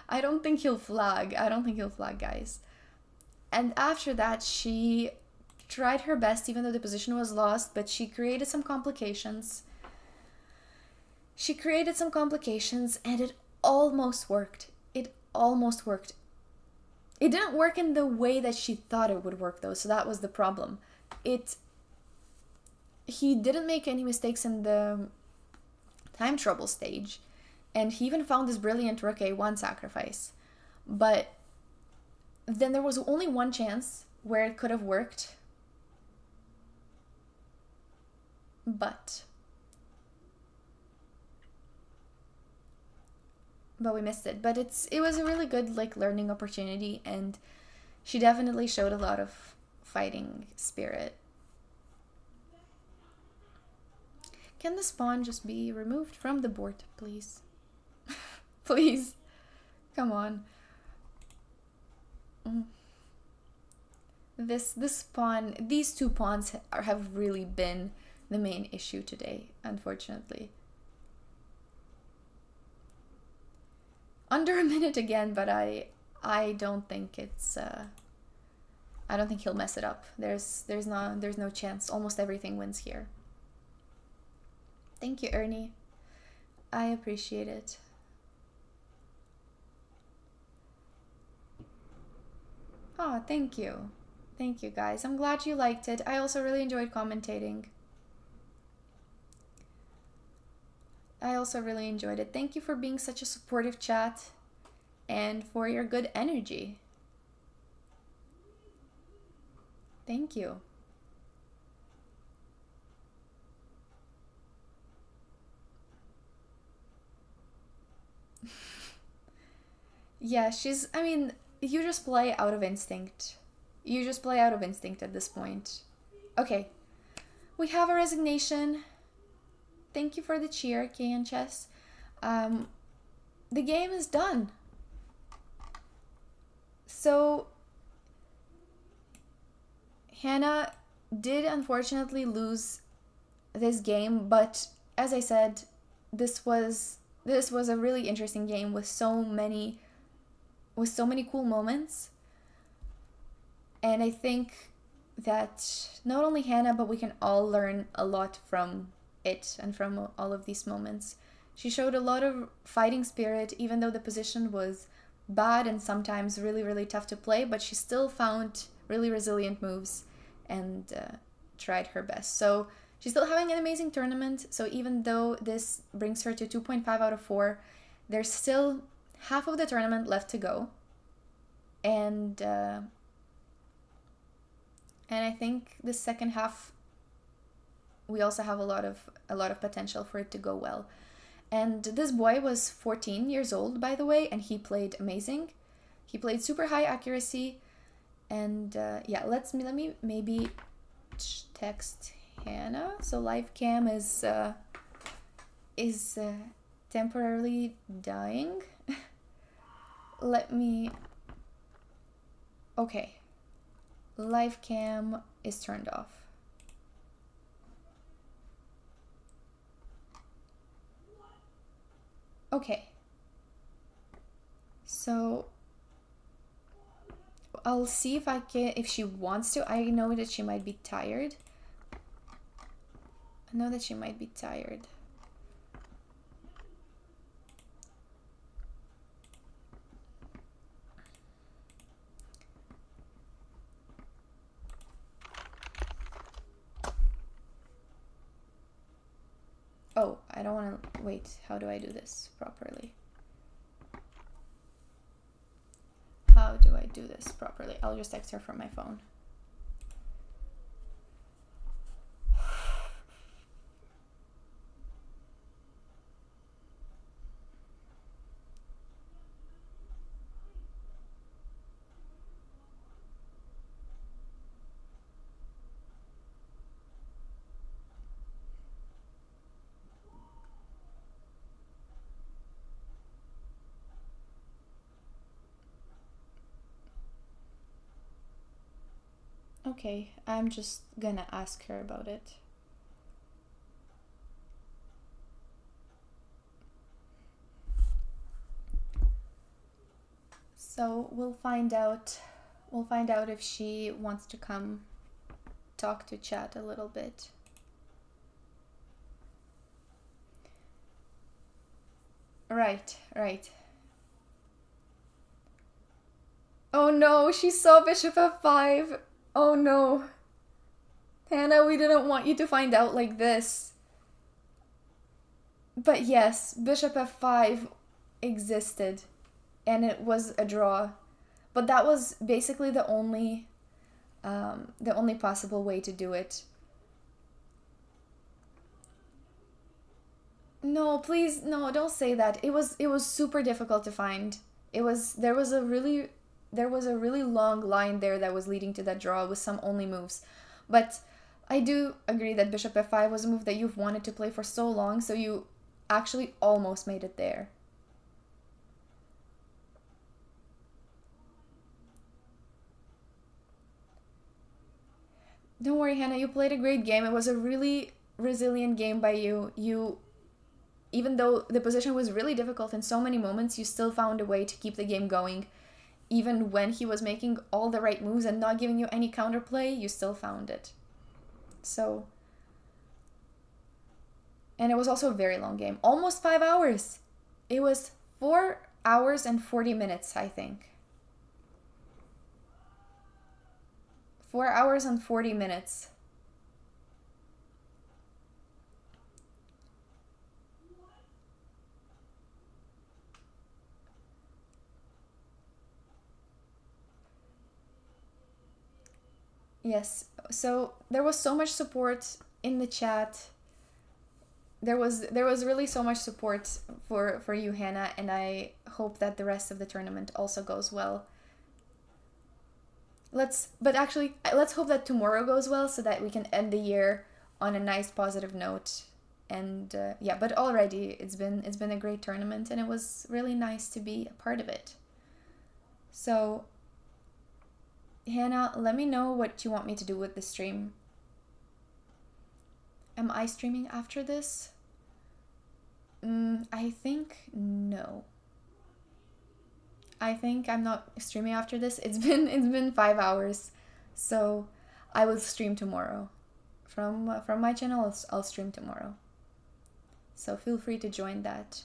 I don't think he'll flag, guys. And after that, she tried her best, even though the position was lost, but she created some complications. And it almost worked. It didn't work in the way that she thought it would work, though, so that was the problem. He didn't make any mistakes in the time trouble stage, and he even found this brilliant rook a1 sacrifice. But then there was only one chance where it could have worked, but we missed it. But it was a really good learning opportunity, and she definitely showed a lot of fighting spirit. Can the spawn just be removed from the board, please? Please. Come on. These 2 pawns have really been the main issue today, unfortunately. Under a minute again, but I don't think it's I don't think he'll mess it up. There's no chance. Almost everything wins here. Thank you, Ernie. I appreciate it. Oh, thank you. Thank you, guys. I'm glad you liked it. I also really enjoyed commentating. I also really enjoyed it. Thank you for being such a supportive chat and for your good energy. Thank you. Yeah, you just play out of instinct. At this point. Okay. We have a resignation. Thank you for the cheer, KN Chess. The game is done. So, Hannah did unfortunately lose this game, but as I said, this was a really interesting game with so many cool moments. And I think that not only Hannah, but we can all learn a lot from it and from all of these moments. She showed a lot of fighting spirit, even though the position was bad and sometimes really, really tough to play, but she still found really resilient moves and tried her best. So she's still having an amazing tournament. So even though this brings her to 2.5 out of 4, there's still half of the tournament left to go. And I think the second half, we also have a lot of potential for it to go well. And this boy was 14 years old, by the way, and he played amazing. He played super high accuracy, and yeah, let me maybe text Hannah. So live cam is temporarily dying. Let me Okay. Live cam is turned off. Okay. So I'll see if if she wants to. I know that she might be tired. Oh, I don't want to... Wait, how do I do this properly? I'll just text her from my phone. Okay, I'm just gonna ask her about it. So we'll find out if she wants to come talk to chat a little bit. Right. Oh no, she saw bishop f5. Oh no. Hannah, we didn't want you to find out like this. But yes, bishop f5 existed, and it was a draw. But that was basically the only possible way to do it. No, please, no, don't say that. It was super difficult to find. There was a really long line there that was leading to that draw with some only moves. But I do agree that bishop f5 was a move that you've wanted to play for so long, so you actually almost made it there. Don't worry, Hannah, you played a great game. It was a really resilient game by you. Even though the position was really difficult in so many moments, you still found a way to keep the game going. Even when he was making all the right moves and not giving you any counterplay, you still found it. So... And it was also a very long game. Almost 5 hours. It was 4 hours and 40 minutes, I think. 4 hours and 40 minutes. Yes, so there was so much support in the chat. There was really so much support for you, Hannah, and I hope that the rest of the tournament also goes well. Let's hope that tomorrow goes well so that we can end the year on a nice positive note. And yeah, but already it's been a great tournament, and it was really nice to be a part of it. So Hannah, let me know what you want me to do with the stream. Am I streaming after this? I think no. I think I'm not streaming after this. It's been 5 hours, so I will stream tomorrow. From my channel, I'll stream tomorrow. So feel free to join that.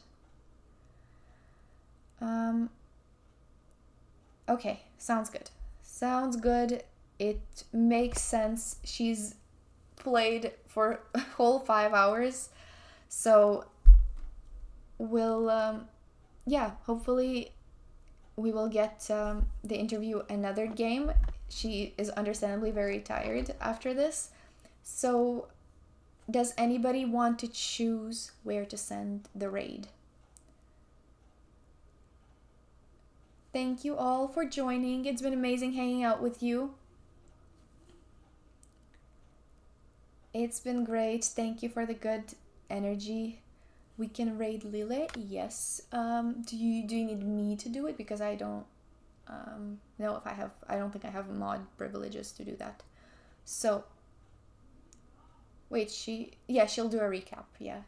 Okay, sounds good. Sounds good. It makes sense. She's played for a whole 5 hours, so we'll yeah, hopefully we will get the interview another game. She is understandably very tired after this. So does anybody want to choose where to send the raid? Thank you all for joining. It's been amazing hanging out with you. It's been great. Thank you for the good energy. We can raid Lille. Yes. Do you need me to do it? Because I don't No, if I don't think I have mod privileges to do that. So, wait, she'll do a recap, yeah.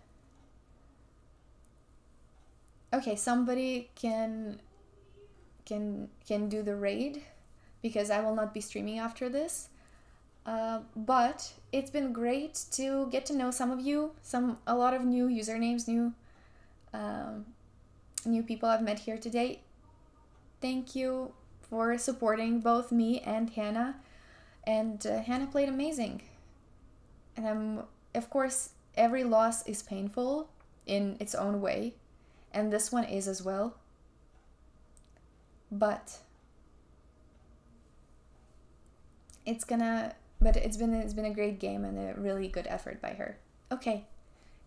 Okay, somebody can do the raid, because I will not be streaming after this. But it's been great to get to know some of you, a lot of new usernames, new people I've met here today. Thank you for supporting both me and Hannah. And Hannah played amazing. And of course, every loss is painful in its own way, and this one is as well. But it's been a great game and a really good effort by her. Okay,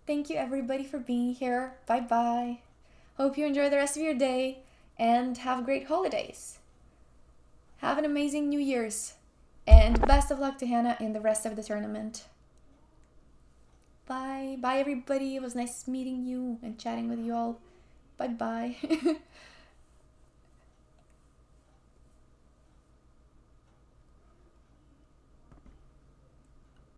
thank you everybody for being here. Bye bye. Hope you enjoy the rest of your day and have great holidays. Have an amazing New Year's, and best of luck to Hannah in the rest of the tournament. Bye. Bye everybody. It was nice meeting you and chatting with you all. Bye bye.